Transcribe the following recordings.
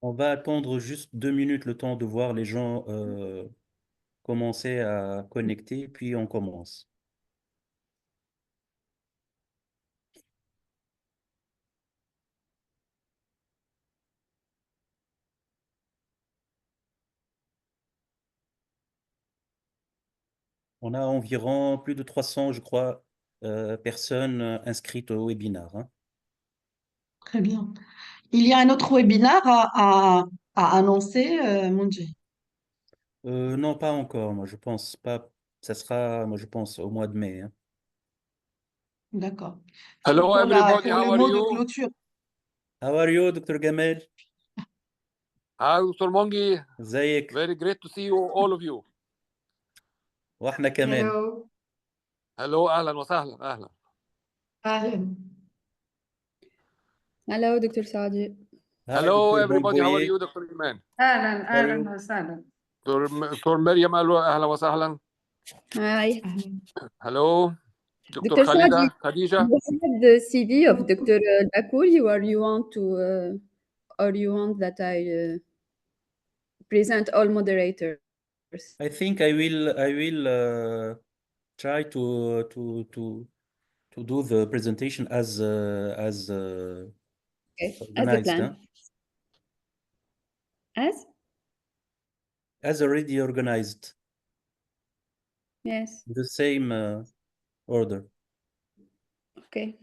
On va attendre juste 2 minutes le temps de voir les gens commencer à connecter, puis on commence. On a environ plus de 300, je crois, personnes inscrites au webinaire, hein. Très bien. Il y a un autre webinaire à annoncer, Monji. Non, pas encore. Moi, je pense pas. Ça sera, moi, je pense, au mois de mai, hein. D'accord. Hello everybody, Pour how le are mot de you? clôture. How are you, Dr. Gamel? Hi, Dr. Mongi. ازيك؟ Very great to see you, all of you. واحنا كمان. Hello. Hello, أهلا وسهلا أهلا. أهلا. Hello, Dr. Saadi. Hi, Hello Dr. everybody, how are Bangboye. you, Dr. Iman? أهلا How are you? وسهلا. دكتور مريم أهلا وسهلا. Hi. أهلا. Hello, Dr. Dr. Saadi, Khalida, Khadija. you have the CV of Dr. Bakouri, or you want that I present all moderators? I think I will try to do the presentation as Okay, as the organized, plan. huh? As? As already organized, Yes. the same order. Okay.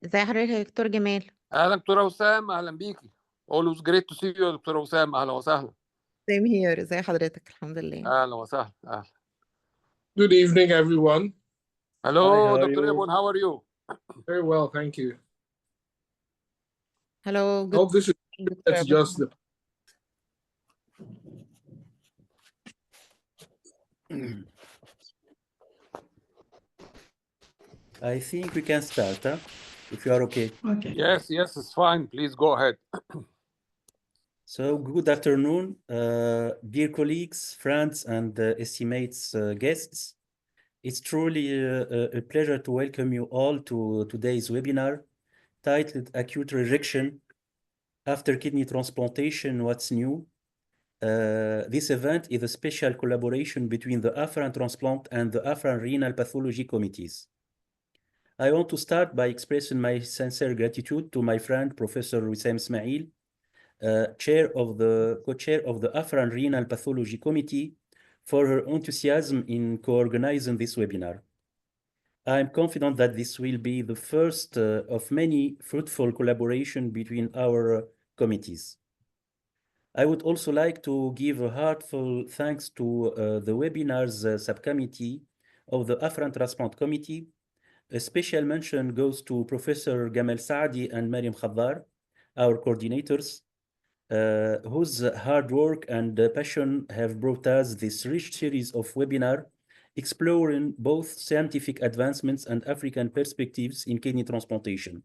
ازي حضرتك يا دكتور جمال؟ أهلا دكتور وسام، أهلا بيكي. Always great to see you يا دكتور وسام، أهلا وسهلا. same here. ازي حضرتك؟ الحمد لله. أهلا وسهلا أهلا. Good evening, everyone. Hello, Hi, how are Dr. you? Ibn, how are you? Very well, thank you. Hello, I hope this is Dr. that's just the I think we can start, huh? If you are okay. Okay. Yes, it's fine. Please go ahead. So, good afternoon, dear colleagues, friends, and estimates guests. It's truly a pleasure to welcome you all to today's webinar titled Acute Rejection After Kidney Transplantation, What's New? This event is a special collaboration between the Afghan Transplant and the Afghan Renal Pathology Committees. I want to start by expressing my sincere gratitude to my friend, Professor Wissam Ismail, co-chair of the Afghan Renal Pathology Committee, for her enthusiasm in co-organizing this webinar. I am confident that this will be the first of many fruitful collaboration between our committees. I would also like to give a heartfelt thanks to the webinar's subcommittee of the Afghan Transplant Committee. A special mention goes to Professor Gamal Saadi and Mariam Khaddar, our coordinators, whose hard work and passion have brought us this rich series of webinars exploring both scientific advancements and African perspectives in kidney transplantation.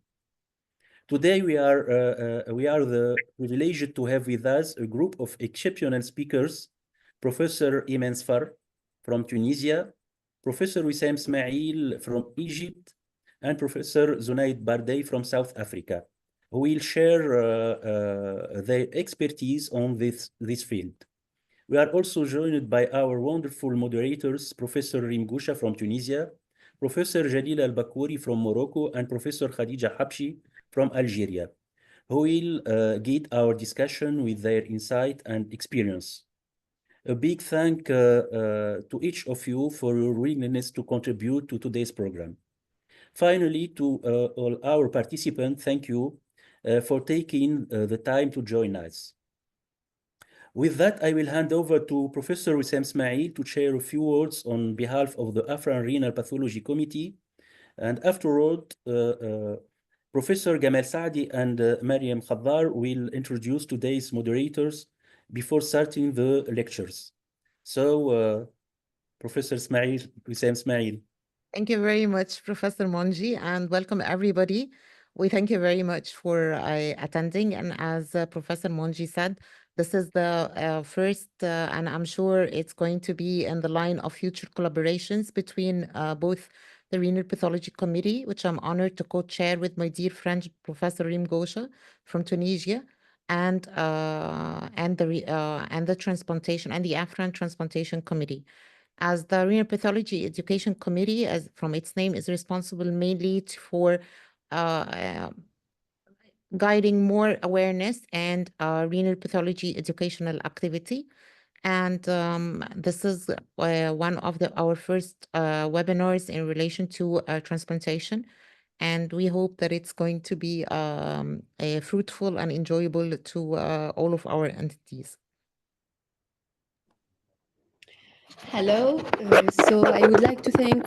Today, we are the privileged to have with us a group of exceptional speakers: Professor Iman Sfar from Tunisia, Professor Wissam Ismail from Egypt, and Professor Zunaid Bardey from South Africa, who will share their expertise on this field. We are also joined by our wonderful moderators, Professor Rim Gousha from Tunisia, Professor Jalil Al-Bakouri from Morocco, and Professor Khadija Habshi from Algeria, who will guide our discussion with their insight and experience. A big thank to each of you for your willingness to contribute to today's program. Finally, to all our participants, thank you for taking the time to join us. With that, I will hand over to Professor Wissam Ismail to share a few words on behalf of the Afghan Renal Pathology Committee. And afterward, Professor Gamal Saadi and Mariam Khaddar will introduce today's moderators before starting the lectures. So, Professor Wissam Ismail. Thank you very much, Professor Monji, and welcome everybody. We thank you very much for attending. And as Professor Monji said, this is the first, and I'm sure it's going to be in the line of future collaborations between both the Renal Pathology Committee, which I'm honored to co-chair with my dear friend, Professor Rim Gosha from Tunisia, and the Transplantation and the Afghan Transplantation Committee. As the Renal Pathology Education Committee, as from its name, is responsible mainly for guiding more awareness and renal pathology educational activity. And this is one of our first webinars in relation to transplantation. And we hope that it's going to be fruitful and enjoyable to all of our entities. Hello. So I would like to thank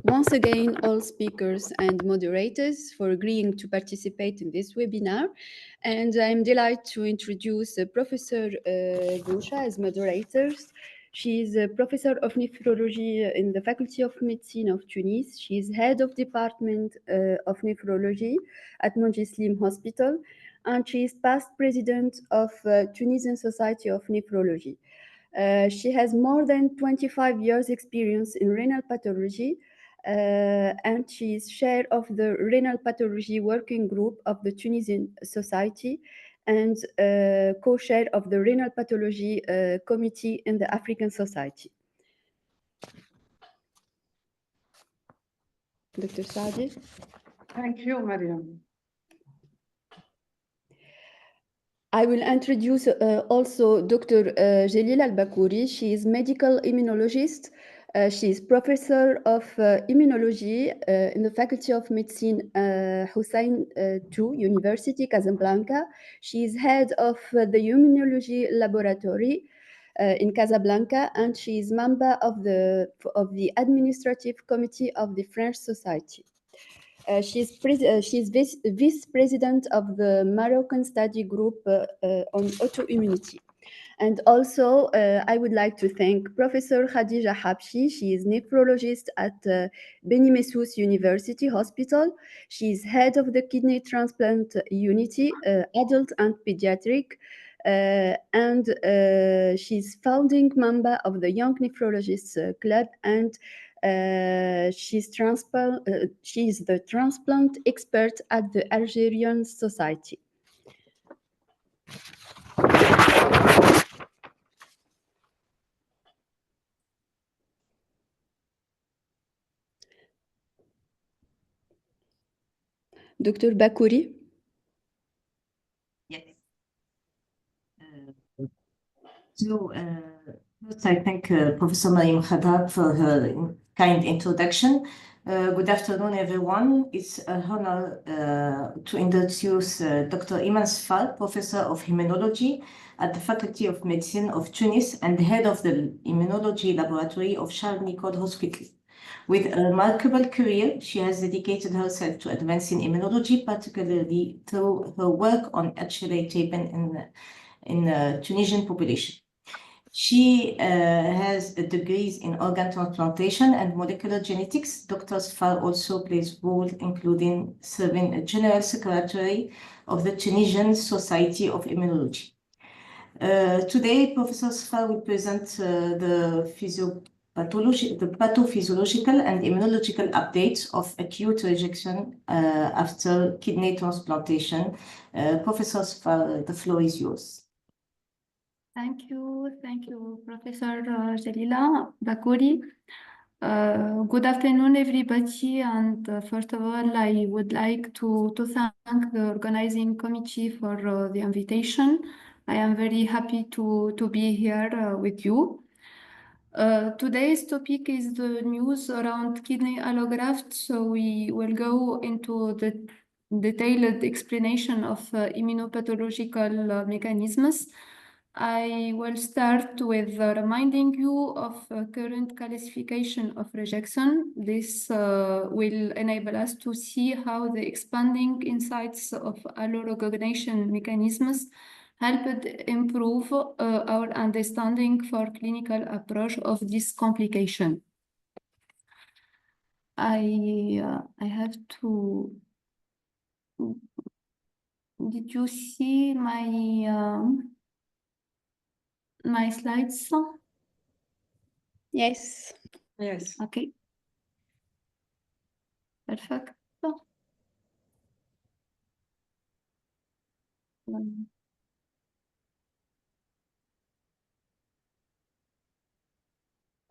once again all speakers and moderators for agreeing to participate in this webinar. And I'm delighted to introduce Professor Gosha as moderators. She is a professor of nephrology in the Faculty of Medicine of Tunis. She is head of Department of Nephrology at Montjislim Hospital, and she is past president of Tunisian Society of Nephrology. She has more than 25 years experience in renal pathology, and she is chair of the renal pathology working group of the Tunisian Society and co-chair of the renal pathology committee in the African Society. Dr. Saadi. Thank you, Mariam. I will introduce also Dr. Jalila Al-Bakouri. She is medical immunologist. She is professor of immunology in the Faculty of Medicine Hussein II University, Casablanca. She is head of the immunology laboratory in Casablanca, and she is member of the administrative committee of the French Society. She's vice president of the Moroccan study group on autoimmunity. And also, I would like to thank Professor Khadija Habshi. She is nephrologist at Beni Messous University Hospital. She is head of the kidney transplant unity, adult and pediatric. And she's founding member of the Young Nephrologists Club, and she's the transplant expert at the Algerian Society. Dr. Bakouri. Yes. First, I thank Professor Mariam Khadab for her kind introduction. Good afternoon, everyone. It's an honor to introduce Dr. Iman Sfar, Professor of Immunology at the Faculty of Medicine of Tunis and head of the Immunology Laboratory of Charles Nicolle Hospital. With a remarkable career, she has dedicated herself to advancing immunology, particularly through her work on HLA-driven in the Tunisian population. She has degrees in organ transplantation and molecular genetics. Dr. Sfar also plays role, including serving as General Secretary of the Tunisian Society of Immunology. Today, Professor Sfar will present the pathophysiological and immunological updates of acute rejection after kidney transplantation. Professor Sfar, the floor is yours. Thank you, Professor Jalila Bakouri. Good afternoon, everybody. And first of all, I would like to thank the organizing committee for the invitation. I am very happy to be here with you. Today's topic is the news around kidney allograft. So we will go into the detailed explanation of immunopathological mechanisms. I will start with reminding you of current classification of rejection. This will enable us to see how the expanding insights of allorecognition mechanisms helped improve our understanding for clinical approach of this complication. I have to did you see my slides? Yes. Yes. Okay. Perfect.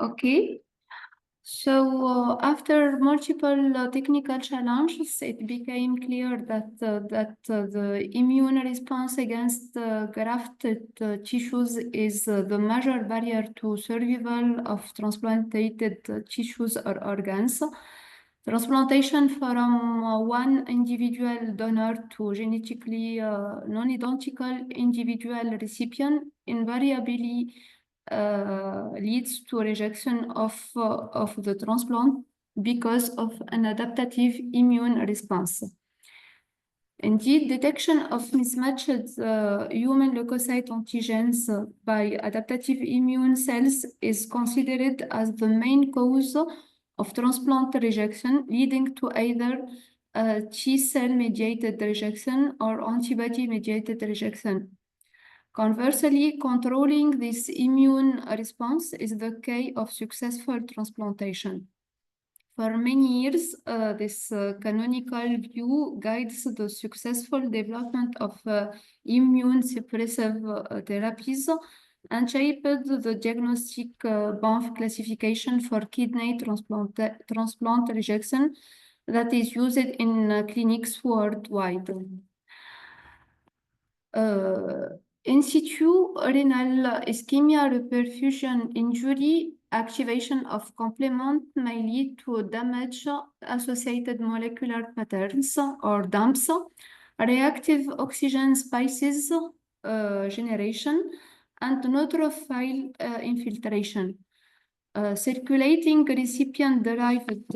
Okay. So after multiple technical challenges, it became clear that the immune response against grafted tissues is the major barrier to survival of transplanted tissues or organs. Transplantation from one individual donor to genetically non-identical individual recipient invariably leads to rejection of the transplant because of an adaptive immune response. Indeed, detection of mismatched human leukocyte antigens by adaptive immune cells is considered as the main cause of transplant rejection, leading to either T-cell mediated rejection or antibody-mediated rejection. Conversely, controlling this immune response is the key of successful transplantation. For many years, this canonical view guides the successful development of immune suppressive therapies and shaped the diagnostic BANF classification for kidney transplant rejection that is used in clinics worldwide. In situ renal ischemia reperfusion injury, activation of complement may lead to damage associated molecular patterns or dumps, reactive oxygen species generation, and neutrophil infiltration. Circulating recipient derived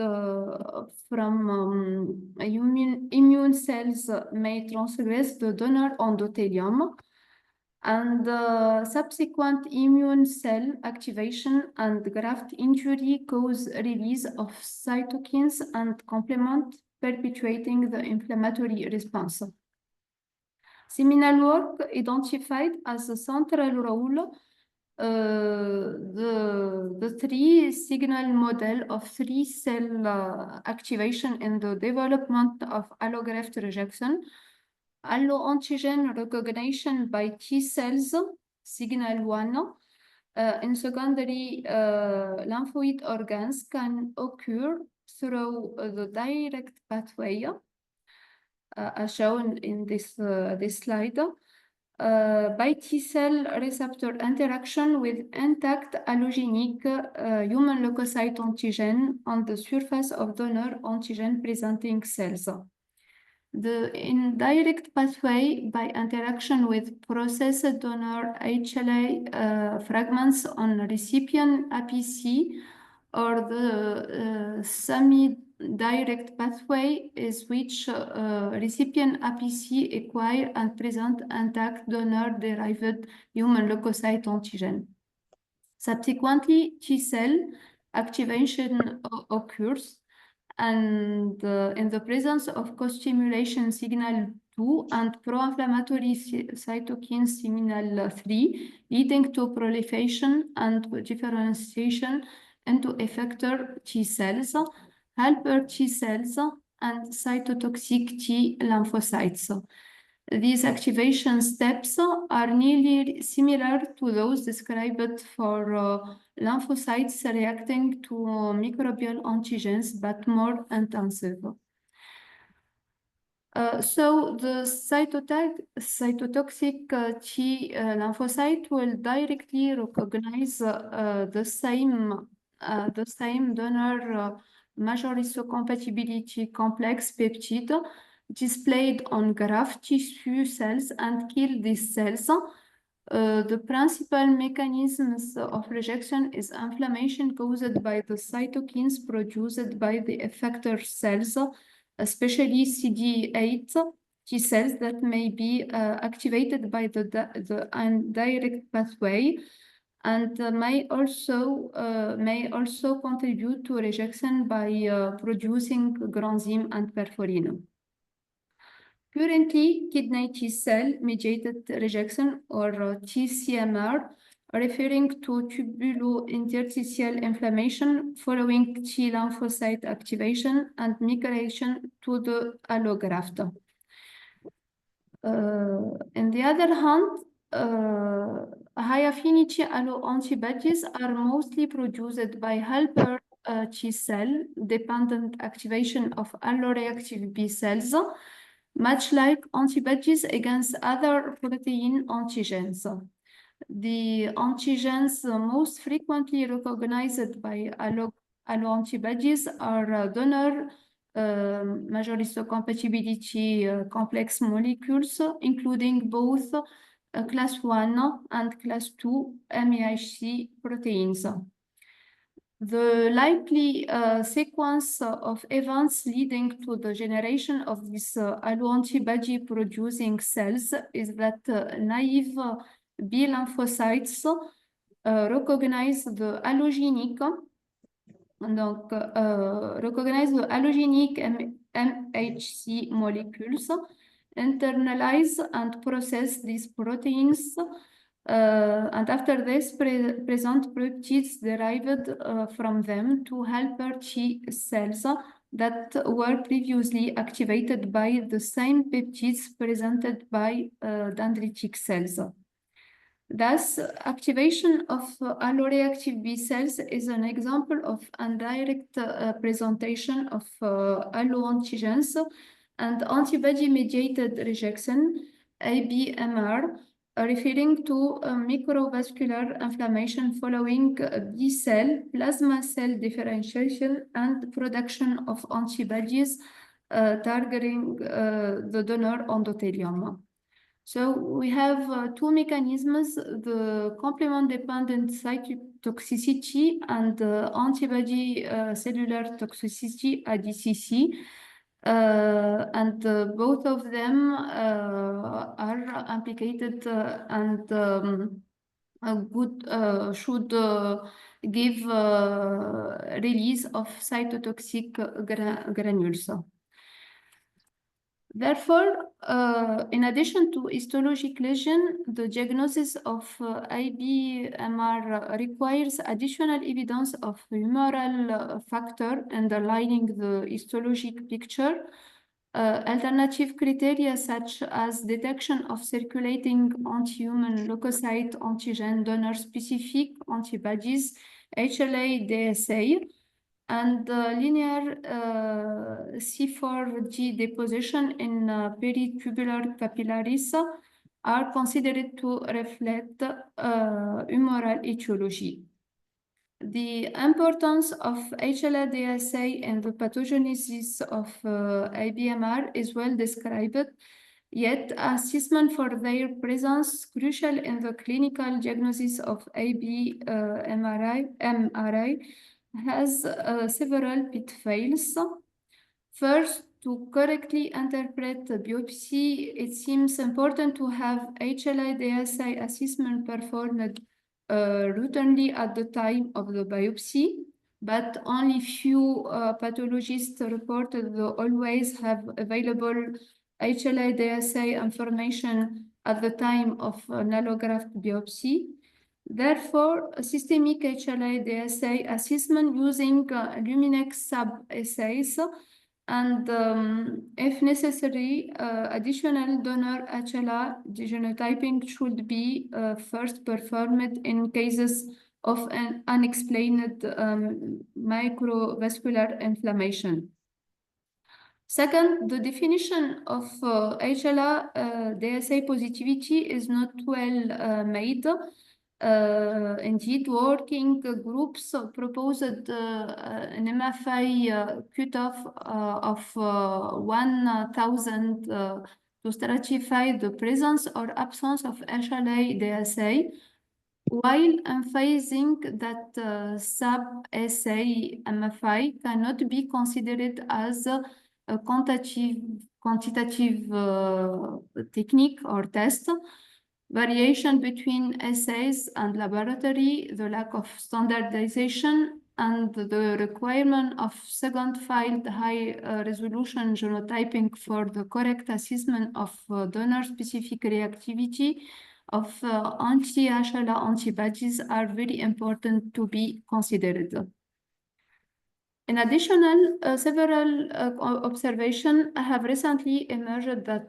from immune cells may transgress the donor endothelium, and subsequent immune cell activation and graft injury cause release of cytokines and complement, perpetuating the inflammatory response. Seminal work identified as a central role the three-signal model of three-cell activation in the development of allograft rejection, alloantigen recognition by T cells, signal 1, in secondary lymphoid organs can occur through the direct pathway, as shown in this slide. By T-cell receptor interaction with intact allogenic human leukocyte antigen on the surface of donor antigen-presenting cells. The indirect pathway by interaction with processed donor HLA fragments on recipient APC, or the semi-direct pathway is which recipient APC acquire and present intact donor-derived human leukocyte antigen. Subsequently, T-cell activation occurs, and in the presence of co-stimulation signal 2 and pro-inflammatory cytokine signal 3, leading to proliferation and differentiation into effector T cells, helper T cells, and cytotoxic T lymphocytes. These activation steps are nearly similar to those described for lymphocytes reacting to microbial antigens, but more intensive. So the cytotoxic T lymphocyte will directly recognize the same donor major histocompatibility complex peptide displayed on graft tissue cells and kill these cells. The principal mechanisms of rejection is inflammation caused by the cytokines produced by the effector cells, especially CD8 T cells that may be activated by the indirect pathway, and may also contribute to rejection by producing granzyme and perforin. Currently, kidney T cell mediated rejection, or TCMR, referring to tubulointerstitial inflammation following T lymphocyte activation and migration to the allograft. On the other hand, high-affinity alloantibodies are mostly produced by helper T cell-dependent activation of alloreactive B cells, much like antibodies against other protein antigens. The antigens most frequently recognized by alloantibodies are donor major histocompatibility complex molecules, including both class 1 and class 2 MHC proteins. The likely sequence of events leading to the generation of these alloantibody producing cells is that naive B lymphocytes recognize the allogenic MHC molecules, internalize and process these proteins, and after this present peptides derived from them to helper T cells that were previously activated by the same peptides presented by dendritic cells. Thus, activation of alloreactive B cells is an example of indirect presentation of alloantigens and antibody-mediated rejection, ABMR, referring to microvascular inflammation following B cell, plasma cell differentiation, and production of antibodies targeting the donor endothelium. So we have two mechanisms, the complement-dependent cytotoxicity and antibody cellular toxicity, ADCC. And both of them are implicated and should give release of cytotoxic granules. Therefore, in addition to histologic lesion, the diagnosis of ABMR requires additional evidence of humoral factor underlying the histologic picture. Alternative criteria such as detection of circulating anti-human leukocyte antigen donor-specific antibodies, HLA-DSA, and linear C4G deposition in peritubular capillaries are considered to reflect humoral etiology. The importance of HLA-DSA in the pathogenesis of ABMR is well described, yet assessment for their presence crucial in the clinical diagnosis of ABMRI has several pitfalls. First, to correctly interpret the biopsy, it seems important to have HLA-DSA assessment performed routinely at the time of the biopsy, but only few pathologists reported they always have available HLA-DSA information at the time of an allograft biopsy. Therefore, a systemic HLA-DSA assessment using Luminex sub-assays and, if necessary, additional donor HLA genotyping should be first performed in cases of an unexplained microvascular inflammation. Second, the definition of HLA-DSA positivity is not well made. Indeed, working groups proposed an MFI cutoff of 1,000 to stratify the presence or absence of HLA-DSA, while emphasizing that sub-assay MFI cannot be considered as a quantitative technique or test. Variation between assays and laboratory, the lack of standardization, and the requirement of second filed high resolution genotyping for the correct assessment of donor-specific reactivity of anti-HLA antibodies are very important to be considered. In addition, several observations have recently emerged that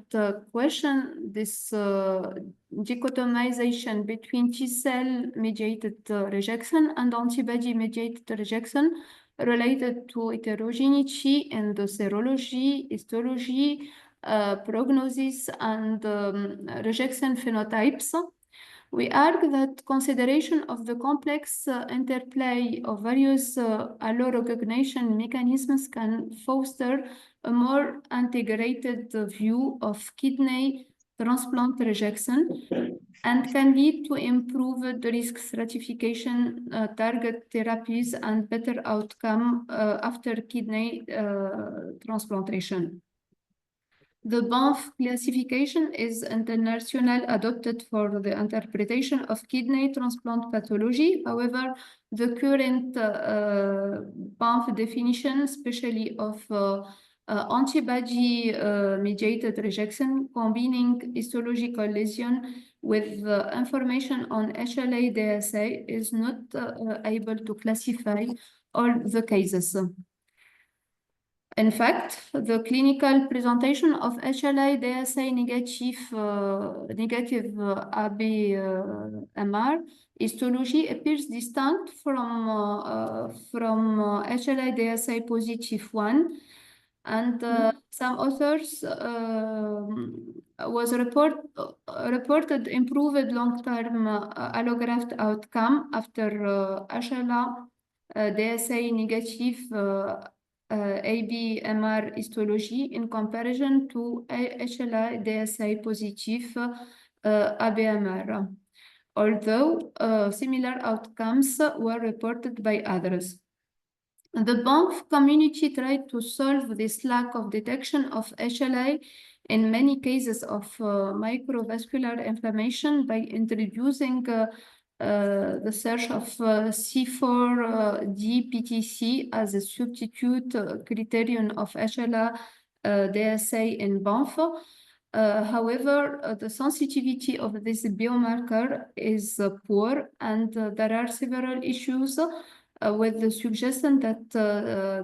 question this dichotomization between T-cell mediated rejection and antibody-mediated rejection related to heterogeneity in the serology, histology, prognosis, and rejection phenotypes. We argue that consideration of the complex interplay of various allorecognition mechanisms can foster a more integrated view of kidney transplant rejection and can lead to improved risk stratification, target therapies, and better outcome after kidney transplantation. The Banff classification is international adopted for the interpretation of kidney transplant pathology. However, the current Banff definition, especially of antibody-mediated rejection, combining histological lesion with information on HLA-DSA, is not able to classify all the cases. In fact, the clinical presentation of HLA-DSA negative ABMR histology appears distinct from HLA-DSA positive one, and some authors reported improved long-term allograft outcome after HLA-DSA negative ABMR histology in comparison to HLA-DSA positive ABMR, although similar outcomes were reported by others. The Banff community tried to solve this lack of detection of HLA in many cases of microvascular inflammation by introducing the search of C4-DPTC as a substitute criterion of HLA-DSA in Banff. However, the sensitivity of this biomarker is poor, and there are several issues with the suggestion that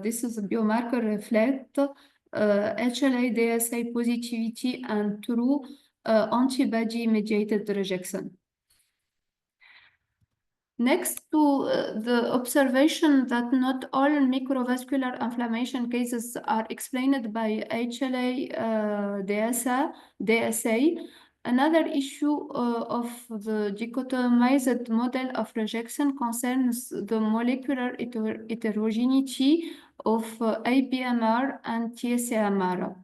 this is a biomarker reflect HLA-DSA positivity and true antibody-mediated rejection. Next to the observation that not all microvascular inflammation cases are explained by HLA-DSA, another issue of the dichotomized model of rejection concerns the molecular heterogeneity of ABMR and TSAMR.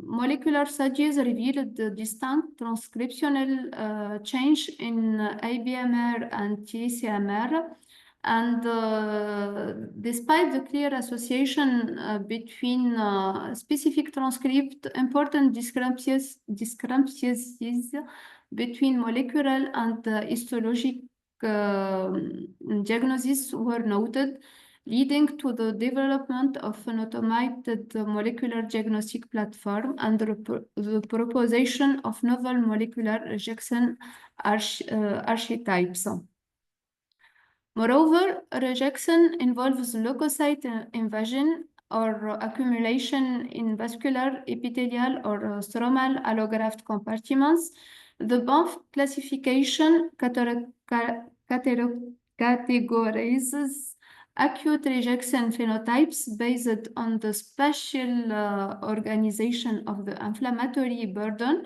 Molecular studies revealed the distinct transcriptional change in ABMR and TSAMR, and despite the clear association between specific transcript, important discrepancies between molecular and histologic diagnosis were noted, leading to the development of an automated molecular diagnostic platform and the proposition of novel molecular rejection archetypes. Moreover, rejection involves leukocyte invasion or accumulation in vascular, epithelial, or stromal allograft compartments. The Banff classification categorizes acute rejection phenotypes based on the spatial organization of the inflammatory burden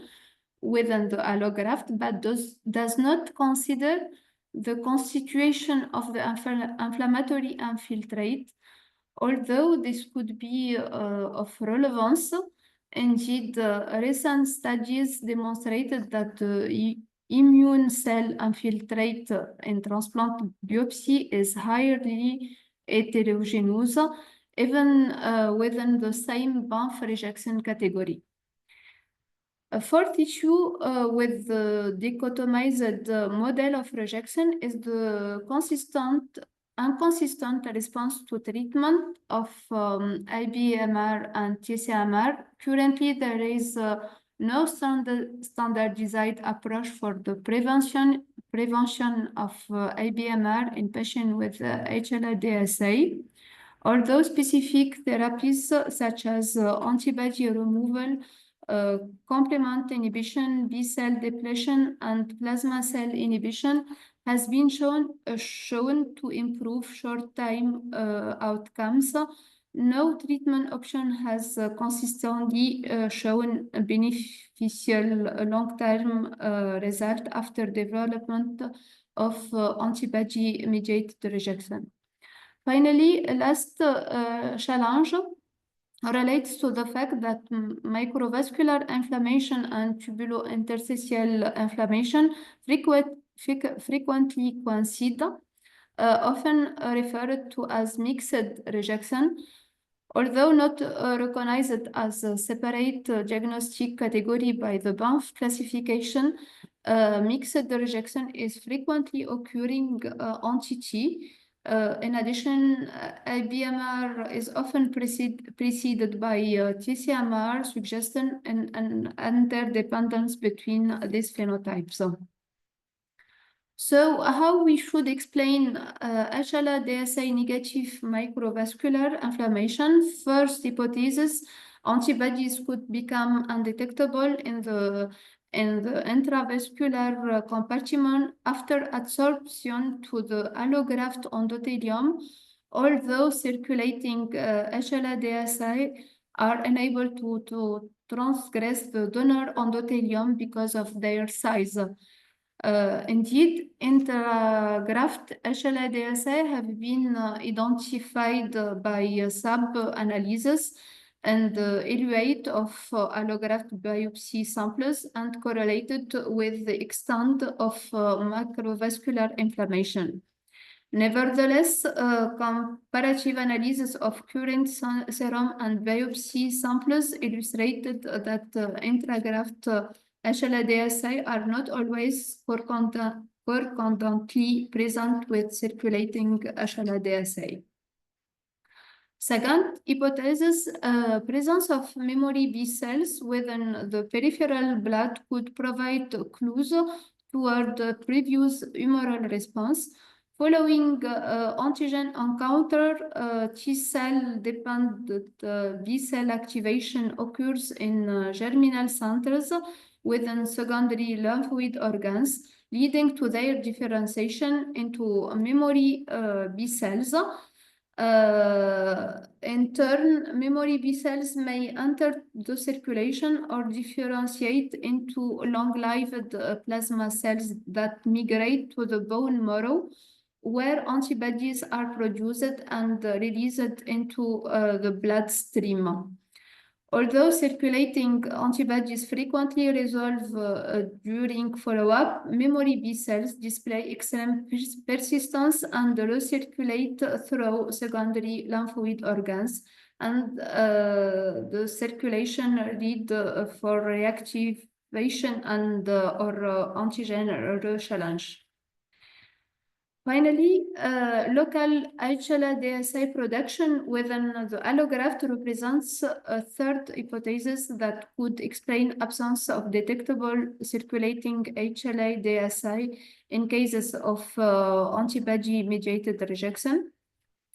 within the allograft, but does not consider the constitution of the inflammatory infiltrate, although this could be of relevance. Indeed, recent studies demonstrated that the immune cell infiltrate in transplant biopsy is highly heterogeneous, even within the same Banff rejection category. For tissue with the dichotomized model of rejection is the inconsistent response to treatment of IBMR and TCMR. Currently, there is no standardized approach for the prevention of IBMR in patients with HLA-DSA. Although specific therapies such as antibody removal, complement inhibition, B-cell depletion, and plasma cell inhibition has been shown to improve short-term outcomes. No treatment option has consistently shown a beneficial long-term result after development of antibody-mediated rejection. Finally, last challenge relates to the fact that microvascular inflammation and tubulointerstitial inflammation frequently coincide, often referred to as mixed rejection. Although not recognized as a separate diagnostic category by the Banff classification, mixed rejection is frequently occurring entity. In addition, IBMR is often preceded by TCMR, suggesting an interdependence between these phenotypes. So how we should explain HLA-DSA negative microvascular inflammation? First hypothesis, antibodies could become undetectable in the intravascular compartment after adsorption to the allograft endothelium, although circulating HLA-DSA are unable to transgress the donor endothelium because of their size. Indeed, intragraft HLA-DSA have been identified by sub-analysis and evaluate of allograft biopsy samples and correlated with the extent of macrovascular inflammation. Nevertheless, comparative analysis of current serum and biopsy samples illustrated that intragraft HLA-DSA are not always concordantly present with circulating HLA-DSA. Second hypothesis, presence of memory B cells within the peripheral blood could provide clues toward the previous humoral response. Following antigen encounter, T-cell dependent B-cell activation occurs in germinal centers within secondary lymphoid organs, leading to their differentiation into memory B cells. In turn, memory B cells may enter the circulation or differentiate into long-lived plasma cells that migrate to the bone marrow, where antibodies are produced and released into the bloodstream. Although circulating antibodies frequently resolve during follow-up, memory B cells display extreme persistence and recirculate through secondary lymphoid organs, and the circulation lead for reactivation and or antigen re-challenge. Finally, local HLA-DSA production within the allograft represents a third hypothesis that could explain absence of detectable circulating HLA-DSA in cases of antibody-mediated rejection.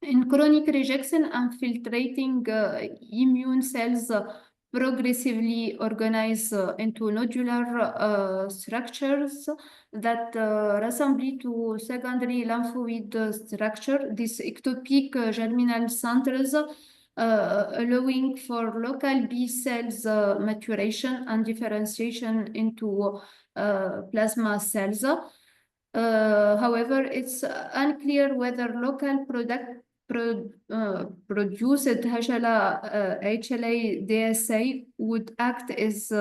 In chronic rejection, infiltrating immune cells progressively organize into nodular structures that resemble to secondary lymphoid structure. These ectopic germinal centers allowing for local B cells maturation and differentiation into plasma cells. However, it's unclear whether local produced HLA-DSA would act as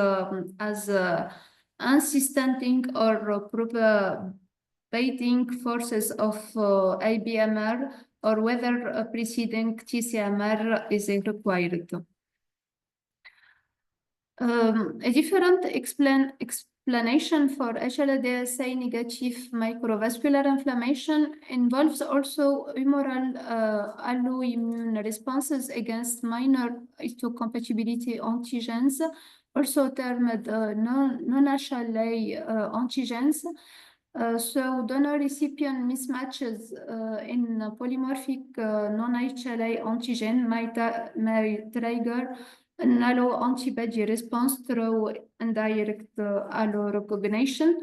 unsustained or propagating forces of IBMR, or whether a preceding TCMR is required. A different explanation for HLA-DSA negative microvascular inflammation involves also humoral alloimmune responses against minor histocompatibility antigens, also termed non-HLA antigens. So donor-recipient mismatches in polymorphic non-HLA antigen might trigger an allo-antibody response through indirect allo-recognition.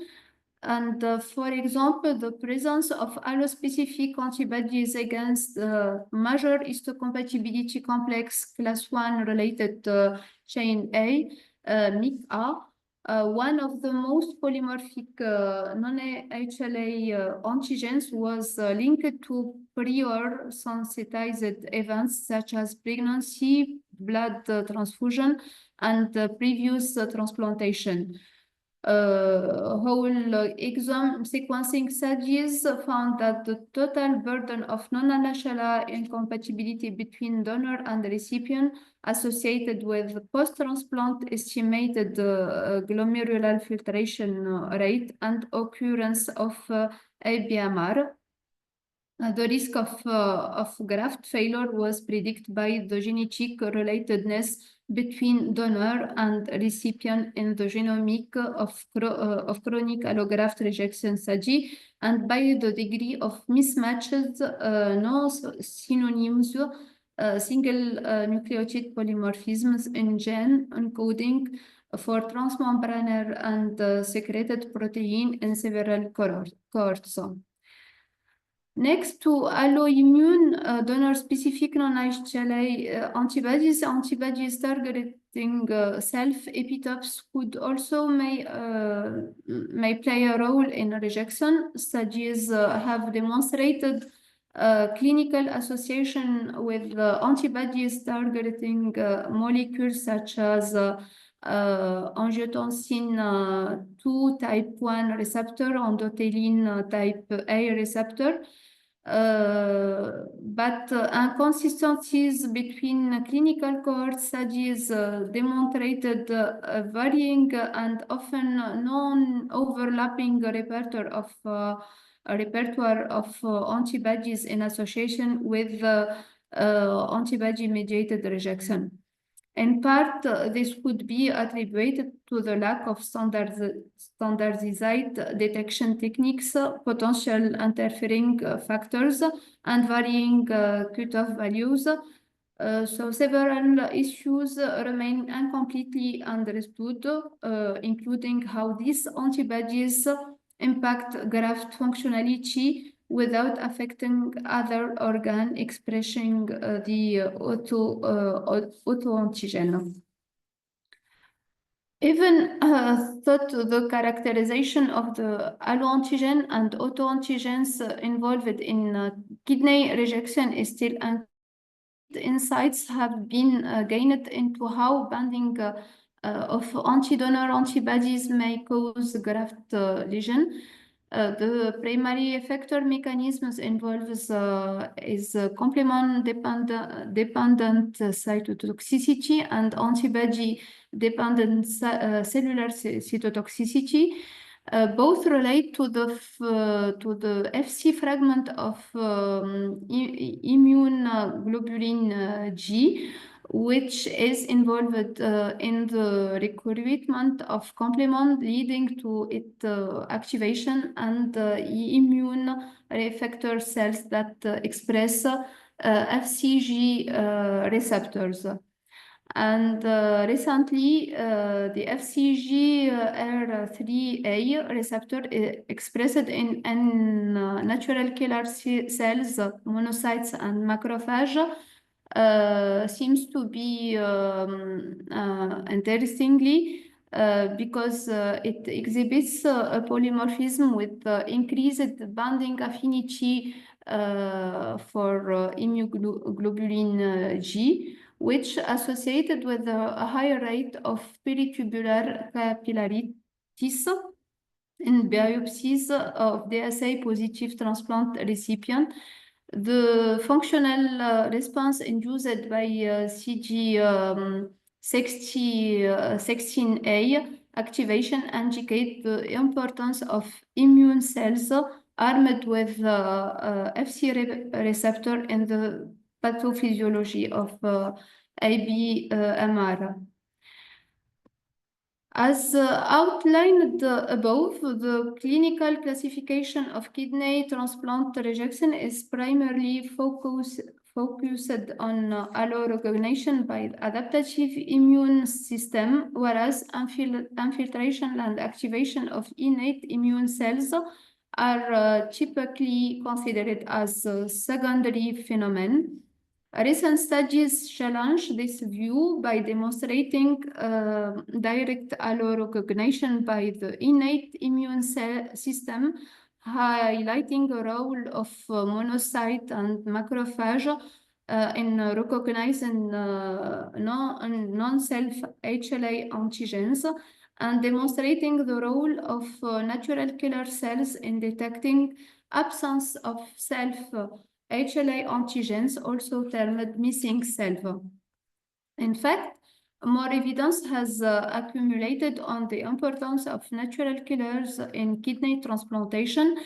And for example, the presence of allo-specific antibodies against major histocompatibility complex class 1 related chain A, MIC-A, one of the most polymorphic non-HLA antigens was linked to prior sensitized events such as pregnancy, blood transfusion, and previous transplantation. Whole exome sequencing studies found that the total burden of non-HLA incompatibility between donor and recipient associated with post-transplant estimated glomerular filtration rate and occurrence of ABMR. The risk of graft failure was predicted by the genetic relatedness between donor and recipient in the genomic of chronic allograft rejection study and by the degree of mismatches, no synonyms, single nucleotide polymorphisms in gene encoding for transmembrane and secreted protein in several cohorts. Next to alloimmune donor-specific non-HLA antibodies targeting self-epitopes could also may play a role in rejection. Studies have demonstrated clinical association with antibodies targeting molecules such as angiotensin 2 type 1 receptor, endothelin type A receptor. But inconsistencies between clinical cohort studies demonstrated varying and often non-overlapping repertoire of antibodies in association with antibody-mediated rejection. In part, this could be attributed to the lack of standardized detection techniques, potential interfering factors, and varying cutoff values. So several issues remain incompletely understood, including how these antibodies impact graft functionality without affecting other organ expressing the autoantigen. Even thought the characterization of the alloantigen and autoantigens involved in kidney rejection is still insights have been gained into how binding of anti-donor antibodies may cause graft lesion. The primary effector mechanisms involves is complement-dependent cytotoxicity and antibody-dependent cellular cytotoxicity. Both relate to the Fc fragment of immune globulin G, which is involved in the recruitment of complement, leading to its activation and immune effector cells that express FCG receptors. And recently, the FCGR3A receptor expressed in natural killer cells, monocytes, and macrophage seems to be interestingly because it exhibits a polymorphism with increased binding affinity for immunoglobulin G, which associated with a higher rate of peritubular capillarities in biopsies of DSA positive transplant recipient. The functional response induced by CG 16A activation indicate the importance of immune cells armed with FC receptor in the pathophysiology of ABMR. As outlined above, the clinical classification of kidney transplant rejection is primarily focused on allorecognition by adaptive immune system, whereas infiltration and activation of innate immune cells are typically considered as a secondary phenomenon. Recent studies challenge this view by demonstrating direct allorecognition by the innate immune system, highlighting the role of monocyte and macrophage in recognizing non-self HLA antigens, and demonstrating the role of natural killer cells in detecting absence of self HLA antigens, also termed missing self. In fact, more evidence has accumulated on the importance of natural killers in kidney transplantation,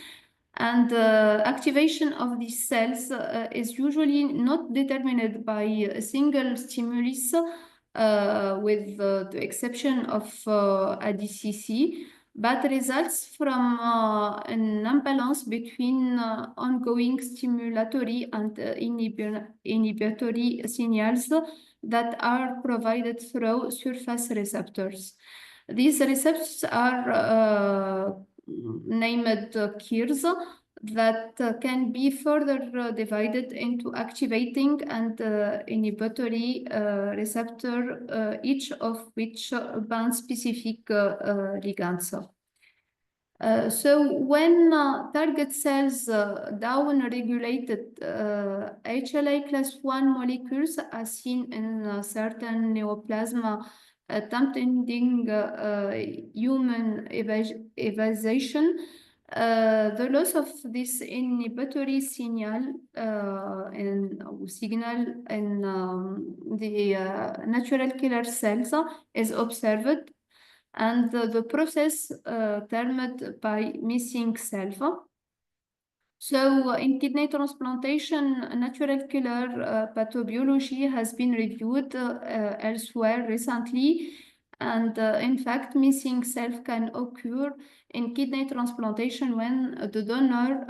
and activation of these cells is usually not determined by a single stimulus, with the exception of ADCC, but results from an imbalance between ongoing stimulatory and inhibitory signals that are provided through surface receptors. These receptors are named KIRs that can be further divided into activating and inhibitory receptor, each of which binds specific ligands. So when target cells down-regulated HLA class 1 molecules, as seen in certain neoplasma attempting human evasion, the loss of this inhibitory signal in the natural killer cells is observed, and the process termed by missing self. So in kidney transplantation, natural killer pathobiology has been reviewed elsewhere recently, and in fact, missing self can occur in kidney transplantation when the donor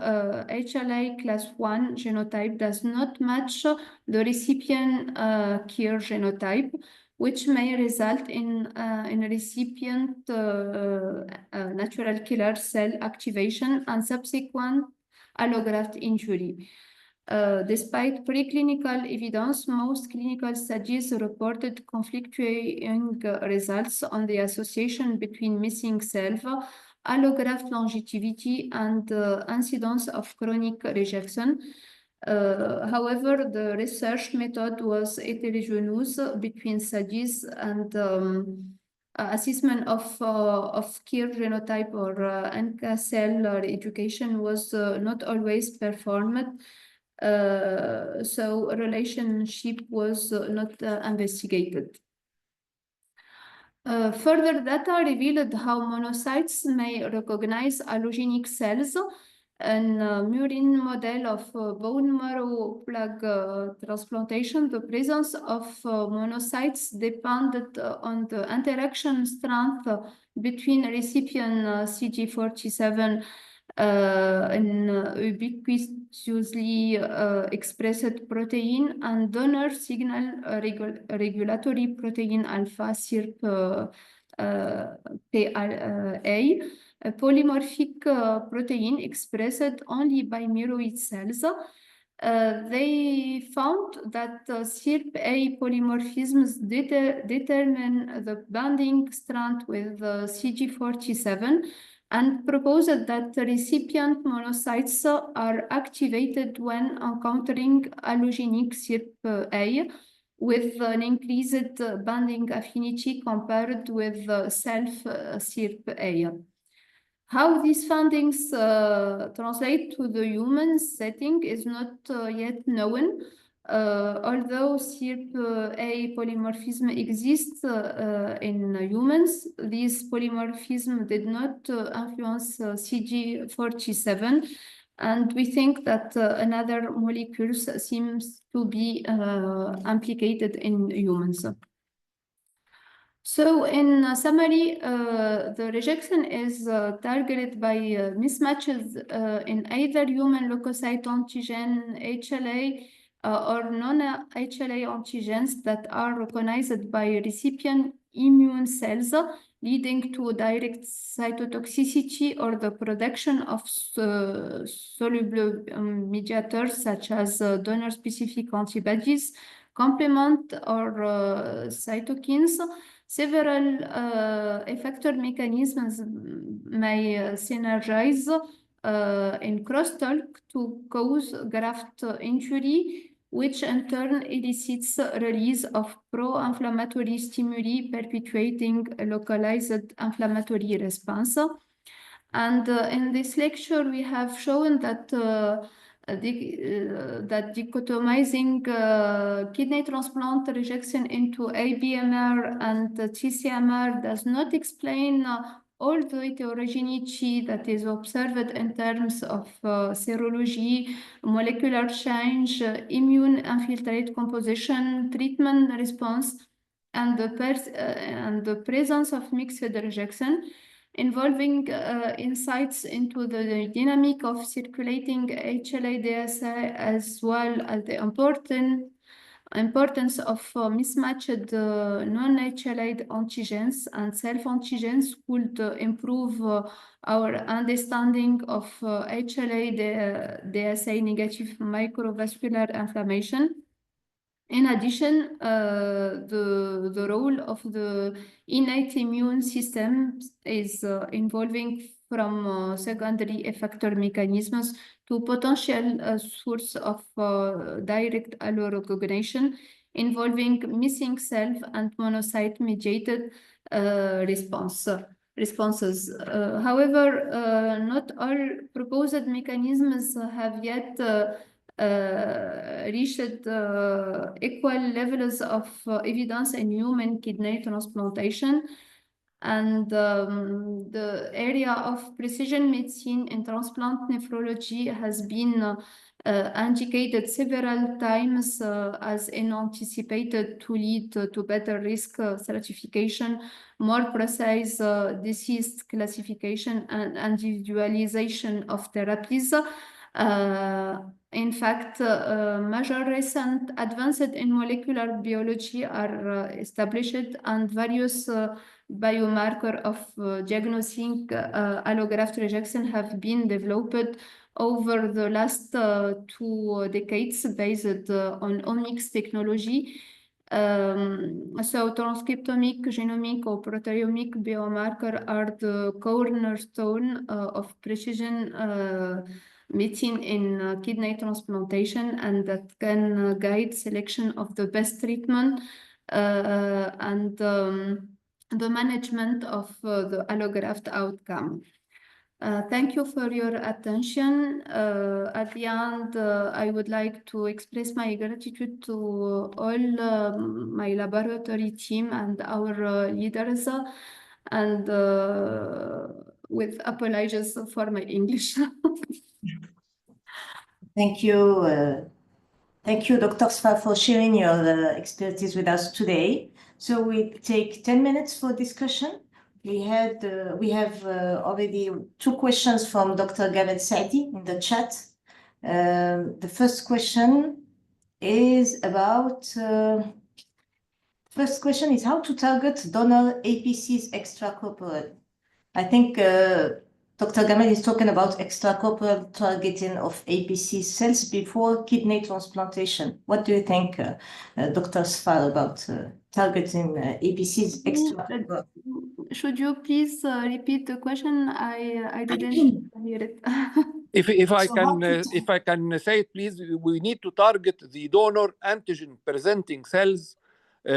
HLA class 1 genotype does not match the recipient KIR genotype, which may result in recipient natural killer cell activation and subsequent allograft injury. Despite preclinical evidence, most clinical studies reported conflicting results on the association between missing self, allograft longevity, and incidence of chronic rejection. However, the research method was heterogeneous between studies, and assessment of KIR genotype or NK cell education was not always performed. So a relationship was not investigated. Further data revealed how monocytes may recognize allogenic cells. In a murine model of bone marrow plug transplantation, the presence of monocytes depended on the interaction strength between recipient CD47 an ubiquitously expressed protein and donor signal regulatory protein alpha SIRP PA, a polymorphic protein expressed only by myeloid cells. They found that SIRP-A polymorphisms determine the binding strength with CD47, and proposed that the recipient monocytes are activated when encountering allogenic SIRP-A, with an increased binding affinity compared with self-SIRP-A. How these findings translate to the human setting is not yet known. Although SIRP-A polymorphism exists in humans, this polymorphism did not influence CG47, and we think that another molecules seems to be implicated in humans. So in summary, the rejection is targeted by mismatches in either human leukocyte antigen HLA or non-HLA antigens that are recognized by recipient immune cells, leading to direct cytotoxicity or the production of soluble mediators such as donor-specific antibodies, complement or cytokines. Several effector mechanisms may synergize in crosstalk to cause graft injury, which in turn elicits release of pro-inflammatory stimuli perpetuating a localized inflammatory response. And in this lecture, we have shown that that dichotomizing kidney transplant rejection into ABMR and TCMR does not explain all the heterogeneity that is observed in terms of serology, molecular change, immune infiltrate composition, treatment response, and the presence of mixed rejection, involving insights into the dynamic of circulating HLA-DSA as well as the importance of mismatched non-HLA antigens and self-antigens could improve our understanding of HLA-DSA negative microvascular inflammation. In addition, the role of the innate immune system is involving from secondary effector mechanisms to potential source of direct allorecognition involving missing self and monocyte-mediated responses. However, not all proposed mechanisms have yet reached equal levels of evidence in human kidney transplantation. And the area of precision medicine in transplant nephrology has been indicated several times as anticipated to lead to better risk stratification, more precise disease classification, and individualization of therapies. In fact, major recent advances in molecular biology are established, and various biomarkers of diagnosing allograft rejection have been developed over the last 2 decades based on omics technology. So transcriptomic, genomic, or proteomic biomarkers are the cornerstone of precision medicine in kidney transplantation, and that can guide selection of the best treatment and the management of the allograft outcome. Thank you for your attention. At the end, I would like to express my gratitude to all my laboratory team and our leaders, and with apologies for my English. Thank you. Thank you, Dr. Sfar, for sharing your expertise with us today. So we take 10 minutes for discussion. We have already 2 questions from Dr. Gaved Saidi in the chat. The first question is about how to target donor APCs extracorporeal. I think Dr. Gamed is talking about extracorporeal targeting of APC cells before kidney transplantation. What do you think, Dr. Sfar, about targeting APCs extracorporeal? Should you please repeat the question? I didn't hear it. If I can say it, please, we need to target the donor antigen presenting cells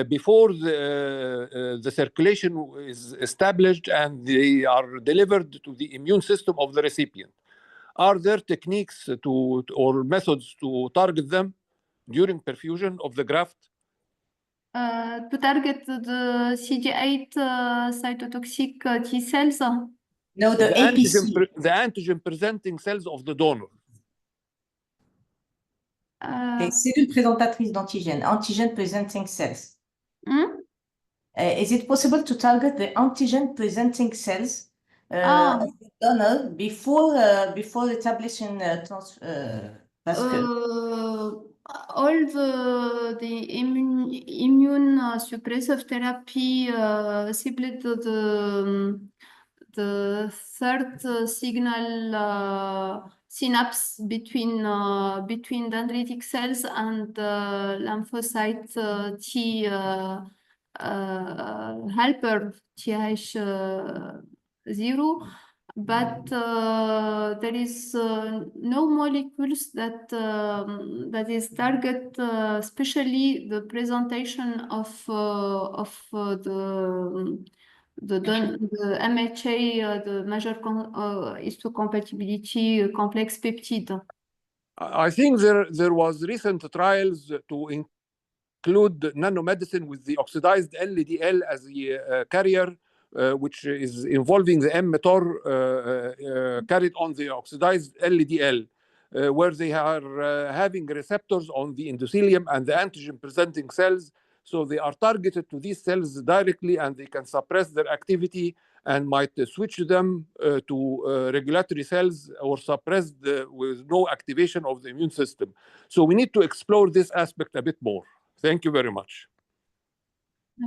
before the circulation is established and they are delivered to the immune system of the recipient. Are there techniques or methods to target them? during perfusion of the graft? To target the CD8 cytotoxic T cells? No, the APC. The antigen presenting cells of the donor. Les cellules présentatrices d'antigènes, antigen presenting cells. Is it possible to target the antigen presenting cells of the donor before establishing all the immune suppressive therapy simply the third signal synapse between dendritic cells and lymphocyte T helper TH0. But there is no molecules that is target, especially the presentation of the MHA, the major histocompatibility complex peptide. I think there was recent trials to include nanomedicine with the oxidized LDL as the carrier, which is involving the mTOR carried on the oxidized LDL, where they are having receptors on the endothelium and the antigen presenting cells. So they are targeted to these cells directly, and they can suppress their activity and might switch them to regulatory cells or suppressed with no activation of the immune system. So we need to explore this aspect a bit more. Thank you very much.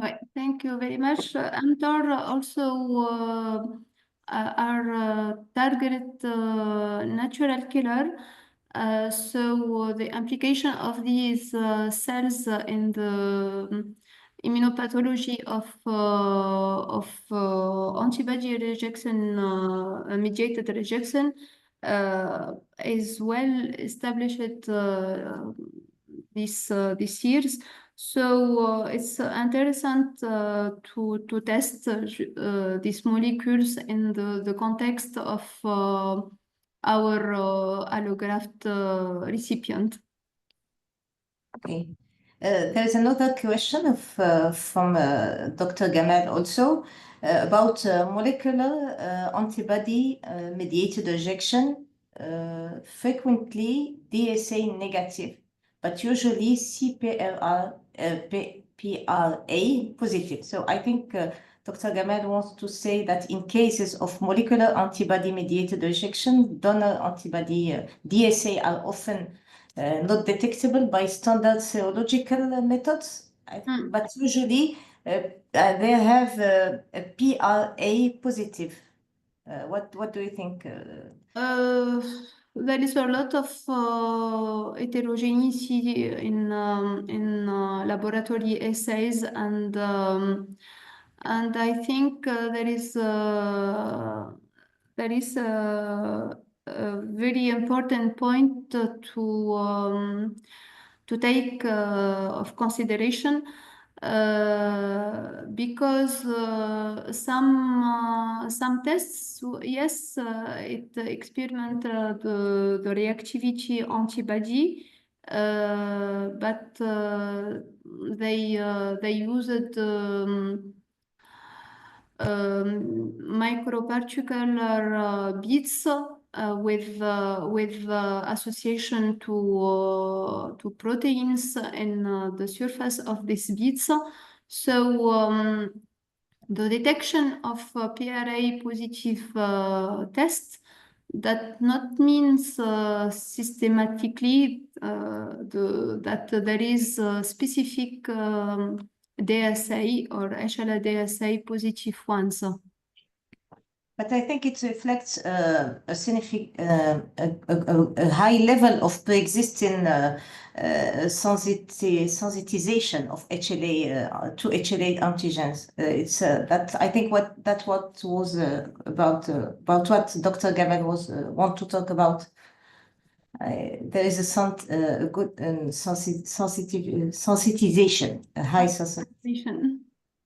Right. Thank you very much. mTOR also are targeted natural killer. So the implication of these cells in the immunopathology of antibody rejection, mediated rejection, is well established these years. So it's interesting to test these molecules in the context of our allograft recipient. Okay. There's another question from Dr. Gamal also about molecular antibody mediated rejection, frequently DSA negative, but usually CPRA positive. So I think Dr. Gamal wants to say that in cases of molecular antibody mediated rejection, donor antibody DSA are often not detectable by standard serological methods, but usually they have a PRA positive. What do you think? There is a lot of heterogeneity in laboratory assays, and I think there is a very important point to take of consideration. Because some tests, yes, it experiment the reactivity antibody, but they used microparticular beads with association to proteins in the surface of these beads. So the detection of PRA positive tests, that not means systematically that there is a specific DSA or HLA DSA positive ones. But I think it reflects a significant, a high level of pre-existing sensitization of HLA to HLA antigens. It's that I think what was about what Dr. Gamal was want to talk about. There is a good sensitization, a high sensitization.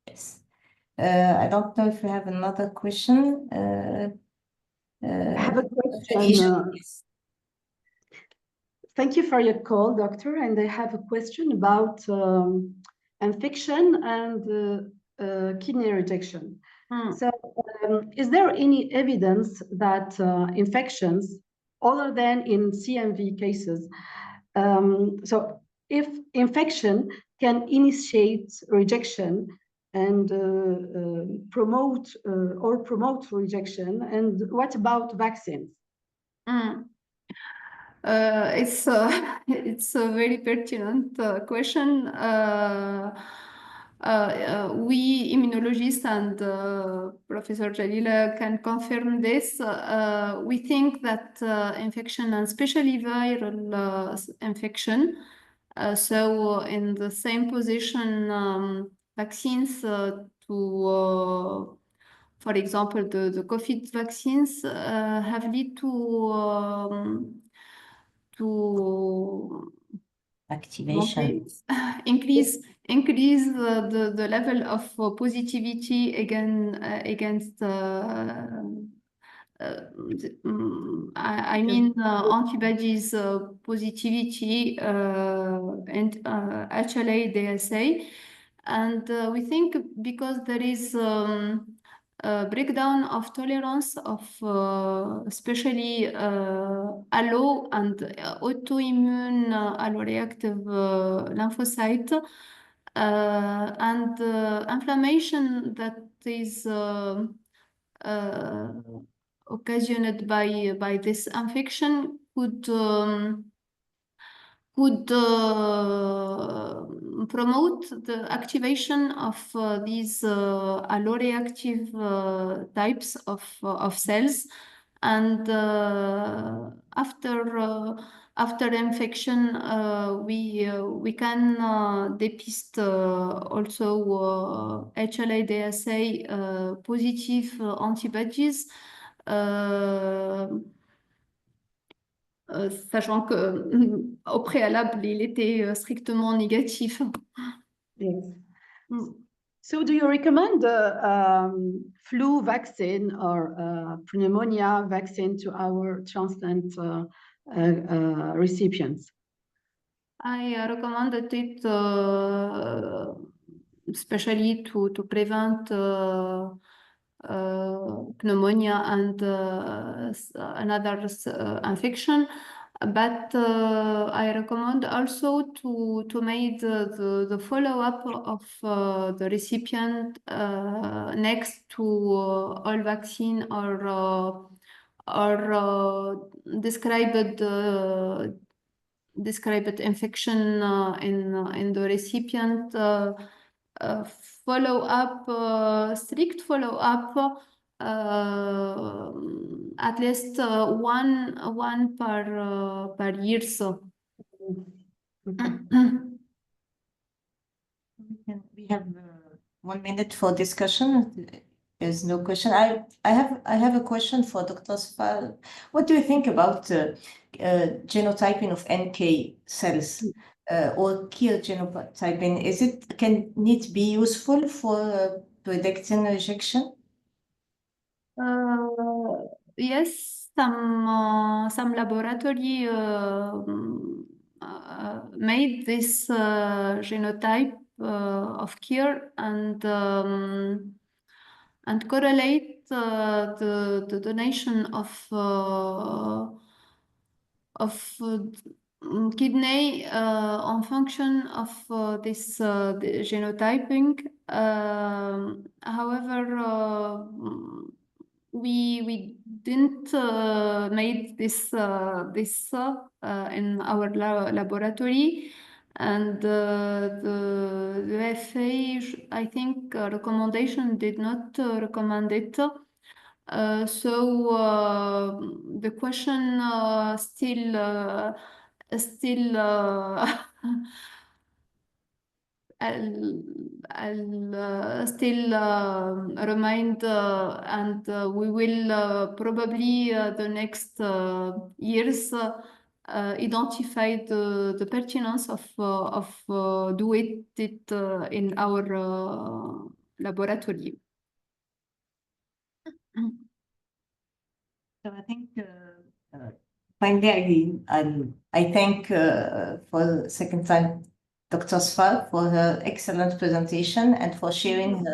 Yes. I don't know if you have another question. I have a question. Thank you for your call, doctor. And I have a question about infection and kidney rejection. So is there any evidence that infections, other than in CMV cases, so if infection can initiate rejection and promote rejection, and what about vaccines? It's a very pertinent question. We immunologists and Professor Jalila can confirm this. We think that infection, and especially viral infection, so in the same position, vaccines for example, the COVID vaccines have led to Activation. increase the level of positivity against I mean antibodies positivity and HLA-DSA, and we think because there is a breakdown of tolerance of especially allo and autoimmune alloreactive lymphocyte and inflammation that is occasioned by this infection could promote the activation of these alloreactive types of cells, and after infection we can depist also HLA-DSA positive antibodies. Sachant qu'au préalable, il était strictement négatif. Yes. So do you recommend flu vaccine or pneumonia vaccine to our transplant recipients? I recommended it especially to prevent pneumonia and another infection, but I recommend also to make the follow-up of the recipient next to all vaccine or described infection in the recipient. Strict follow-up, at least one per year. So we have 1 minute for discussion. There's no question. I have a question for Dr. Spal. What do you think about genotyping of NK cells or KIR genotyping? Can it be useful for predicting rejection? Yes, some laboratory made this genotype of KIR and correlate the donation of kidney en function of this the genotyping. However, we didn't made this in our laboratory, and the FA, I think, recommendation did not recommend it. So the question still I'll still remind, and we will probably the next years identify the pertinence of do it in our laboratory. So I think finally, I thank for the second time Dr. Sfar for her excellent presentation and for sharing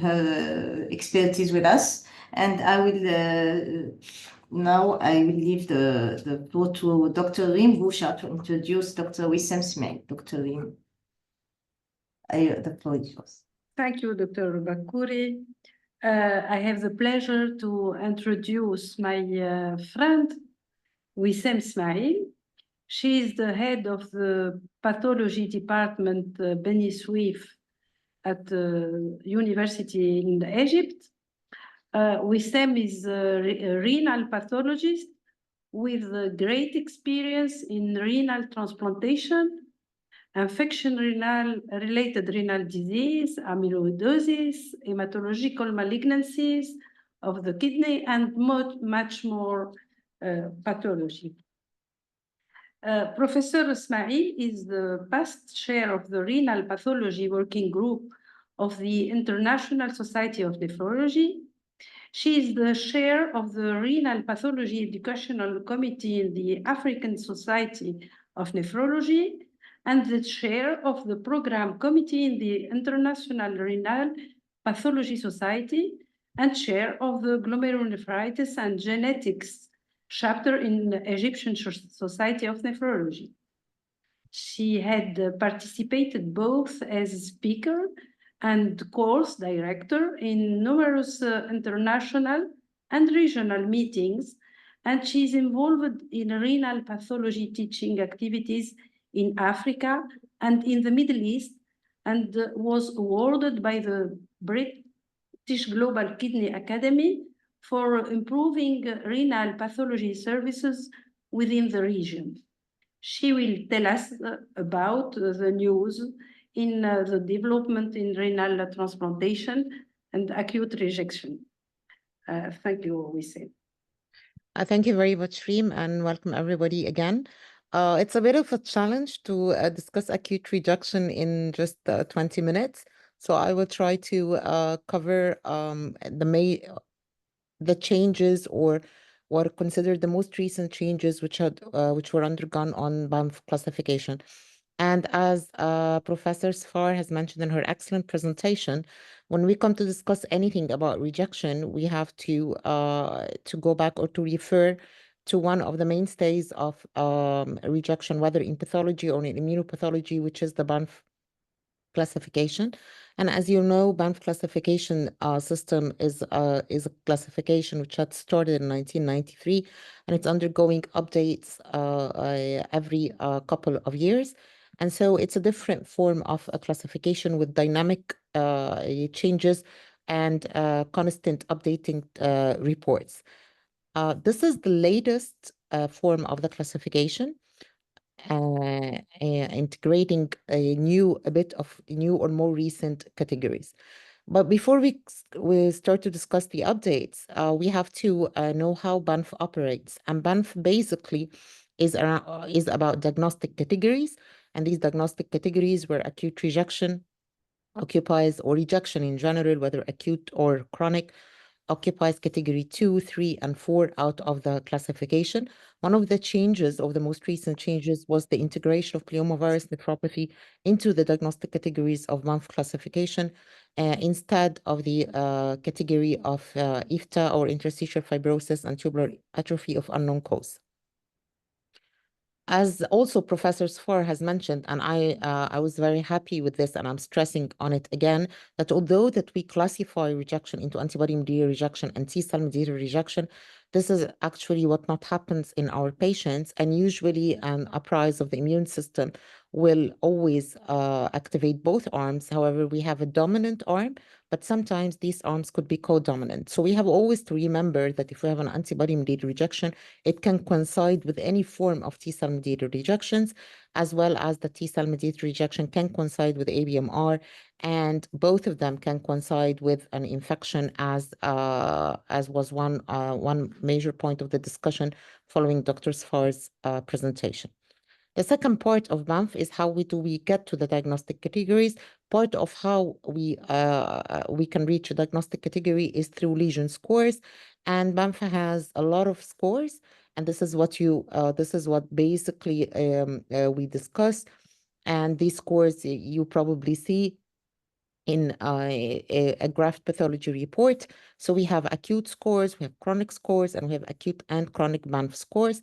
her expertise with us. And I will now leave the floor to Dr. Reem Bouchard to introduce Dr. Wissam Ismail. Dr. Reem, the floor is yours. Thank you, Dr. Bakouri. I have the pleasure to introduce my friend, Wissam Ismail. She is the head of the pathology department, Beni Suif, at the university in Egypt. Wissam is a renal pathologist with great experience in renal transplantation, infection related renal disease, amyloidosis, hematological malignancies of the kidney, and much more pathology. Professor Ismail is the past chair of the Renal Pathology Working Group of the International Society of Nephrology. She is the chair of the Renal Pathology Educational Committee in the African Society of Nephrology and the chair of the program committee in the International Renal Pathology Society and chair of the glomerulonephritis and genetics chapter in the Egyptian Society of Nephrology. She had participated both as a speaker and course director in numerous international and regional meetings, and she is involved in renal pathology teaching activities in Africa and in the Middle East, and was awarded by the British Global Kidney Academy for improving renal pathology services within the region. She will tell us about the news in the development in renal transplantation and acute rejection. Thank you, Wissam. Thank you very much, Reem, and welcome everybody again. It's a bit of a challenge to discuss acute rejection in just 20 minutes. So I will try to cover the changes or what are considered the most recent changes which were undergone on BANF classification. And as Professor Sfar has mentioned in her excellent presentation, when we come to discuss anything about rejection, we have to go back or to refer to one of the mainstays of rejection, whether in pathology or in immunopathology, which is the BANF classification. And as you know, BANF classification system is a classification which had started in 1993, and it's undergoing updates every couple of years. And so it's a different form of a classification with dynamic changes and constant updating reports. This is the latest form of the classification, integrating a bit of new or more recent categories. But before we start to discuss the updates, we have to know how BANF operates. And BANF basically is about diagnostic categories. And these diagnostic categories where acute rejection occupies, or rejection in general, whether acute or chronic, occupies category 2, 3, and 4 out of the classification. One of the changes, of the most recent changes, was the integration of pleiomovirus nephropathy into the diagnostic categories of BANF classification instead of the category of IFTA, or interstitial fibrosis and tubular atrophy of unknown cause. As also Professor Sfar has mentioned, and I was very happy with this, and I'm stressing on it again, that although that we classify rejection into antibody-mediated rejection and T-cell mediated rejection, this is actually what not happens in our patients, and usually an uprise of the immune system will always activate both arms. However, we have a dominant arm, but sometimes these arms could be co-dominant. So we have always to remember that if we have an antibody-mediated rejection, it can coincide with any form of T-cell mediated rejections, as well as the T-cell mediated rejection can coincide with ABMR, and both of them can coincide with an infection, as was one major point of the discussion following Dr. Sfar's presentation. The second part of BANF is how do we get to the diagnostic categories. Part of how we can reach a diagnostic category is through lesion scores, And BAMF has a lot of scores, and this is what basically we discussed. And these scores you probably see in a graft pathology report. So we have acute scores, we have chronic scores, and we have acute and chronic BAMF scores.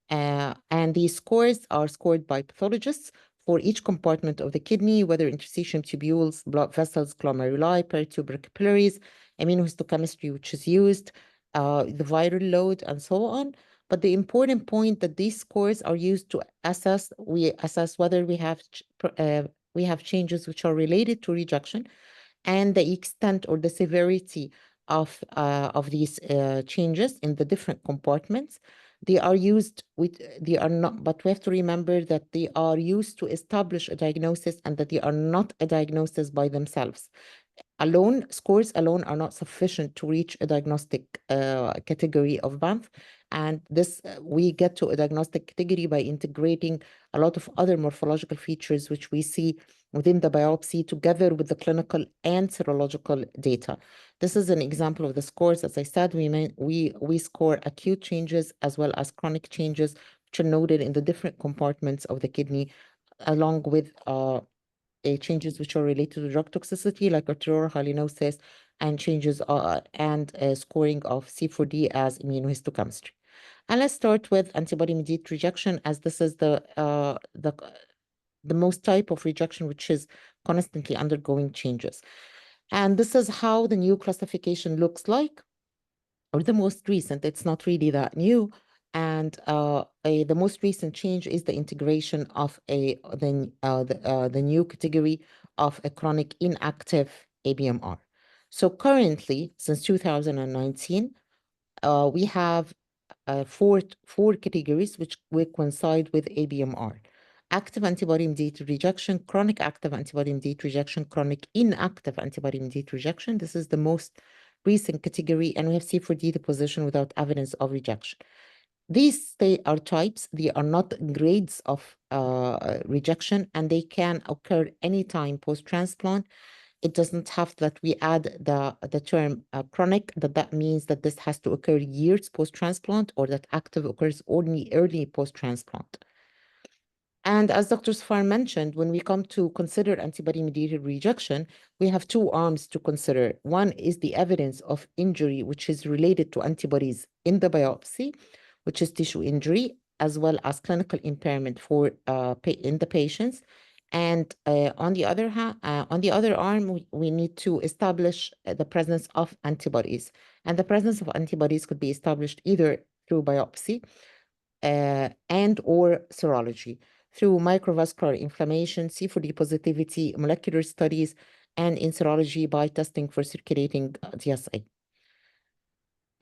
And these scores are scored by pathologists for each compartment of the kidney, whether interstitium tubules, blood vessels, glomeruli, peritubular capillaries, immunohistochemistry, which is used, the viral load, and so on. But the important point that these scores are used to assess, we assess whether we have changes which are related to rejection, and the extent or the severity of these changes in the different compartments. They are not, but we have to remember that they are used to establish a diagnosis and that they are not a diagnosis by themselves. Scores alone are not sufficient to reach a diagnostic category of BAMF. And this, we get to a diagnostic category by integrating a lot of other morphological features which we see within the biopsy together with the clinical and serological data. This is an example of the scores. As I said, we score acute changes as well as chronic changes, which are noted in the different compartments of the kidney, along with changes which are related to drug toxicity, like arterial hyalinosis, and changes and scoring of C4D as immunohistochemistry. And let's start with antibody-mediated rejection, as this is the most type of rejection which is constantly undergoing changes. And this is how the new classification looks like, or the most recent. It's not really that new. And the most recent change is the integration of the new category of a chronic inactive ABMR. So currently, since 2019, we have four categories which will coincide with ABMR: active antibody-mediated rejection, chronic active antibody-mediated rejection, chronic inactive antibody-mediated rejection. This is the most recent category, and we have C4D deposition without evidence of rejection. These are types, they are not grades of rejection, and they can occur anytime post-transplant. It doesn't have that we add the term chronic, that means that this has to occur years post-transplant, or that active occurs only early post-transplant. And as Dr. Safar mentioned, when we come to consider antibody-mediated rejection, we have two arms to consider. One is the evidence of injury, which is related to antibodies in the biopsy, which is tissue injury, as well as clinical impairment in the patients. And on the other arm, we need to establish the presence of antibodies. And the presence of antibodies could be established either through biopsy and or serology, through microvascular inflammation, C4D positivity, molecular studies, and in serology by testing for circulating DSA.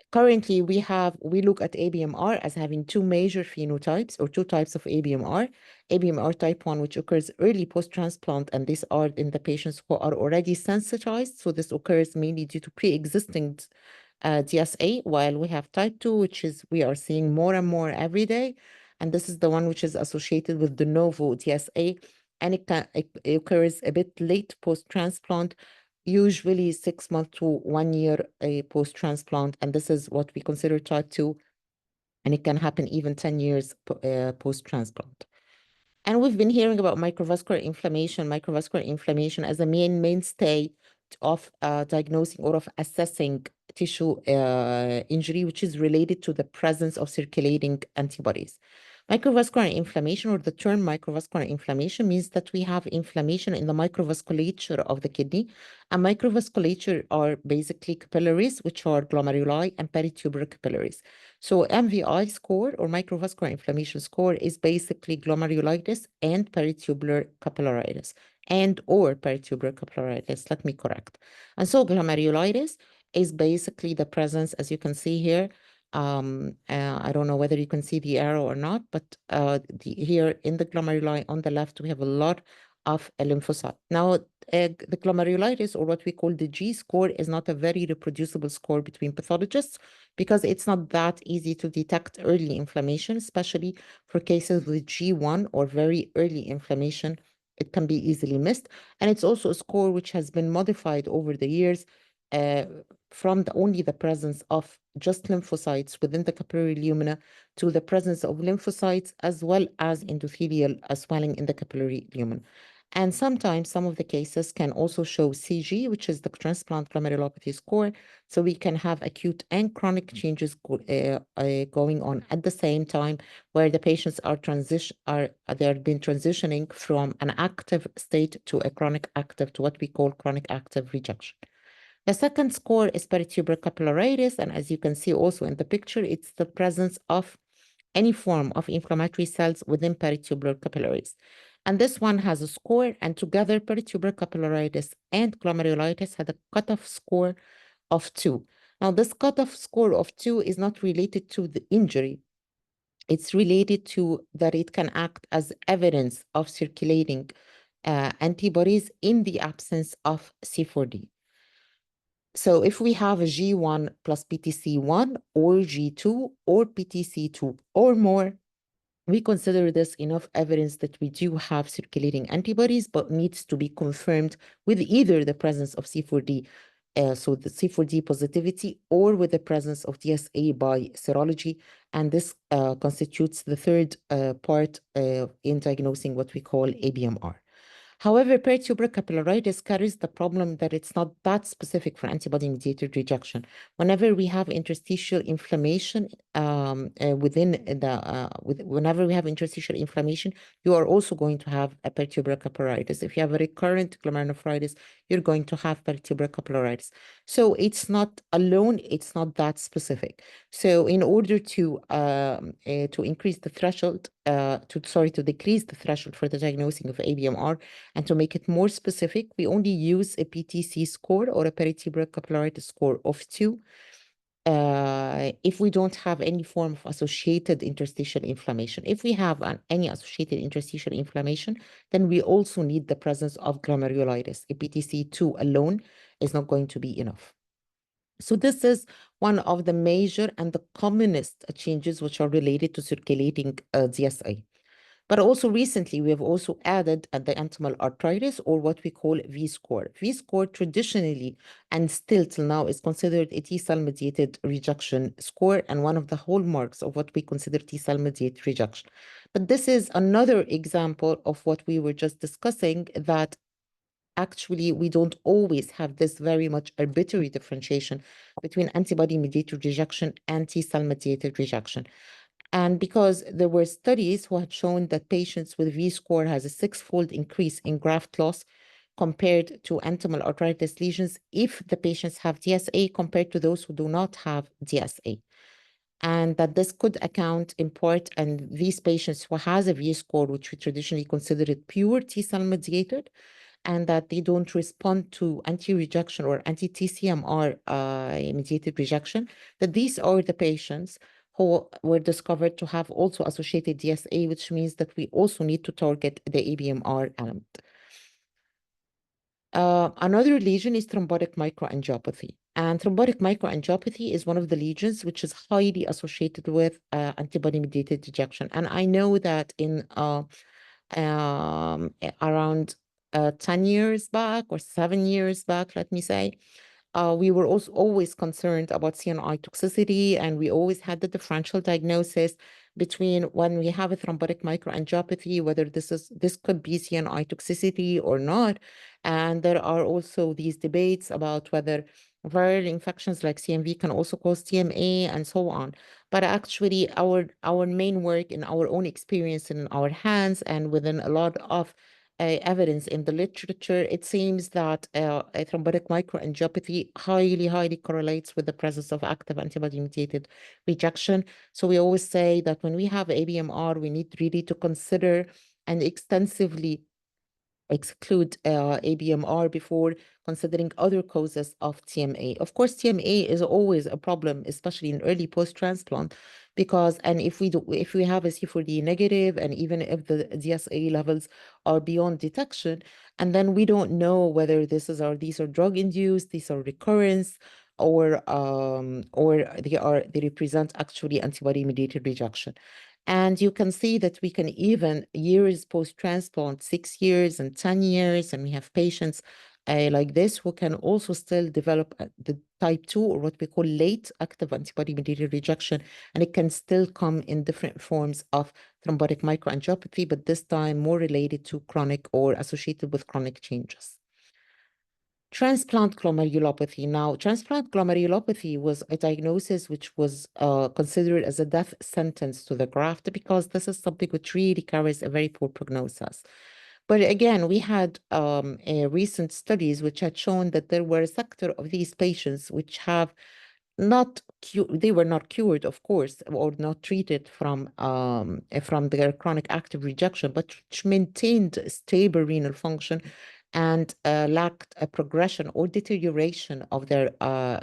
Currently, we look at ABMR as having two major phenotypes, or two types of ABMR. ABMR type 1, which occurs early post-transplant, and these are in the patients who are already sensitized. So this occurs mainly due to pre-existing DSA, while we have type 2, which is we are seeing more and more every day. And this is the one which is associated with de novo DSA, and it occurs a bit late post-transplant, usually 6 months to 1 year post-transplant, and this is what we consider type 2, and it can happen even 10 years post-transplant. And we've been hearing about microvascular inflammation as a mainstay of diagnosing or of assessing tissue injury, which is related to the presence of circulating antibodies. Microvascular inflammation, or the term microvascular inflammation, means that we have inflammation in the microvasculature of the kidney. And microvasculature are basically capillaries, which are glomeruli and peritubular capillaries. So MVI score, or microvascular inflammation score, is basically glomerulitis and peritubular capillaritis, and or peritubular capillaritis, let me correct. And so glomerulitis is basically the presence, as you can see here. I don't know whether you can see the arrow or not, but here in the glomeruli on the left, we have a lot of lymphocyte. Now, the glomerulitis, or what we call the G score, is not a very reproducible score between pathologists, because it's not that easy to detect early inflammation, especially for cases with G1 or very early inflammation. It can be easily missed. And it's also a score which has been modified over the years from only the presence of just lymphocytes within the capillary lumina to the presence of lymphocytes as well as endothelial swelling in the capillary lumen. And sometimes some of the cases can also show CG, which is the transplant glomerulopathy score. So we can have acute and chronic changes going on at the same time, where the patients are they've been transitioning from an active state to a chronic active, to what we call chronic active rejection. The second score is peritubular capillaritis, and as you can see also in the picture, it's the presence of any form of inflammatory cells within peritubular capillaries. And this one has a score, and together peritubular capillaritis and glomerulitis had a cutoff score of 2. Now, this cutoff score of 2 is not related to the injury. It's related to that it can act as evidence of circulating antibodies in the absence of C4D. So if we have a G1 plus PTC1 or G2 or PTC2 or more, we consider this enough evidence that we do have circulating antibodies, but needs to be confirmed with either the presence of C4D, so the C4D positivity, or with the presence of DSA by serology. And this constitutes the third part in diagnosing what we call ABMR. However, peritubular capillaritis carries the problem that it's not that specific for antibody-mediated rejection. Whenever we have interstitial inflammation whenever we have interstitial inflammation, you are also going to have a peritubular capillaritis. If you have a recurrent glomerulonephritis, you're going to have peritubular capillaritis. So it's not alone, it's not that specific. So in order to increase the threshold, to decrease the threshold for the diagnosing of ABMR, and to make it more specific, we only use a PTC score or a peritubular capillaritis score of 2 if we don't have any form of associated interstitial inflammation. If we have any associated interstitial inflammation, then we also need the presence of glomerulitis. A PTC2 alone is not going to be enough. So this is one of the major and the commonest changes which are related to circulating DSA. But also recently, we have also added the entemal arthritis, or what we call V-score. V-score traditionally and still till now is considered a T-cell mediated rejection score and one of the hallmarks of what we consider T-cell mediated rejection. But this is another example of what we were just discussing, that actually we don't always have this very much arbitrary differentiation between antibody-mediated rejection and T-cell mediated rejection. And because there were studies who had shown that patients with V-score has a 6-fold increase in graft loss compared to entemal arthritis lesions if the patients have DSA compared to those who do not have DSA. And that this could account in part, and these patients who has a V-score, which we traditionally considered pure T-cell mediated, and that they don't respond to anti-rejection or anti-TCMR mediated rejection, that these are the patients who were discovered to have also associated DSA, which means that we also need to target the ABMR element. Another lesion is thrombotic microangiopathy. And thrombotic microangiopathy is one of the lesions which is highly associated with antibody-mediated rejection. And I know that in around 10 years back or 7 years back, let me say, we were also always concerned about CNI toxicity, and we always had the differential diagnosis between when we have a thrombotic microangiopathy, whether this could be CNI toxicity or not. And there are also these debates about whether viral infections like CMV can also cause TMA and so on. But actually, our main work in our own experience in our hands and within a lot of evidence in the literature, it seems that a thrombotic microangiopathy highly correlates with the presence of active antibody-mediated rejection. So we always say that when we have ABMR, we need really to consider and extensively exclude ABMR before considering other causes of TMA. Of course, TMA is always a problem, especially in early post-transplant, because if we have a C4D negative, and even if the DSA levels are beyond detection, and then we don't know whether these are drug-induced, these are recurrence, or they represent actually antibody-mediated rejection. And you can see that we can even years post-transplant, 6 years and 10 years, and we have patients like this who can also still develop the type 2 or what we call late active antibody-mediated rejection, and it can still come in different forms of thrombotic microangiopathy, but this time more related to chronic or associated with chronic changes. Transplant glomerulopathy. Now, transplant glomerulopathy was a diagnosis which was considered as a death sentence to the graft because this is something which really carries a very poor prognosis. But again, we had recent studies which had shown that there were a sector of these patients which have not they were not cured, of course, or not treated from their chronic active rejection, but which maintained stable renal function and lacked a progression or deterioration of their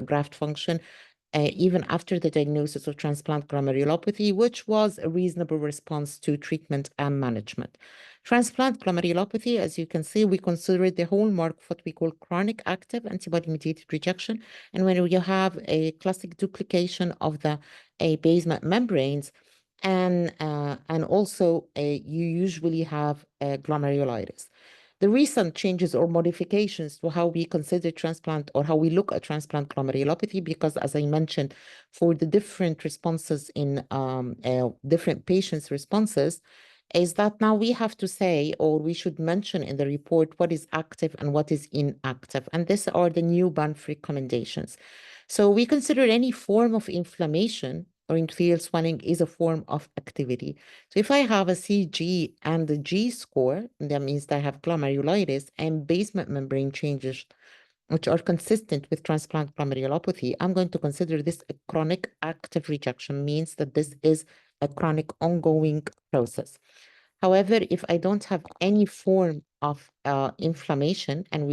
graft function even after the diagnosis of transplant glomerulopathy, which was a reasonable response to treatment and management. Transplant glomerulopathy, as you can see, we consider it the hallmark of what we call chronic active antibody-mediated rejection. And when you have a classic duplication of the basement membranes, and also you usually have glomerulitis. The recent changes or modifications to how we consider transplant or how we look at transplant glomerulopathy, because as I mentioned, for the different responses in different patients' responses, is that now we have to say, or we should mention in the report, what is active and what is inactive. And these are the new Banff recommendations. So we consider any form of inflammation or endothelial swelling is a form of activity. So if I have a CG and the G score, that means that I have glomerulitis and basement membrane changes, which are consistent with transplant glomerulopathy, I'm going to consider this a chronic active rejection, means that this is a chronic ongoing process. However, if I don't have any form of inflammation and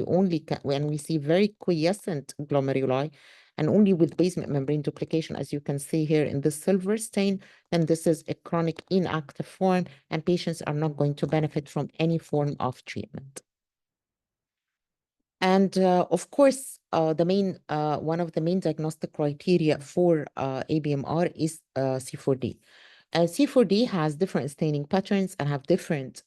when we see very quiescent glomeruli and only with basement membrane duplication, as you can see here in the silver stain, then this is a chronic inactive form and patients are not going to benefit from any form of treatment. And of course, one of the main diagnostic criteria for ABMR is C4D. C4D has different staining patterns and have different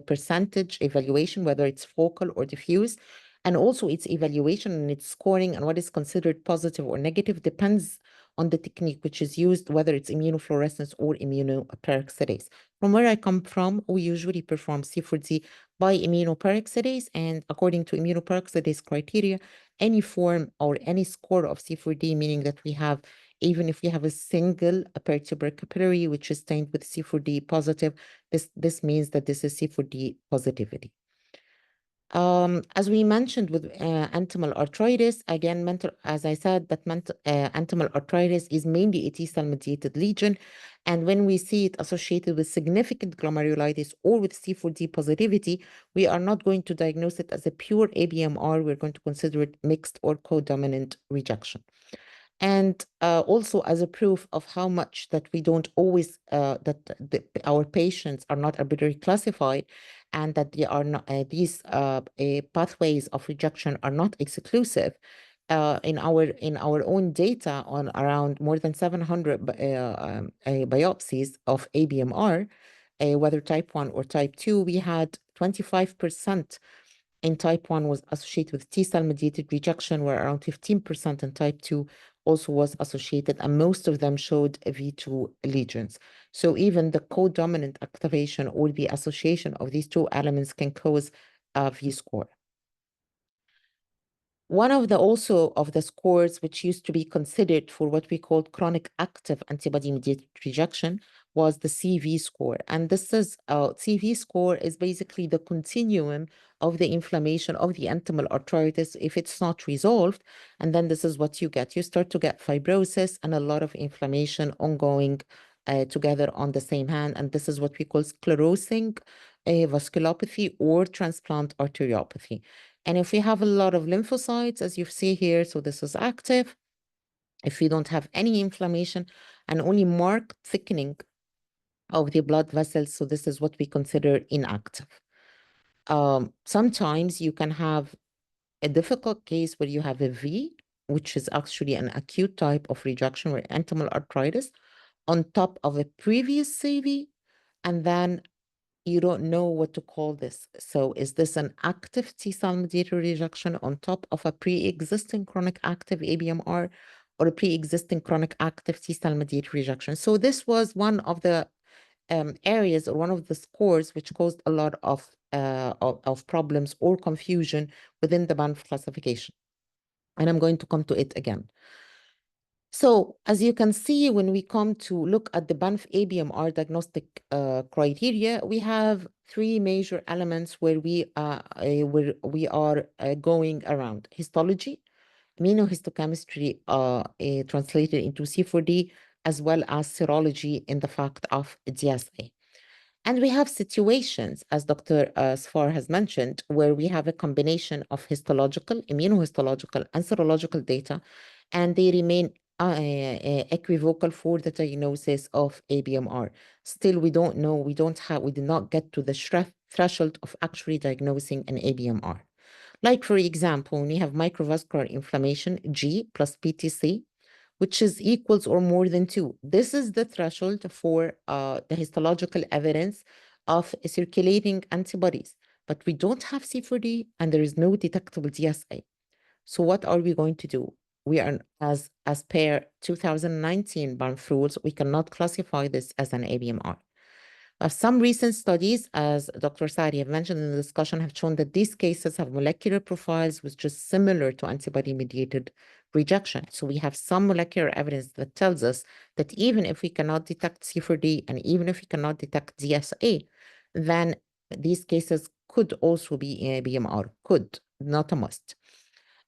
percentage evaluation, whether it's focal or diffuse, and also its evaluation and its scoring and what is considered positive or negative depends on the technique which is used, whether it's immunofluorescence or immunoperoxidase. From where I come from, we usually perform C4D by immunoperoxidase, and according to immunoperoxidase criteria, any form or any score of C4D, meaning that we have, even if we have a single vertebral capillary which is stained with C4D positive, this means that this is C4D positivity. As we mentioned with entemal arthritis, again, as I said, that entemal arthritis is mainly a T-cell mediated lesion. And when we see it associated with significant glomerulitis or with C4D positivity, we are not going to diagnose it as a pure ABMR. We're going to consider it mixed or codominant rejection. And also as a proof of how much that we don't always, our patients are not arbitrarily classified and that they are not, these pathways of rejection are not exclusive. In our own data on around more than 700 biopsies of ABMR, whether type 1 or type 2, we had 25% in type 1 was associated with T-cell mediated rejection, where around 15% in type 2 also was associated, and most of them showed V2 lesions. So even the codominant activation or the association of these two elements can cause a V-score. One of the scores which used to be considered for what we called chronic active antibody-mediated rejection was the CV score. And this is CV score is basically the continuum of the inflammation of the entemal arthritis if it's not resolved. And then this is what you get. You start to get fibrosis and a lot of inflammation ongoing together on the same hand. And this is what we call sclerosing vasculopathy or transplant arteriopathy. And if we have a lot of lymphocytes, as you see here, so this is active. If we don't have any inflammation and only marked thickening of the blood vessels, so this is what we consider inactive. Sometimes you can have a difficult case where you have a V, which is actually an acute type of rejection or entemal arthritis, on top of a previous CV, and then you don't know what to call this. So is this an active T-cell mediated rejection on top of a pre-existing chronic active ABMR, or a pre-existing chronic active T-cell mediated rejection? So this was one of the areas, or one of the scores, which caused a lot of problems or confusion within the Banff classification. And I'm going to come to it again. So as you can see, when we come to look at the Banff ABMR diagnostic criteria, we have three major elements where we are going around: histology, immunohistochemistry translated into C4D, as well as serology in the fact of DSA. And we have situations, as Dr. Sfar has mentioned, where we have a combination of histological, immunohistological, and serological data, and they remain equivocal for the diagnosis of ABMR. Still, we don't know, we did not get to the threshold of actually diagnosing an ABMR. Like, for example, when we have microvascular inflammation, G plus PTC, which is equals or more than 2. This is the threshold for the histological evidence of circulating antibodies. But we don't have C4D, and there is no detectable DSA. So what are we going to do? We are, as per 2019 Banff rules, we cannot classify this as an ABMR. Some recent studies, as Dr. Sari have mentioned in the discussion, have shown that these cases have molecular profiles which is similar to antibody-mediated rejection. So we have some molecular evidence that tells us that even if we cannot detect C4D, and even if we cannot detect DSA, then these cases could also be ABMR, could, not a must.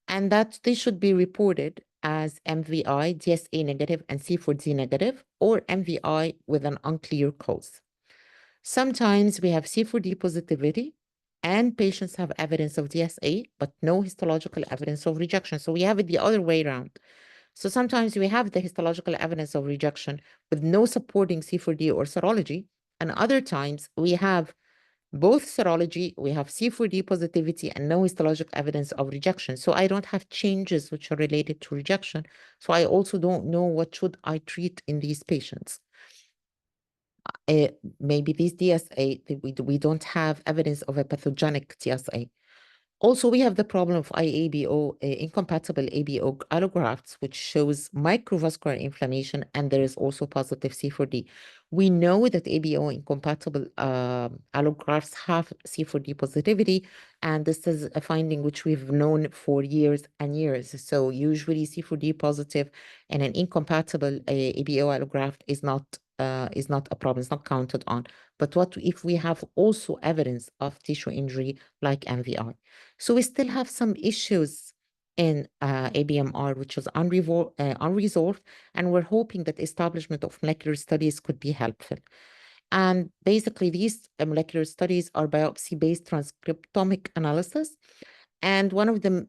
And that they should be reported as MVI, DSA negative, and C4D negative, or MVI with an unclear cause. Sometimes we have C4D positivity, and patients have evidence of DSA, but no histological evidence of rejection. So we have it the other way around. So sometimes we have the histological evidence of rejection with no supporting C4D or serology, and other times we have both serology, we have C4D positivity, and no histologic evidence of rejection. So I don't have changes which are related to rejection. So I also don't know what should I treat in these patients. Maybe these DSA, we don't have evidence of a pathogenic DSA. Also, we have the problem of IABO, incompatible ABO allografts, which shows microvascular inflammation, and there is also positive C4D. We know that ABO incompatible allografts have C4D positivity, and this is a finding which we've known for years and years. So usually C4D positive and an incompatible ABO allograft is not a problem, it's not counted on. But what if we have also evidence of tissue injury like MVI? So we still have some issues in ABMR, which is unresolved, and we're hoping that establishment of molecular studies could be helpful. And basically, these molecular studies are biopsy-based transcriptomic analysis. And one of the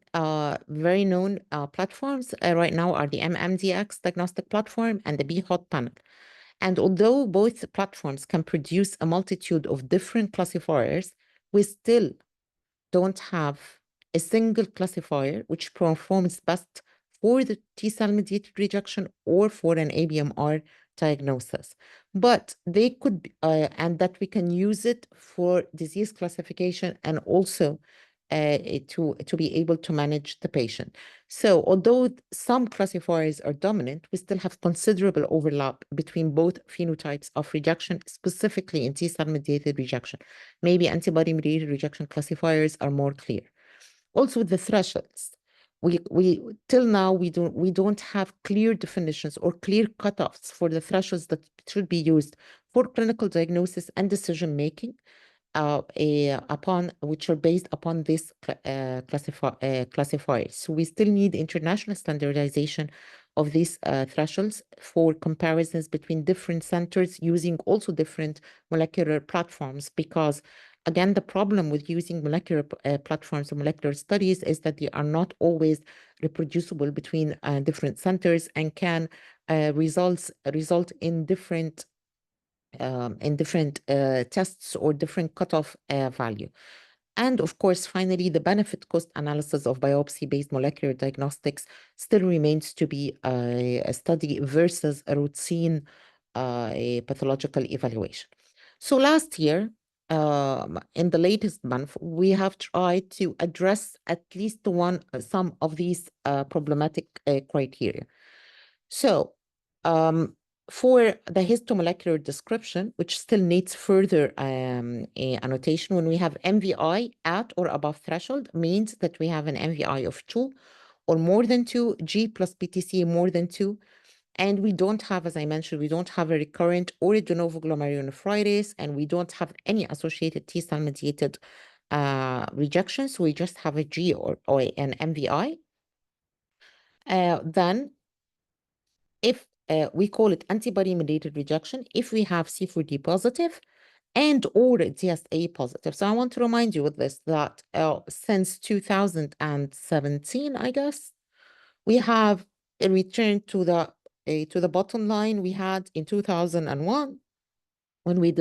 very known platforms right now are the MMDX diagnostic platform and the BHOT panel. And although both platforms can produce a multitude of different classifiers, we still don't have a single classifier which performs best for the T-cell mediated rejection or for an ABMR diagnosis. But they could be, and that we can use it for disease classification and also to be able to manage the patient. So although some classifiers are dominant, we still have considerable overlap between both phenotypes of rejection, specifically in T-cell mediated rejection. Maybe antibody mediated rejection classifiers are more clear. Also, the thresholds. We till now we don't have clear definitions or clear cutoffs for the thresholds that should be used for clinical diagnosis and decision making, which are based upon this classifiers. So we still need international standardization of these thresholds for comparisons between different centers using also different molecular platforms, because again, the problem with using molecular platforms or molecular studies is that they are not always reproducible between different centers and can result in different tests or different cutoff value. And of course, finally, the benefit cost analysis of biopsy-based molecular diagnostics still remains to be a study versus a routine pathological evaluation. So last year, in the latest month, we have tried to address at least some of these problematic criteria. So for the histomolecular description, which still needs further annotation, when we have MVI at or above threshold, means that we have an MVI of 2 or more than 2, G plus BTC more than 2, and we don't have, as I mentioned, we don't have a recurrent or a de novo glomerulonephritis, and we don't have any associated T-cell mediated rejection, so we just have a G or an MVI. Then if we call it antibody-mediated rejection, if we have C4D positive and or DSA positive. So I want to remind you with this that since 2017, I guess, we have a return to the bottom line we had in 2001 when we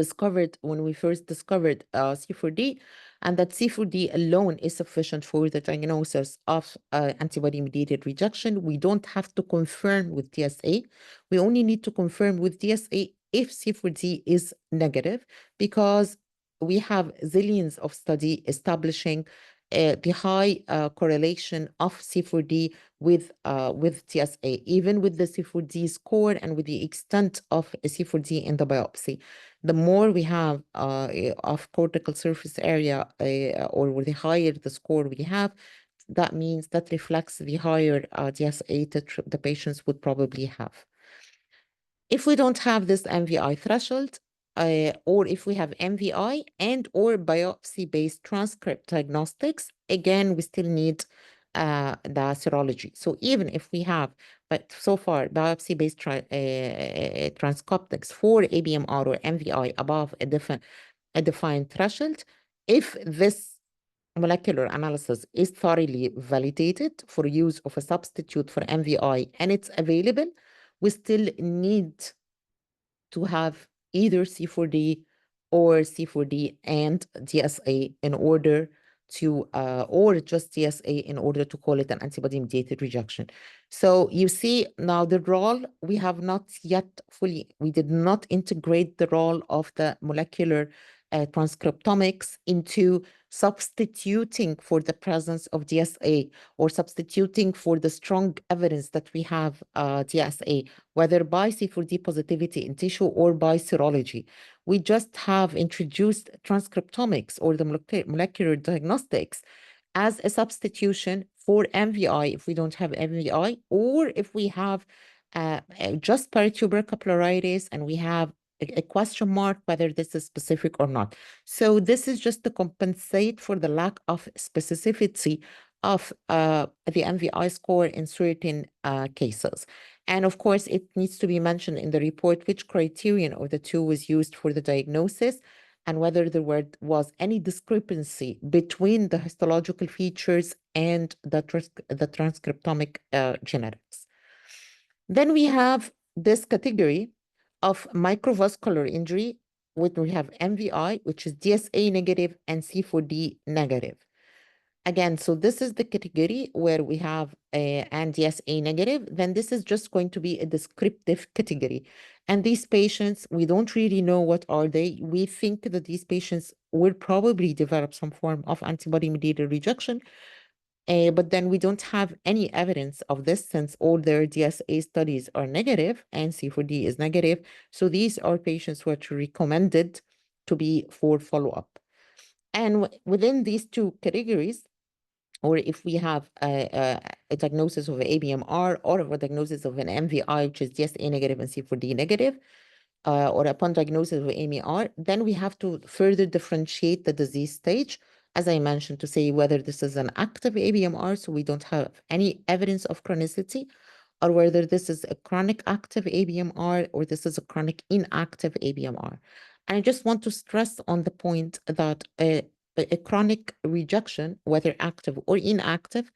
first discovered C4D, and that C4D alone is sufficient for the diagnosis of antibody-mediated rejection. We don't have to confirm with DSA. We only need to confirm with DSA if C4D is negative, because we have zillions of studies establishing the high correlation of C4D with TSA, even with the C4D score and with the extent of C4D in the biopsy. The more we have of cortical surface area, or the higher the score we have, that means that reflects the higher DSA that the patients would probably have. If we don't have this MVI threshold, or if we have MVI and or biopsy-based transcript diagnostics, again, we still need the serology. So even if we have, but so far, biopsy-based transcriptics for ABMR or MVI above a defined threshold, if this molecular analysis is thoroughly validated for use of a substitute for MVI and it's available, we still need to have either C4D or C4D and DSA in order to, or just DSA in order to call it an antibody-mediated rejection. So you see now the role, we have not yet we did not integrate the role of the molecular transcriptomics into substituting for the presence of DSA or substituting for the strong evidence that we have DSA, whether by C4D positivity in tissue or by serology. We just have introduced transcriptomics or the molecular diagnostics as a substitution for MVI if we don't have MVI, or if we have just peritubercular capillaritis and we have a question mark whether this is specific or not. So this is just to compensate for the lack of specificity of the MVI score in certain cases. And of course, it needs to be mentioned in the report which criterion of the two was used for the diagnosis and whether there was any discrepancy between the histological features and the transcriptomic genetics. Then we have this category of microvascular injury, where we have MVI, which is DSA negative and C4D negative. Again, so this is the category where we have and DSA negative, then this is just going to be a descriptive category. And these patients, we don't really know what are they. We think that these patients will probably develop some form of antibody-mediated rejection, but then we don't have any evidence of this since all their DSA studies are negative and C4D is negative. So these are patients who are recommended to be for follow-up. And within these two categories, or if we have a diagnosis of ABMR or a diagnosis of an MVI, which is DSA negative and C4D negative, or upon diagnosis of ABMR, then we have to further differentiate the disease stage, as I mentioned, to say whether this is an active ABMR, so we don't have any evidence of chronicity, or whether this is a chronic active ABMR or this is a chronic inactive ABMR. And I just want to stress on the point that a chronic rejection, whether active or inactive,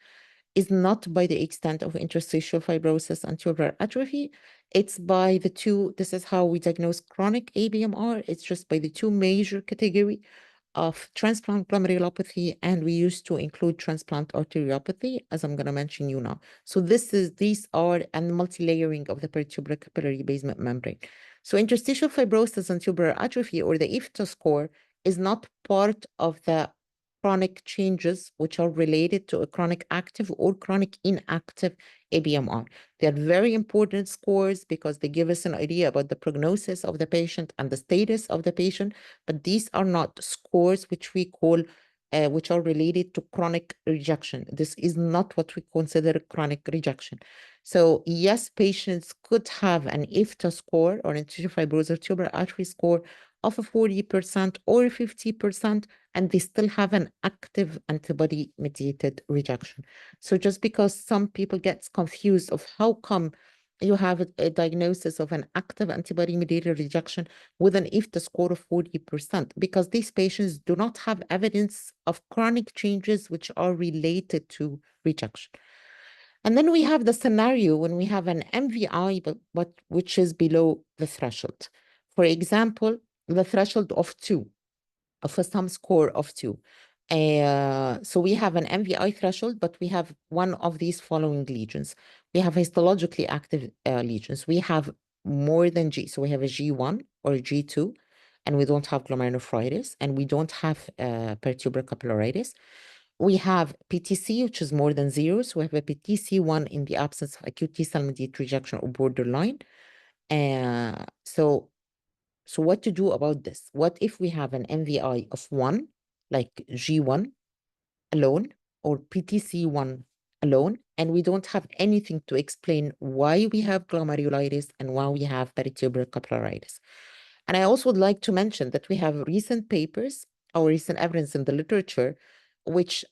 is not by the extent of interstitial fibrosis and tubular atrophy. It's by the two, this is how we diagnose chronic ABMR. It's just by the two major category of transplant glomerulopathy, and we used to include transplant arteriopathy, as I'm going to mention you now. So these are and multi-layering of the peritubular capillary basement membrane. So interstitial fibrosis and tubular atrophy, or the IFTA score, is not part of the chronic changes which are related to a chronic active or chronic inactive ABMR. They are very important scores because they give us an idea about the prognosis of the patient and the status of the patient, but these are not scores which we call which are related to chronic rejection. This is not what we consider chronic rejection. So yes, patients could have an IFTA score or interstitial fibrosis tubular artery score of a 40% or 50%, and they still have an active antibody-mediated rejection. So just because some people get confused of how come you have a diagnosis of an active antibody-mediated rejection with an IFTA score of 40%, because these patients do not have evidence of chronic changes which are related to rejection. And then we have the scenario when we have an MVI, but which is below the threshold. For example, the threshold of 2, of a sum score of 2. So we have an MVI threshold, but we have one of these following lesions. We have histologically active lesions. We have more than G. So we have a G1 or a G2, and we don't have glomerulonephritis, and we don't have perturbal capillaritis. We have PTC, which is more than 0. So we have a PTC1 in the absence of acute T-cell mediated rejection or borderline. So what to do about this? What if we have an MVI of 1, like G1 alone, or PTC1 alone, and we don't have anything to explain why we have glomerulitis and why we have periturbal capillaritis? And I also would like to mention that we have recent papers or recent evidence in the literature which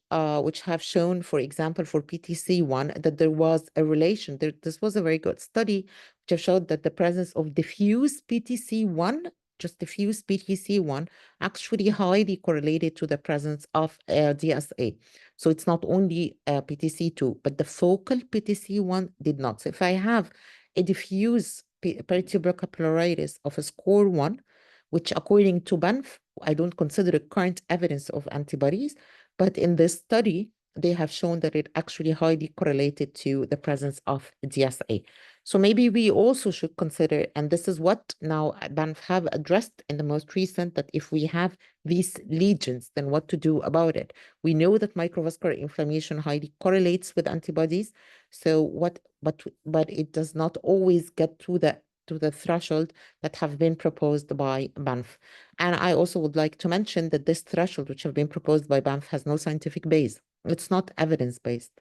have shown, for example, for PTC1, that there was a relation. This was a very good study which have showed that the presence of diffuse PTC1, just diffuse PTC1, actually highly correlated to the presence of DSA. So it's not only PTC2, but the focal PTC1 did not. So if I have a diffuse periturbal capillaritis of a score 1, which according to Banff, I don't consider current evidence of antibodies, but in this study, they have shown that it actually highly correlated to the presence of DSA. So maybe we also should consider, and this is what now Banff have addressed in the most recent, that if we have these lesions, then what to do about it? We know that microvascular inflammation highly correlates with antibodies. So but it does not always get to the threshold that have been proposed by Banff. And I also would like to mention that this threshold, which have been proposed by Banff, has no scientific base. It's not evidence-based.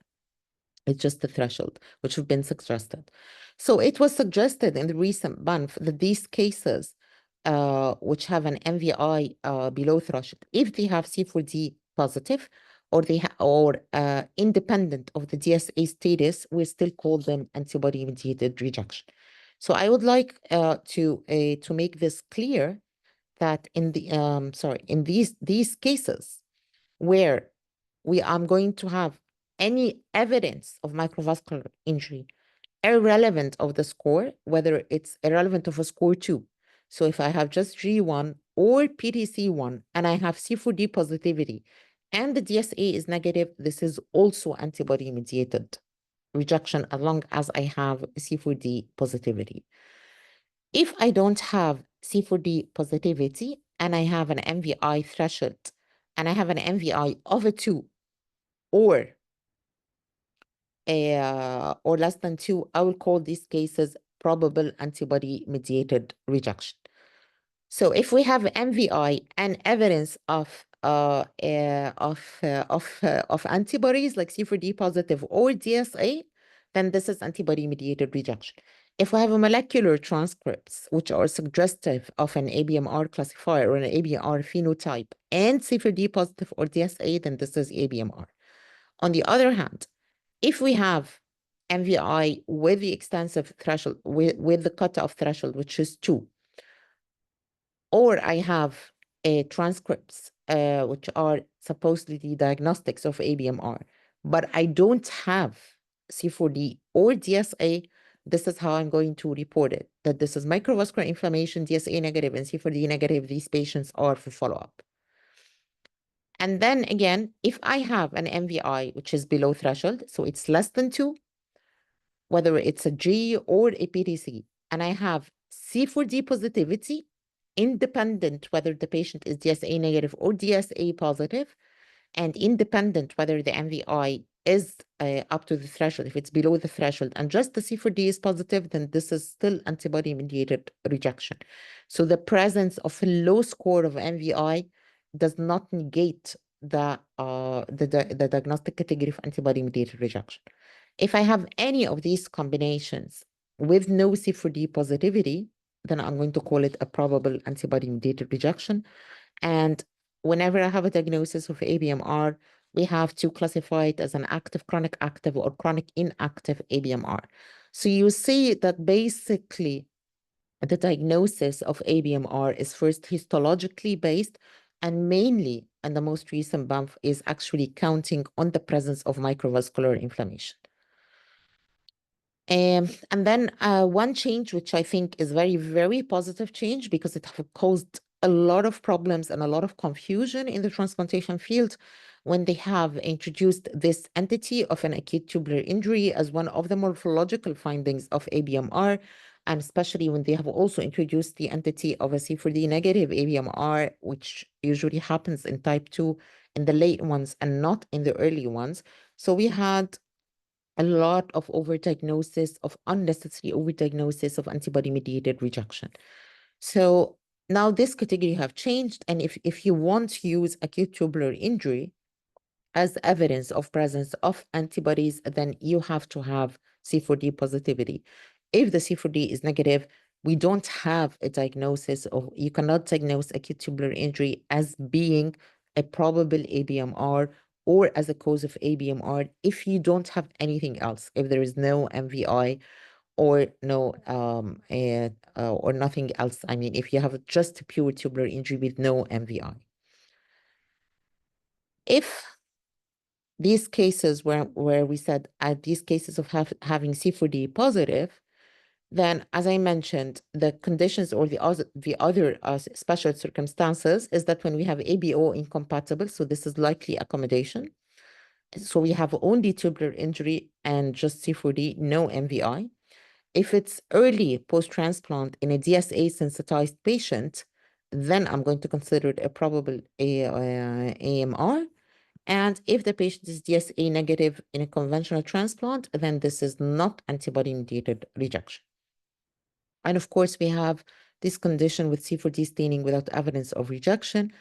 It's just the threshold, which have been suggested. So it was suggested in the recent Banff that these cases, which have an MVI below threshold, if they have C4D positive, or independent of the DSA status, we still call them antibody-mediated rejection. So I would like to make this clear that in the in these cases where I'm going to have any evidence of microvascular injury, irrelevant of the score, whether it's irrelevant of a score 2. So if I have just G1 or PTC1 and I have C4D positivity and the DSA is negative, this is also antibody-mediated rejection as long as I have C4D positivity. If I don't have C4D positivity and I have an MVI threshold and I have an MVI of a 2 or less than 2, I will call these cases probable antibody-mediated rejection. So if we have MVI and evidence of antibodies like C4D positive or DSA, then this is antibody-mediated rejection. If we have a molecular transcripts which are suggestive of an ABMR classifier or an ABMR phenotype and C4D positive or DSA, then this is ABMR. On the other hand, if we have MVI with the extensive threshold, with the cutoff threshold, which is 2, or I have transcripts, which are supposedly diagnostics of ABMR, but I don't have C4D or DSA, this is how I'm going to report it, that this is microvascular inflammation, DSA negative and C4D negative. These patients are for follow-up. And then again, if I have an MVI, which is below threshold, so it's less than 2, whether it's a G or a PTC, and I have C4D positivity, independent whether the patient is DSA negative or DSA positive, and independent whether the MVI is up to the threshold. If it's below the threshold and just the C4D is positive, then this is still antibody-mediated rejection. So the presence of a low score of MVI does not negate the diagnostic category of antibody-mediated rejection. If I have any of these combinations with no C4D positivity, then I'm going to call it a probable antibody-mediated rejection. And whenever I have a diagnosis of ABMR, we have to classify it as an active, chronic active, or chronic inactive ABMR. So you see that basically the diagnosis of ABMR is first histologically based, and mainly, and the most recent bump is actually counting on the presence of microvascular inflammation. And then one change, which I think is very, very positive change because it have caused a lot of problems and a lot of confusion in the transplantation field when they have introduced this entity of an acute tubular injury as one of the morphological findings of ABMR, and especially when they have also introduced the entity of a C4D negative ABMR, which usually happens in type 2 in the late ones and not in the early ones. So we had a lot of overdiagnosis, of unnecessary overdiagnosis of antibody-mediated rejection. So now this category have changed, and if you want to use acute tubular injury as evidence of presence of antibodies, then you have to have C4D positivity. If the C4D is negative, we don't have a diagnosis of, you cannot diagnose acute tubular injury as being a probable ABMR or as a cause of ABMR if you don't have anything else, if there is no MVI or no or nothing else. I mean, if you have just a pure tubular injury with no MVI. If these cases where we said these cases of having C4D positive, then as I mentioned, the conditions or the other special circumstances is that when we have ABO incompatible, so this is likely accommodation. So we have only tubular injury and just C4D, no MVI. If it's early post-transplant in a DSA sensitized patient, then I'm going to consider it a probable AMR. And if the patient is DSA negative in a conventional transplant, then this is not antibody-mediated rejection. And of course, we have this condition with C4D staining without evidence of rejection.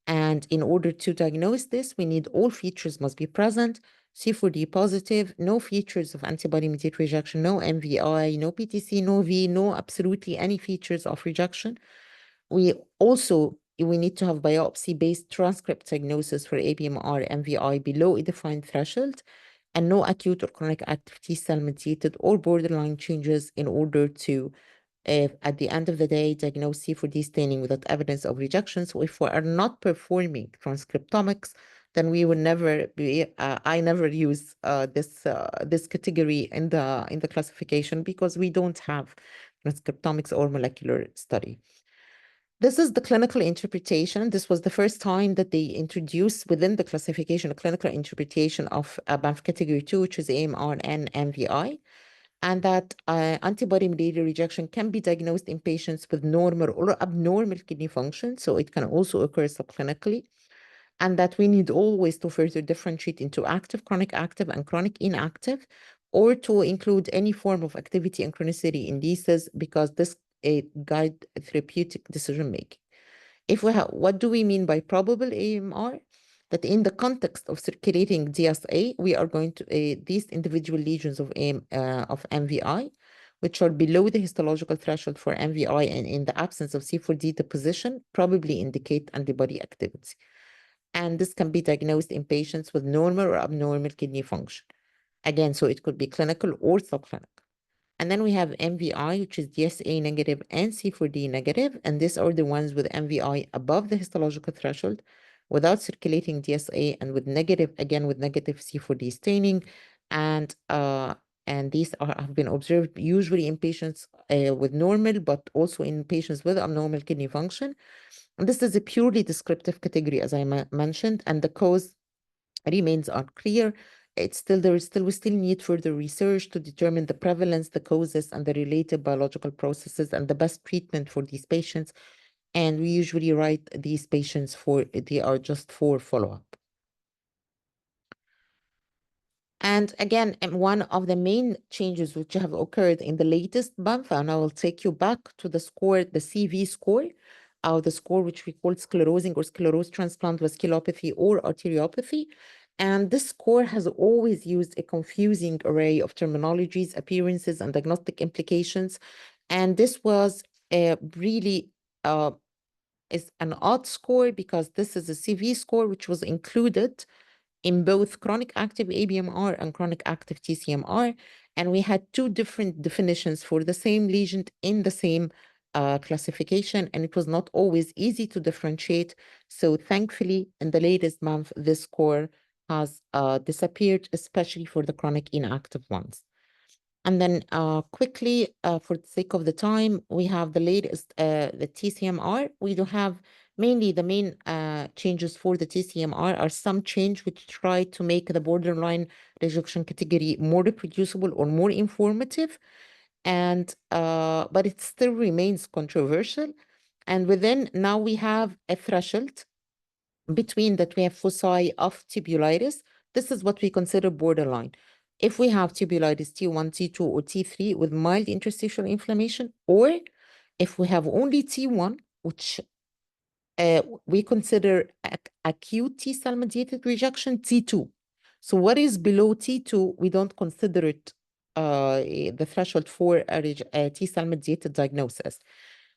And in order to diagnose this, we need all features must be present, C4D positive, no features of antibody-mediated rejection, no MVI, no PTC, no V, no absolutely any features of rejection. We need to have biopsy-based transcript diagnosis for ABMR MVI below a defined threshold, and no acute or chronic active T-cell mediated or borderline changes in order to, at the end of the day, diagnose C4D staining without evidence of rejection. So if we are not performing transcriptomics, then we will never be. I never use this category in the classification because we don't have transcriptomics or molecular study. This is the clinical interpretation. This was the first time that they introduced within the classification a clinical interpretation of BANF category 2, which is AMR and MVI, and that antibody-mediated rejection can be diagnosed in patients with normal or abnormal kidney function, so it can also occur subclinically, and that we need always to further differentiate into active, chronic active, and chronic inactive, or to include any form of activity and chronicity indices, because this guide therapeutic decision making. If we have, what do we mean by probable AMR? That in the context of circulating DSA, we are going to these individual lesions of MVI, which are below the histological threshold for MVI and in the absence of C4D deposition, probably indicate antibody activity. And this can be diagnosed in patients with normal or abnormal kidney function. Again, so it could be clinical or subclinical. And then we have MVI, which is DSA negative and C4D negative. And these are the ones with MVI above the histological threshold without circulating DSA and with negative, again, with negative C4D staining. And these have been observed usually in patients with normal, but also in patients with abnormal kidney function. And this is a purely descriptive category, as I mentioned, and the cause remains unclear. We still need further research to determine the prevalence, the causes, and the related biological processes and the best treatment for these patients. and we usually write these patients they are just for follow-up. And again, one of the main changes which have occurred in the latest month, and I will take you back to the score, the CV score, the score which we call sclerosing or sclerosed transplant vasculopathy or arteriopathy. And this score has always used a confusing array of terminologies, appearances, and diagnostic implications. And this was really is an odd score because this is a CV score which was included in both chronic active ABMR and chronic active TCMR. And we had two different definitions for the same lesion in the same classification, and it was not always easy to differentiate. So thankfully, in the latest month, this score has disappeared, especially for the chronic inactive ones. And then quickly, for the sake of the time, we have the latest, the TCMR. We do have mainly the main changes for the TCMR are some change which try to make the borderline rejection category more reproducible or more informative. And but it still remains controversial. And within, now we have a threshold between that we have foci of tubulitis. This is what we consider borderline. If we have tubulitis T1, T2, or T3 with mild interstitial inflammation, or if we have only T1, which we consider acute T-cell mediated rejection, T2. So what is below T2, we don't consider it the threshold for a T-cell mediated diagnosis.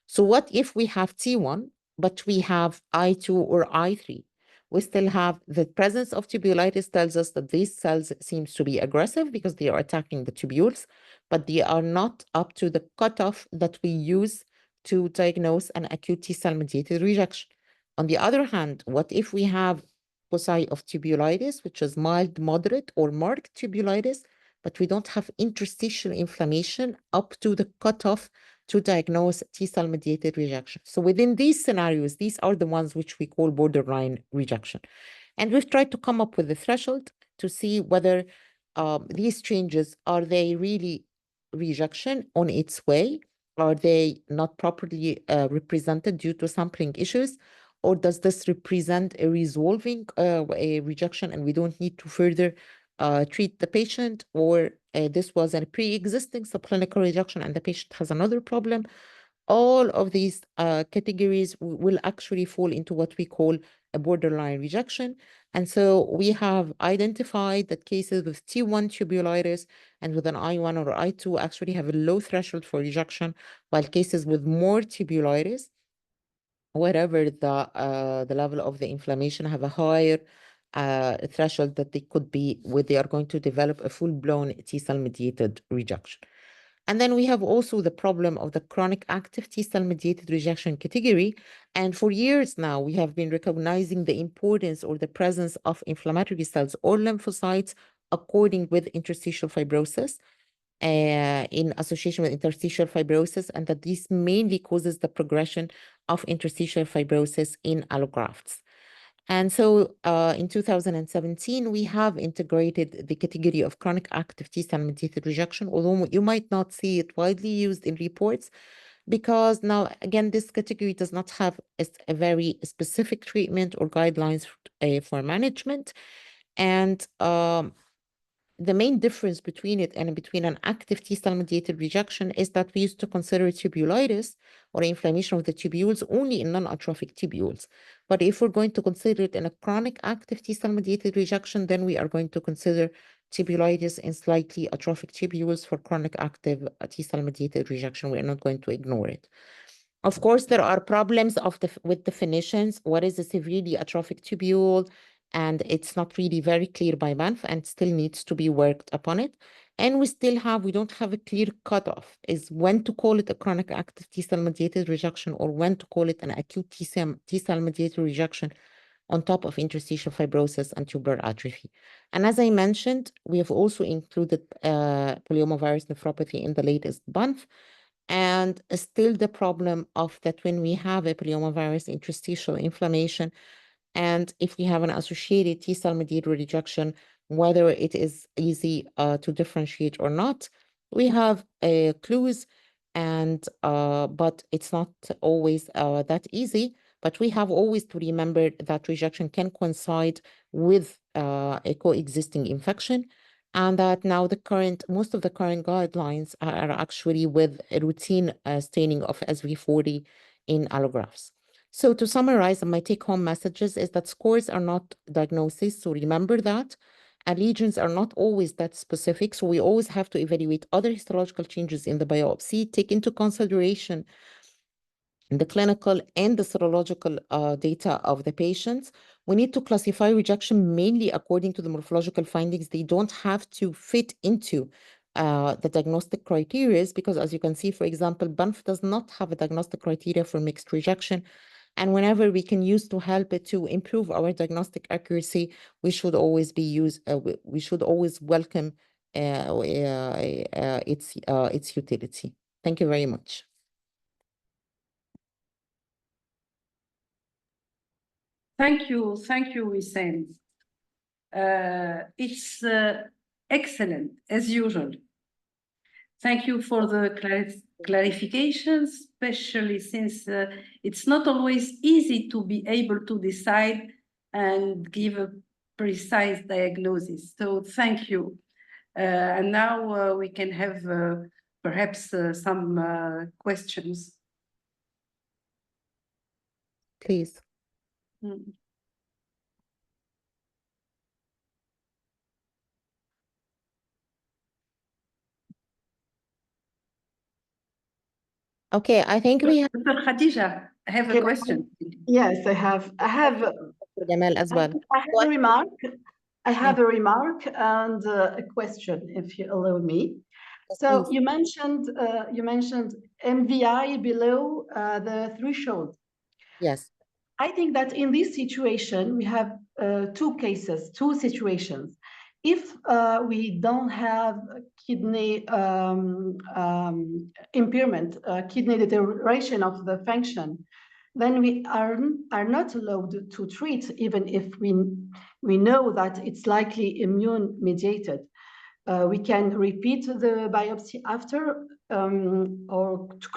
So what if we have T1, but we have I2 or I3? We still have the presence of tubulitis tells us that these cells seems to be aggressive because they are attacking the tubules, but they are not up to the cutoff that we use to diagnose an acute T-cell mediated rejection. On the other hand, what if we have foci of tubulitis, which is mild, moderate, or marked tubulitis, but we don't have interstitial inflammation up to the cutoff to diagnose T-cell mediated rejection. So within these scenarios, these are the ones which we call borderline rejection. And we've tried to come up with a threshold to see whether these changes, are they really rejection on its way? Are they not properly represented due to sampling issues? Or does this represent a resolving a rejection and we don't need to further treat the patient, or this was a pre-existing subclinical rejection and the patient has another problem? All of these categories will actually fall into what we call a borderline rejection. And so we have identified that cases with T1 tubulitis and with an I1 or I2 actually have a low threshold for rejection, while cases with more tubulitis, wherever the level of the inflammation, have a higher threshold that they could be where they are going to develop a full-blown T-cell mediated rejection. And then we have also the problem of the chronic active T-cell mediated rejection category. And for years now, we have been recognizing the importance or the presence of inflammatory cells or lymphocytes according with interstitial fibrosis, in association with interstitial fibrosis, and that this mainly causes the progression of interstitial fibrosis in allografts. And so in 2017, we have integrated the category of chronic active T-cell mediated rejection, although you might not see it widely used in reports, because now, again, this category does not have a very specific treatment or guidelines for management. And the main difference between it and between an active T-cell mediated rejection is that we used to consider tubulitis or inflammation of the tubules only in non-atrophic tubules. But if we're going to consider it in a chronic active T-cell mediated rejection, then we are going to consider tubulitis in slightly atrophic tubules for chronic active T-cell mediated rejection. We're not going to ignore it. Of course, there are problems with definitions. What is a severely atrophic tubule? And it's not really very clear by month and still needs to be worked upon it. And we don't have a clear cutoff is when to call it a chronic active T-cell mediated rejection or when to call it an acute T-cell mediated rejection on top of interstitial fibrosis and tubular atrophy. And as I mentioned, we have also included polyomavirus nephropathy in the latest month. And still the problem of that when we have a polyomavirus interstitial inflammation, and if we have an associated T-cell mediated rejection, whether it is easy to differentiate or not, we have clues. and but it's not always that easy. But we have always to remember that rejection can coincide with a coexisting infection, and that now most of the current guidelines are actually with a routine staining of SV40 in allografts. So to summarize, my take-home messages is that scores are not diagnoses, so remember that. And lesions are not always that specific, so we always have to evaluate other histological changes in the biopsy, take into consideration the clinical and the serological data of the patients. We need to classify rejection mainly according to the morphological findings. They don't have to fit into the diagnostic criteria, because as you can see, for example, BANF does not have a diagnostic criteria for mixed rejection. And whenever we can use to help it to improve our diagnostic accuracy, we should always we should always welcome its utility. Thank you very much. Thank you, Wissam. It's excellent, as usual. Thank you for the clarifications, especially since it's not always easy to be able to decide and give a precise diagnosis. So thank you. And now we can have perhaps some questions. Please. Okay, I think we have Dr. Khadija, I have a question. Yes, I have Jamal as well. I have a remark. I have a remark and a question, if you allow me. So you mentioned MVI below the threshold. Yes. I think that in this situation we have two situations. If we don't have kidney impairment, kidney deterioration of the function, then we are not allowed to treat, even if we know that it's likely immune mediated. We can repeat the biopsy after or to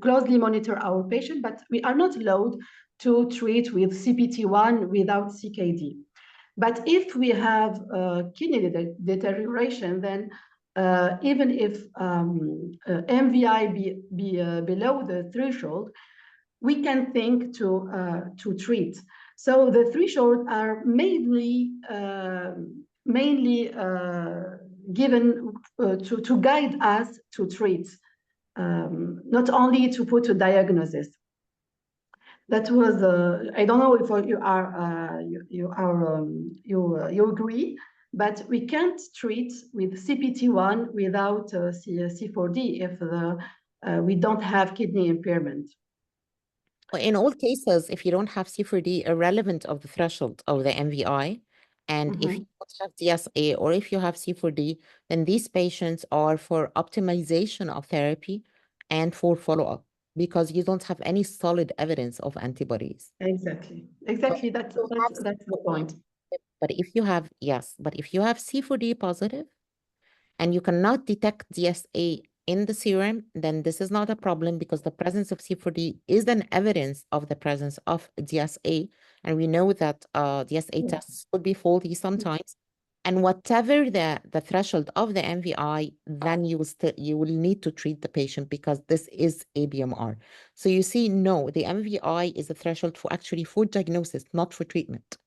closely monitor our patient, but we are not allowed to treat with CPT1 without CKD. But if we have kidney deterioration, then even if MVI be below the threshold, we can think to treat. So the thresholds are mainly given to guide us to treat, not only to put a diagnosis. That was I don't know if you agree, but we can't treat with CPT1 without C4D if we don't have kidney impairment. In all cases, if you don't have C4D, irrelevant of the threshold of the MVI, and if you don't have DSA or if you have C4D, then these patients are for optimization of therapy and for follow-up, because you don't have any solid evidence of antibodies. Exactly. That's the point. But if you have, but if you have C4D positive and you cannot detect DSA in the serum, then this is not a problem, because the presence of C4D is an evidence of the presence of DSA. And we know that DSA tests could be faulty sometimes. And whatever the threshold of the MVI, then you will need to treat the patient, because this is ABMR. So you see, no, the MVI is a threshold for diagnosis, not for treatment.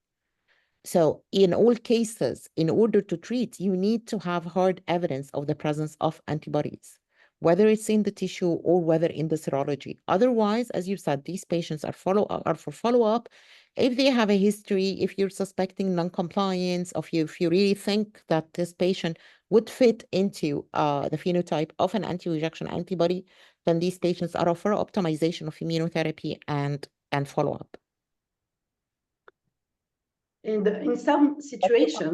So in all cases, in order to treat, you need to have hard evidence of the presence of antibodies, whether it's in the tissue or whether in the serology. Otherwise, as you said, these patients are for follow-up. If they have a history, if you're suspecting non-compliance, if you really think that this patient would fit into the phenotype of an anti-rejection antibody, then these patients are for optimization of immunotherapy and follow-up. In some situations,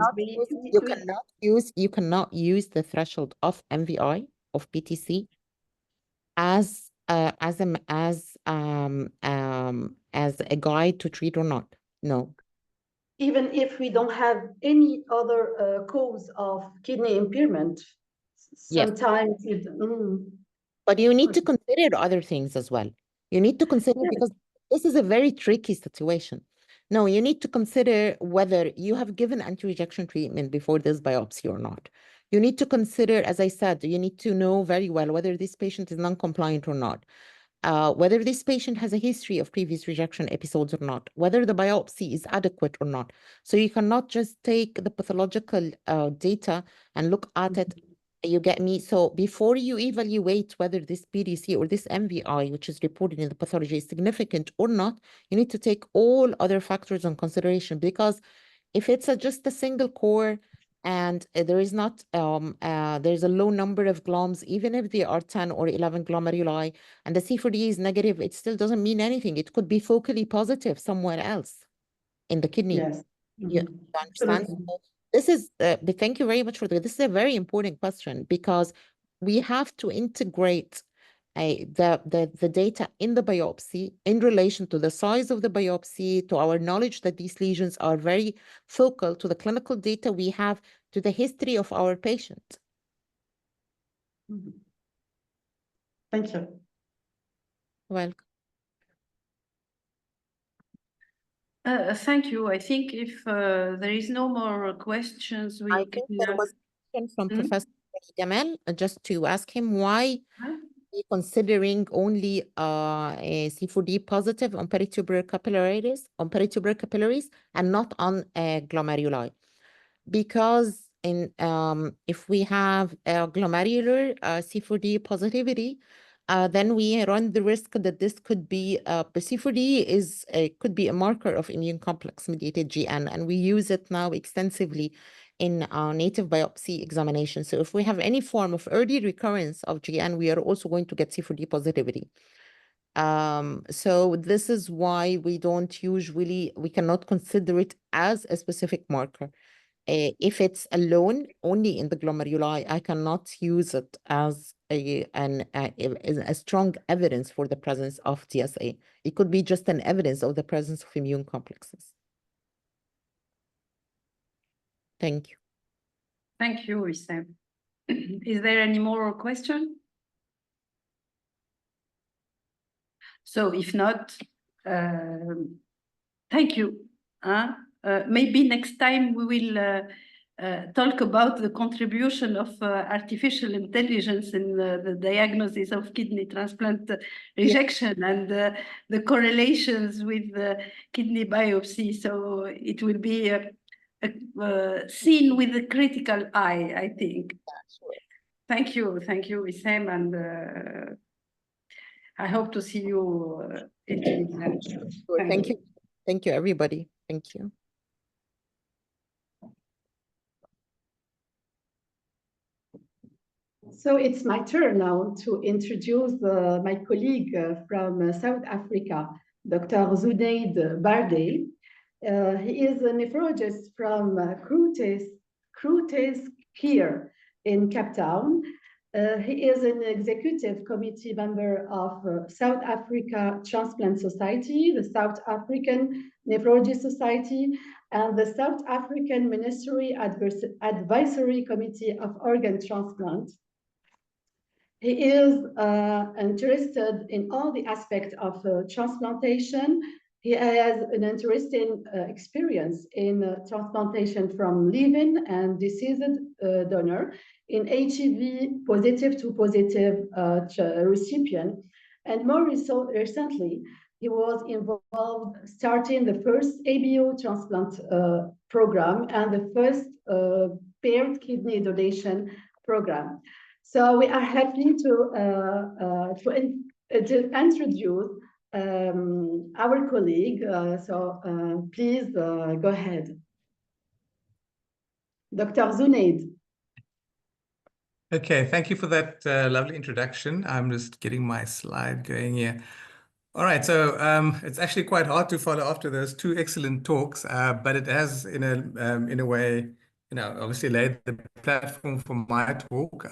you cannot use the threshold of MVI of PTC as a guide to treat or not. No. Even if we don't have any other cause of kidney impairment, sometimes But you need to consider other things as well. You need to consider, because this is a very tricky situation. No, you need to consider whether you have given anti-rejection treatment before this biopsy or not. You need to consider, as I said, you need to know very well whether this patient is non-compliant or not, whether this patient has a history of previous rejection episodes or not, whether the biopsy is adequate or not. So you cannot just take the pathological data and look at it. You get me? So before you evaluate whether this PDC or this MVI, which is reported in the pathology, is significant or not, you need to take all other factors in consideration, because if it's just a single core and there is not, there's a low number of gloms, even if they are 10 or 11 glomeruli, and the C4D is negative, it still doesn't mean anything. It could be focally positive somewhere else in the kidney. Yes. You understand? So this is, thank you very much for this. This is a very important question, because we have to integrate the data in the biopsy in relation to the size of the biopsy, to our knowledge that these lesions are very focal, to the clinical data we have, to the history of our patient. Thank you. Welcome. Thank you. I think if there is no more questions, we I think there was a question from Professor Gamal, just to ask him why considering only a C4D positive on peritubular capillaries, and not on glomeruli, because in if we have a glomerular C4D positivity, then we run the risk that this could be the C4D is could be a marker of immune complex mediated GN, and we use it now extensively in our native biopsy examination. So if we have any form of early recurrence of GN, we are also going to get C4D positivity. So this is why we don't usually, we cannot consider it as a specific marker. If it's alone, only in the glomeruli, I cannot use it as a strong evidence for the presence of TSA. It could be just an evidence of the presence of immune complexes. Thank you. Thank you, Wissam. Is there any more question? So if not, thank you. Maybe next time we will talk about the contribution of artificial intelligence in the diagnosis of kidney transplant rejection and the correlations with kidney biopsy. So it will be seen with a critical eye, I think. Thank you, Wissam, and I hope to see you in Tunisia. Thank you, everybody. Thank you. So it's my turn now to introduce my colleague from South Africa, Dr. Zunaid Barday. He is a nephrologist from Grootes Schuur in Cape Town. He is an executive committee member of South Africa Transplant Society, the South African Nephrology Society, and the South African Ministry Advisory Committee of Organ Transplant. He is interested in all the aspects of transplantation. He has an interesting experience in transplantation from living and deceased donor, in HIV positive to positive recipient. And more recently, he was involved starting the first ABO transplant program and the first paired kidney donation program. So we are happy to introduce our colleague. Please go ahead. Dr. Zunaid. Okay, thank you for that lovely introduction. I'm just getting my slide going here. All right, so it's actually quite hard to follow after those two excellent talks, but it has, in a way, obviously laid the platform for my talk.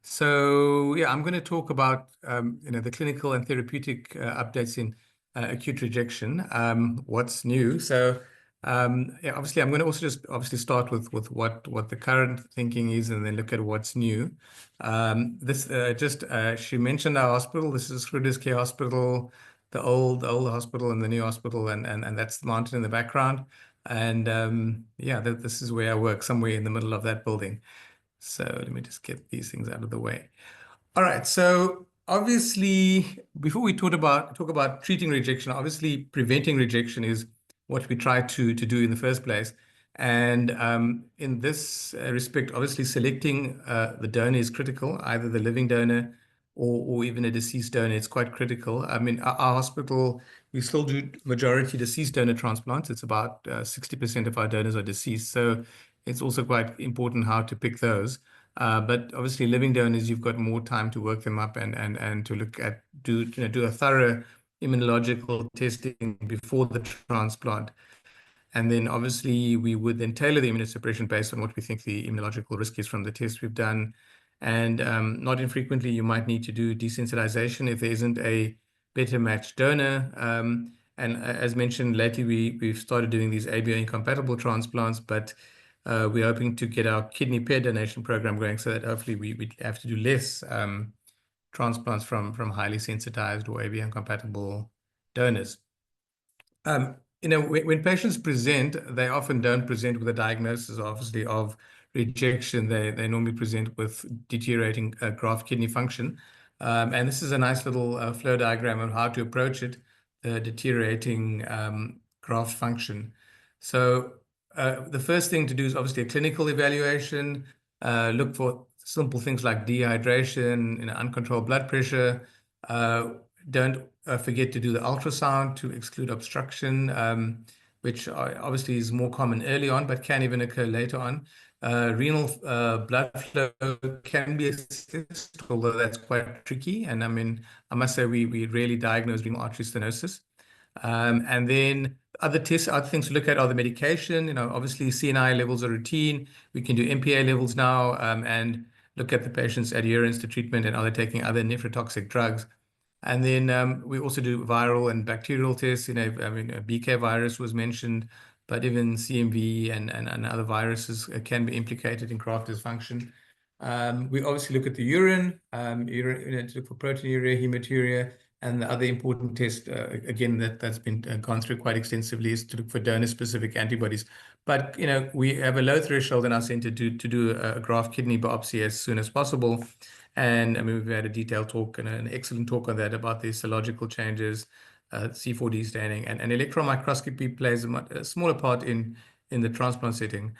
So yeah, I'm going to talk about the clinical and therapeutic updates in acute rejection. What's new? So Yeah, obviously, I'm going to also just obviously start with what the current thinking is, and then look at what's new. She mentioned our hospital. This is Groote's Care Hospital, the old hospital and the new hospital, and that's the mountain in the background. And yeah, this is where I work, somewhere in the middle of that building. So let me just get these things out of the way. All right. So obviously, before we talk about treating rejection, obviously preventing rejection is what we try to do in the first place. And in this respect, obviously selecting the donor is critical, either the living donor or even a deceased donor. It's quite critical. I mean, our hospital, we still do majority deceased donor transplants. It's about 60% of our donors are deceased. So it's also quite important how to pick those. But obviously, living donors, you've got more time to work them up and to look at do a thorough immunological testing before the transplant. And then obviously we would then tailor the immunosuppression based on what we think the immunological risk is from the test we've done. And not infrequently, you might need to do desensitization if there isn't a better matched donor. And as mentioned, lately we've started doing these ABO incompatible transplants, but we're hoping to get our kidney pair donation program going so that hopefully we have to do less transplants from highly sensitized or ABO incompatible donors. When patients present, they often don't present with a diagnosis, obviously, of rejection. They normally present with deteriorating graft kidney function. And this is a nice little flow diagram of how to approach it, the deteriorating graft function. So the first thing to do is obviously a clinical evaluation. Look for simple things like dehydration, uncontrolled blood pressure. Don't forget to do the ultrasound to exclude obstruction, which obviously is more common early on, but can even occur later on. Renal blood flow can be assessed, although that's quite tricky. And I mean, I must say we rarely diagnose renal artery stenosis. And then other things to look at are the medication. Obviously CNI levels are routine. We can do MPA levels now and look at the patient's adherence to treatment and are they taking other nephrotoxic drugs. And then we also do viral and bacterial tests. I mean, a BK virus was mentioned, but even CMV and other viruses can be implicated in graft dysfunction. We obviously look at the urine, to look for proteinuria, hematuria, and the other important test, again, that's been gone through quite extensively is to look for donor-specific antibodies. But, we have a low threshold in our center to do a graft kidney biopsy as soon as possible. And I mean, we've had a detailed talk and an excellent talk on that about the histological changes, C4D staining, and electron microscopy plays a smaller part in the transplant setting.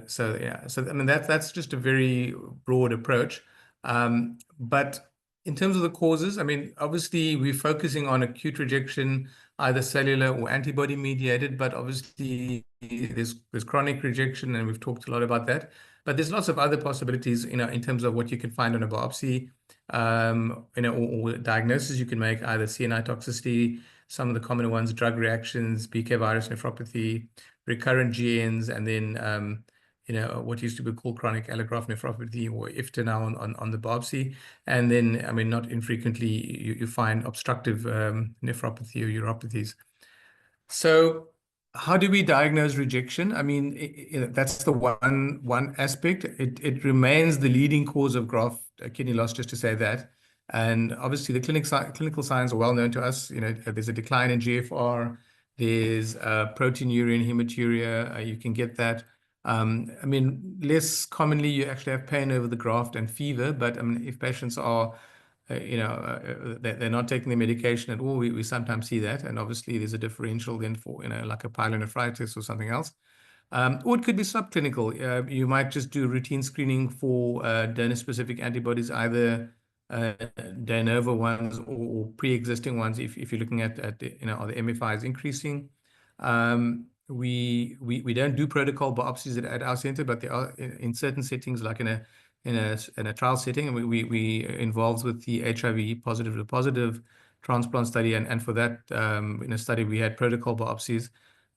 So I mean, that's just a very broad approach. But in terms of the causes, I mean, obviously we're focusing on acute rejection, either cellular or antibody mediated, but obviously there's chronic rejection, and we've talked a lot about that. But there's lots of other possibilities, in terms of what you can find on a biopsy, or diagnosis you can make, either CNI toxicity, some of the common ones, drug reactions, BK virus nephropathy, recurrent GNs, and then what used to be called chronic allograft nephropathy, or IFTA now on the biopsy. And then, I mean, not infrequently, you find obstructive nephropathy or uropathies. So how do we diagnose rejection? I mean, that's the one aspect. It remains the leading cause of graft kidney loss, just to say that. And obviously, the clinical signs are well known to us. There's a decline in GFR. There's proteinuria and hematuria. You can get that. I mean, less commonly, you actually have pain over the graft and fever. But I mean, if patients are they're not taking the medication at all, we sometimes see that. And obviously there's a differential then for, like a pyelonephritis or something else. Or it could be subclinical. You might just do routine screening for donor-specific antibodies, either de novo ones or pre-existing ones, if you're looking at are the MFIs increasing. We don't do protocol biopsies at our center, but there are in certain settings, like in a trial setting, and we involved with the HIV positive to positive transplant study, and for that in a study we had protocol biopsies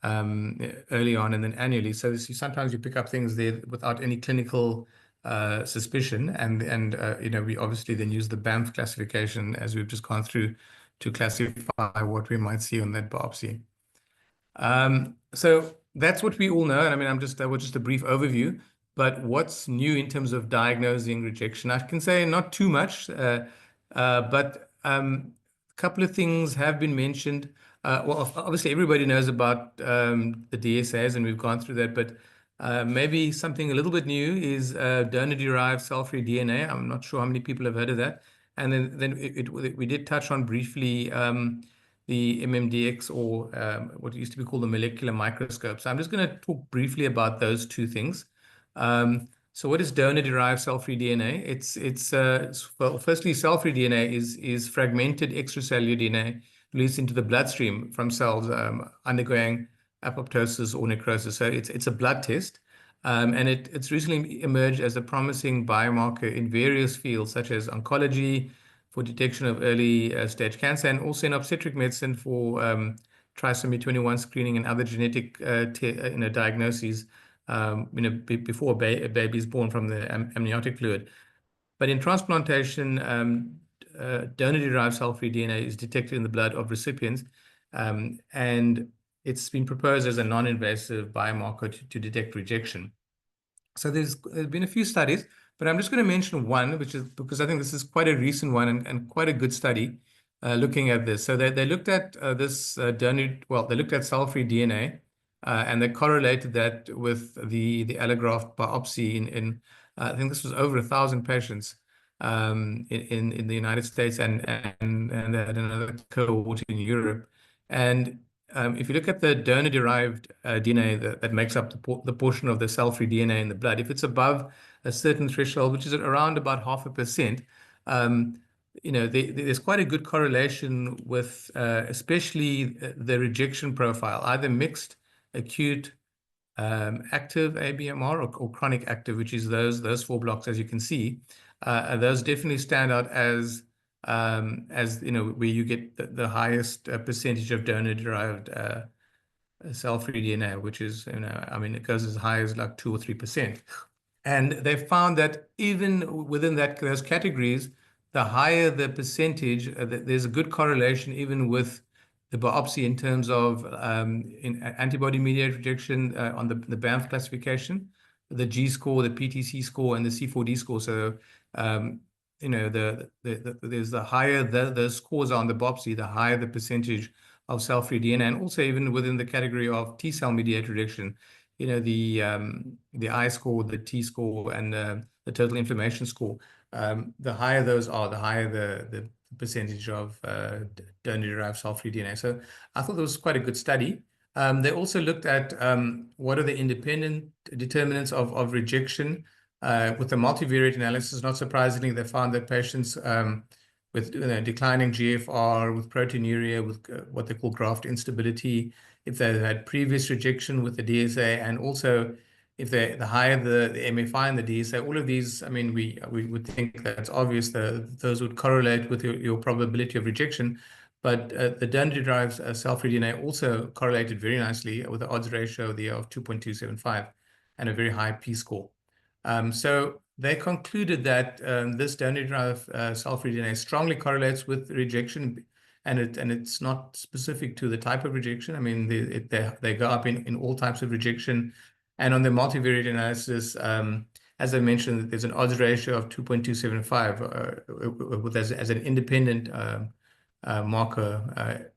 early on and then annually. So sometimes you pick up things there without any clinical suspicion, and we obviously then use the BAMF classification, as we've just gone through, to classify what we might see on that biopsy. So that's what we all know. And I mean, that was just a brief overview. But what's new in terms of diagnosing rejection? I can say not too much, but a couple of things have been mentioned. Well, obviously, everybody knows about the DSAs, and we've gone through that. But maybe something a little bit new is donor-derived cell-free DNA. I'm not sure how many people have heard of that. And then we did touch on briefly the MMDX, or what used to be called the molecular microscope. So I'm just going to talk briefly about those two things. So what is donor-derived cell-free DNA? Well, firstly, cell-free DNA is fragmented extracellular DNA released into the bloodstream from cells undergoing apoptosis or necrosis. So it's a blood test, and it's recently emerged as a promising biomarker in various fields such as oncology, for detection of early stage cancer, and also in obstetric medicine for trisomy 21 screening and other genetic diagnoses before a baby is born from the amniotic fluid. But in transplantation, donor-derived cell-free DNA is detected in the blood of recipients, and it's been proposed as a non-invasive biomarker to detect rejection. So there's been a few studies, but I'm just going to mention one, which is because I think this is quite a recent one and quite a good study looking at this. So they looked at they looked at cell-free DNA, and they correlated that with the allograft biopsy in I think this was over 1,000 patients in the United States, and they had another cohort in Europe. And if you look at the donor-derived DNA that makes up the portion of the cell-free DNA in the blood, if it's above a certain threshold, which is at around about 0.5%, there's quite a good correlation with especially the rejection profile, either mixed, acute, active ABMR or chronic active, which is those 4 blocks, as you can see. Those definitely stand out as where you get the highest percentage of donor-derived cell-free DNA, which is, I mean, it goes as high as like 2 or 3%. And they found that even within those categories, the higher the percentage, there's a good correlation even with the biopsy in terms of in antibody-mediated rejection on the Banff classification, the G score, the PTC score, and the C4D score. So there's the higher those scores are on the biopsy, the higher the percentage of cell-free DNA, and also even within the category of T-cell mediated rejection, the I score, the T score, and the total inflammation score. The higher those are, the higher the percentage of donor-derived cell-free DNA. So I thought that was quite a good study. They also looked at what are the independent determinants of rejection. With the multivariate analysis, not surprisingly, they found that patients with declining GFR, with proteinuria, with what they call graft instability, if they had previous rejection with the DSA, and also if the higher the MFI and the DSA, all of these, I mean, we would think that's obvious that those would correlate with your probability of rejection. But the donor-derived cell-free DNA also correlated very nicely with the odds ratio of 2.275 and a very high p-score. So they concluded that this donor-derived cell-free DNA strongly correlates with rejection, and it's not specific to the type of rejection. I mean, they go up in all types of rejection. And on the multivariate analysis, as I mentioned, there's an odds ratio of 2.275 as an independent marker,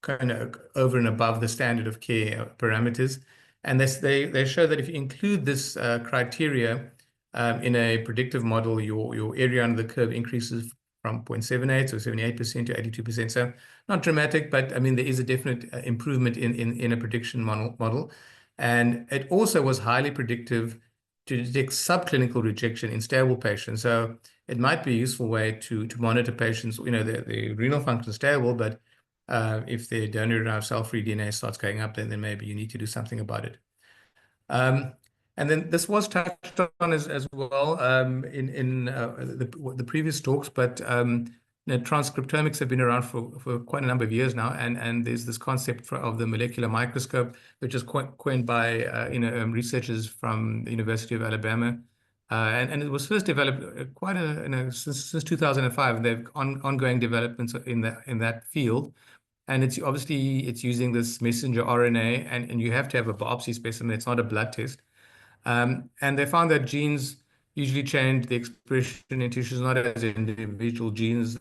kind of over and above the standard of care parameters. And they show that if you include this criteria in a predictive model, your area under the curve increases from 0.78 or 78% to 82%. So not dramatic, but I mean, there is a definite improvement in a prediction model. And it also was highly predictive to detect subclinical rejection in stable patients. So it might be a useful way to monitor patients, the renal function is stable, but if their donor-derived cell-free DNA starts going up, then maybe you need to do something about it. And then this was touched on as well in the previous talks, but transcriptomics have been around for quite a number of years now, and there's this concept of the molecular microscope, which is coined by researchers from the University of Alabama, and it was first developed since 2005. And they've ongoing developments in that field. And it's obviously using this messenger RNA, and you have to have a biopsy specimen. It's not a blood test. And they found that genes usually change the expression in tissues not as individual genes,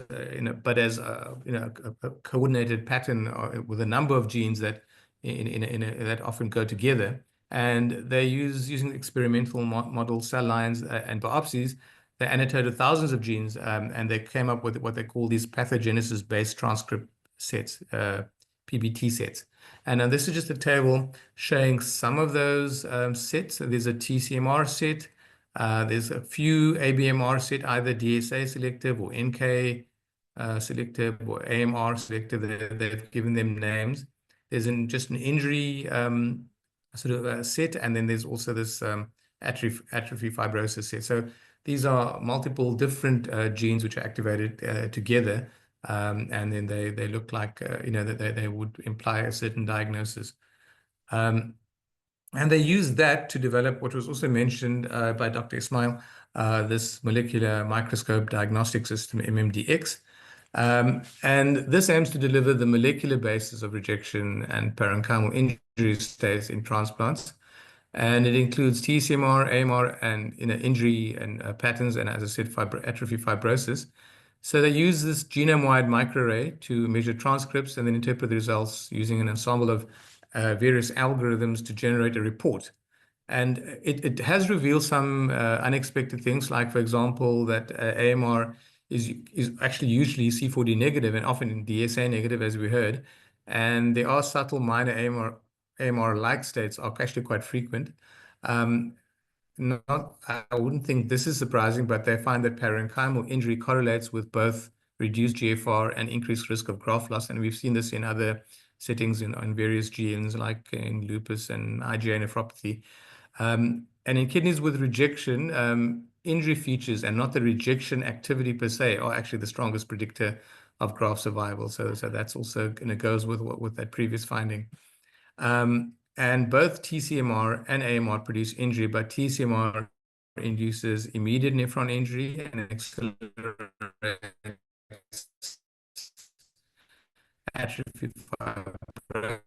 but as a coordinated pattern with a number of genes that that often go together. And they using experimental model cell lines and biopsies, they annotated thousands of genes, and they came up with what they call these pathogenesis-based transcript sets, PBT sets. And this is just a table showing some of those sets. So there's a TCMR set. There's a few ABMR set, either DSA selective or NK selective or AMR selective. They've given them names. There's just an injury sort of set, and then there's also this atrophy fibrosis set. So these are multiple different genes which are activated together. And then they look like, that they would imply a certain diagnosis. And they used that to develop what was also mentioned by Dr. Ismail, this molecular microscope diagnostic system, MMDX. And this aims to deliver the molecular basis of rejection and parenchymal injury states in transplants. And it includes TCMR, AMR, and injury and patterns, and as I said, atrophy fibrosis. So they use this genome-wide microarray to measure transcripts and then interpret the results using an ensemble of various algorithms to generate a report. And it has revealed some unexpected things, like, for example, that AMR is actually usually C4d negative and often DSA negative, as we heard. And there are subtle minor AMR-like states are actually quite frequent. I wouldn't think this is surprising, but they find that parenchymal injury correlates with both reduced GFR and increased risk of graft loss. And we've seen this in other settings in various genes, like in lupus and IgA nephropathy. And in kidneys with rejection, injury features and not the rejection activity per se are actually the strongest predictor of graft survival. So that's also goes with that previous finding. And both TCMR and AMR produce injury, but TCMR induces immediate nephron injury and accelerates atrophy fibrosis.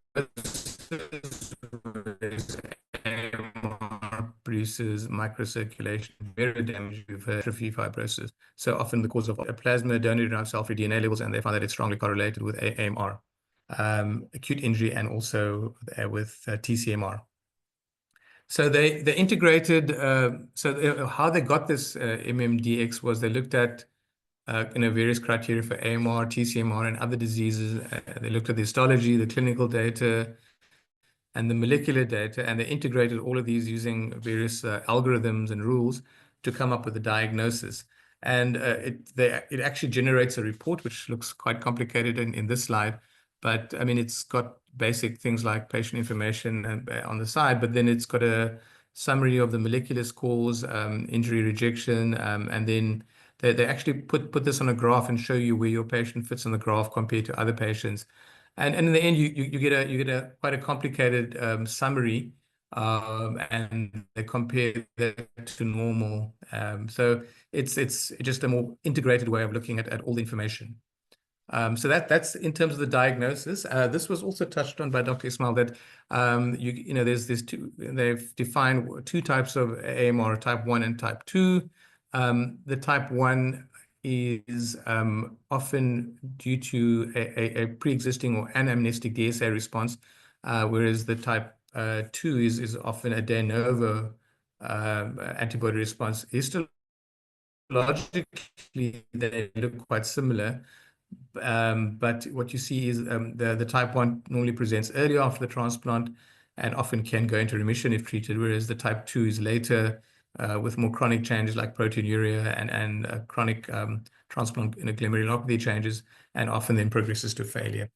AMR produces microcirculation, mirror damage with atrophy fibrosis. So often the cause of plasma donor-derived cell-free DNA levels, and they find that it's strongly correlated with AMR. Acute injury, and also with TCMR. So they integrated, how they got this MMDX was they looked at various criteria for AMR, TCMR, and other diseases. They looked at the histology, the clinical data, and the molecular data, and they integrated all of these using various algorithms and rules to come up with a diagnosis. And it actually generates a report, which looks quite complicated in this slide. But I mean, it's got basic things like patient information on the side, but then it's got a summary of the molecular scores, injury, rejection, and then they actually put this on a graph and show you where your patient fits on the graph compared to other patients. And in the end, you get a quite a complicated summary, and they compare that to normal. So it's just a more integrated way of looking at all the information. So that's in terms of the diagnosis. This was also touched on by Dr. Ismail, that there's two. They've defined two types of AMR, type 1 and type 2. The type 1 is often due to a pre-existing or anamnestic DSA response, whereas the type 2 is often a de novo antibody response. Histologically, they look quite similar. But what you see is the type 1 normally presents early after the transplant and often can go into remission if treated, whereas the type 2 is later with more chronic changes like proteinuria and chronic transplant glomerulopathy changes, and often then progresses to failure.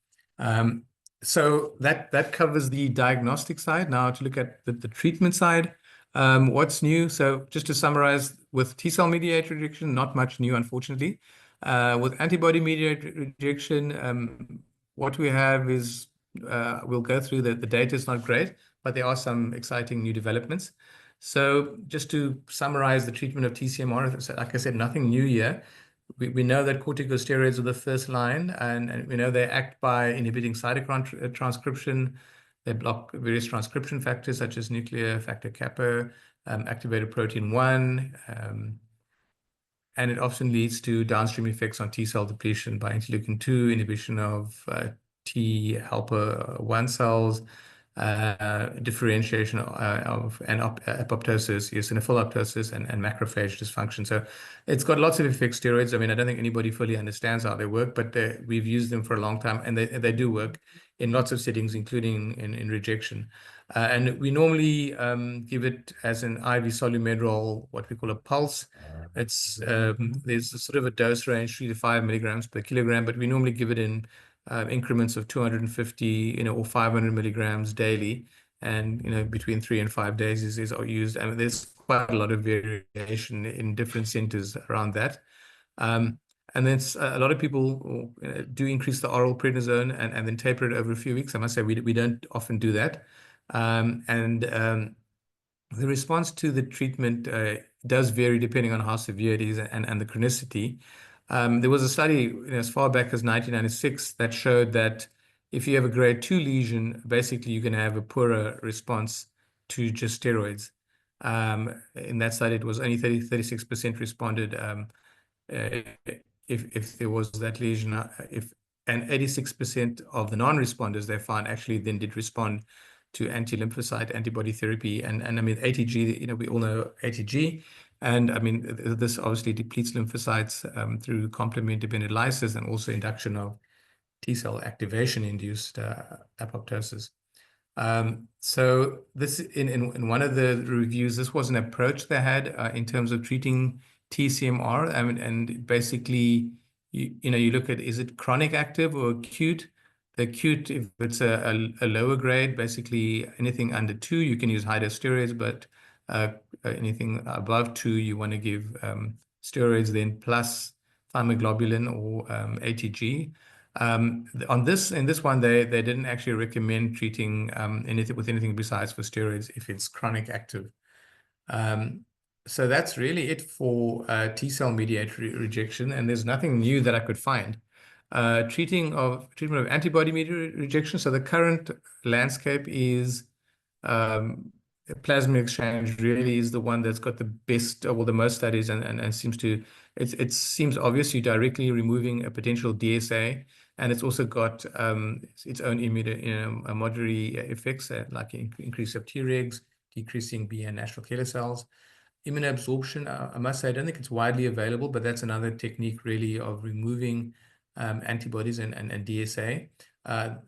So that covers the diagnostic side. Now to look at the treatment side, what's new? So just to summarize, with T-cell mediated rejection, not much new, unfortunately. With antibody-mediated rejection, what we have is, we'll go through the data is not great, but there are some exciting new developments. So just to summarize the treatment of TCMR, like I said, nothing new here. We know that corticosteroids are the first line, and we know they act by inhibiting cytokine transcription. They block various transcription factors such as nuclear factor kappa, activated protein 1, and it often leads to downstream effects on T cell depletion by interleukin-2, inhibition of T helper 1 cells, differentiation of apoptosis, eosinophil apoptosis, and macrophage dysfunction. So it's got lots of effects, steroids. I mean, I don't think anybody fully understands how they work, but we've used them for a long time, and they do work in lots of settings, including in rejection. And we normally give it as an IV Solumedrol, what we call a pulse. It's there's a sort of a dose range, 3 to 5 milligrams per kilogram, but we normally give it in increments of 250, or 500 milligrams daily, and between 3 and 5 days is used. I mean, there's quite a lot of variation in different centers around that. And then a lot of people do increase the oral prednisone and then taper it over a few weeks. I must say we don't often do that. The response to the treatment does vary depending on how severe it is and the chronicity. There was a study as far back as 1996 that showed that if you have a grade 2 lesion, basically you can have a poorer response to just steroids. In that study, it was only 36% responded if there was that lesion. And 86% of the non-responders they found actually then did respond to anti-lymphocyte antibody therapy. And I mean, ATG, we all know ATG. And I mean, this obviously depletes lymphocytes through complement-dependent lysis and also induction of T cell activation-induced apoptosis. So this, in one of the reviews, this was an approach they had in terms of treating TCMR. And basically, you look at, is it chronic active or acute? The acute, if it's a lower grade, basically anything under 2, you can use high-dose steroids, but anything above 2, you want to give steroids then plus thymoglobulin or ATG. In this one, they didn't actually recommend treating anything with anything besides for steroids if it's chronic active. So that's really it for T-cell mediated rejection, and there's nothing new that I could find. Treatment of antibody-mediated rejection. So the current landscape is plasma exchange really is the one that's got the best or the most studies and seems to, it seems obvious you're directly removing a potential DSA, and it's also got its own modulatory effects like increase of Tregs, decreasing B and natural killer cells. Immunoabsorption, I must say, I don't think it's widely available, but that's another technique really of removing antibodies and DSA.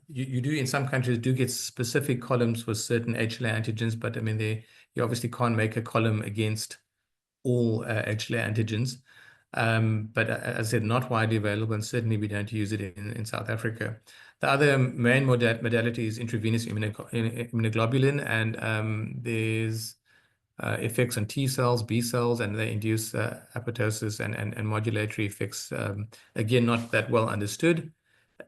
You do in some countries do get specific columns for certain HLA antigens, but I mean you obviously can't make a column against all HLA antigens. But as I said, not widely available, and certainly we don't use it in South Africa. The other main modality is intravenous immunoglobulin, and there's effects on T cells, B cells, and they induce apoptosis and modulatory effects. Again, not that well understood.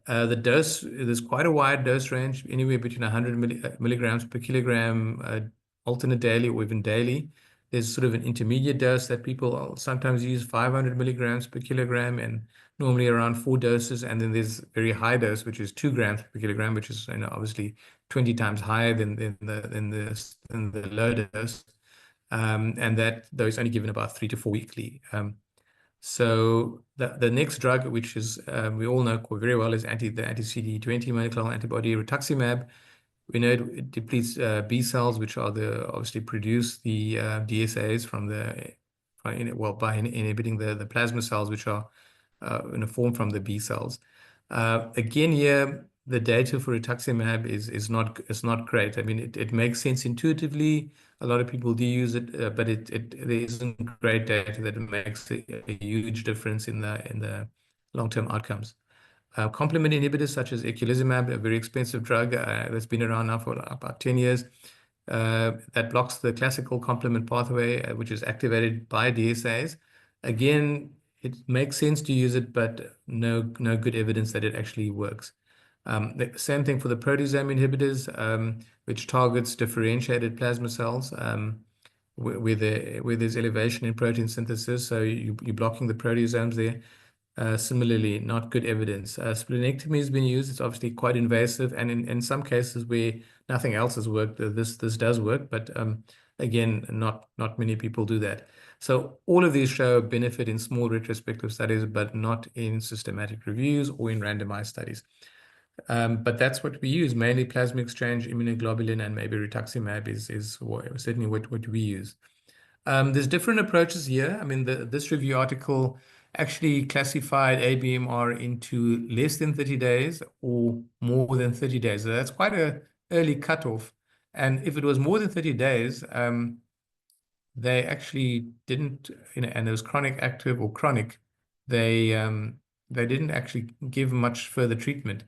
The dose, there's quite a wide dose range, anywhere between 100 milligrams per kilogram, alternate daily or even daily. There's sort of an intermediate dose that people sometimes use, 500 milligrams per kilogram, and normally around 4 doses. And then there's very high dose, which is 2 grams per kilogram, which is obviously 20 times higher than the low dose. And that though is only given about 3 to 4 weekly. So the next drug, which is we all know very well, is the anti-CD20 monoclonal antibody rituximab. We know it depletes B cells, which are obviously produce the DSAs by inhibiting the plasma cells, which are formed from the B cells. Again, here the data for rituximab is not great. I mean, it makes sense intuitively. A lot of people do use it, but there isn't great data that makes a huge difference in the long-term outcomes. Complement inhibitors such as eculizumab, a very expensive drug that's been around now for about 10 years, that blocks the classical complement pathway, which is activated by DSAs. Again, it makes sense to use it, but no good evidence that it actually works. The same thing for the proteasome inhibitors, which targets differentiated plasma cells, where there's elevation in protein synthesis. So you're blocking the proteasomes there. Similarly, not good evidence. Splenectomy has been used. It's obviously quite invasive, and in some cases where nothing else has worked, this does work. But again, not many people do that. So all of these show benefit in small retrospective studies, but not in systematic reviews or in randomized studies. But that's what we use, mainly plasma exchange, immunoglobulin, and maybe rituximab is certainly what we use. There's different approaches here. I mean, this review article actually classified ABMR into less than 30 days or more than 30 days. So that's quite an early cutoff. And if it was more than 30 days, they actually didn't, and it was chronic, active, or chronic, they didn't actually give much further treatment.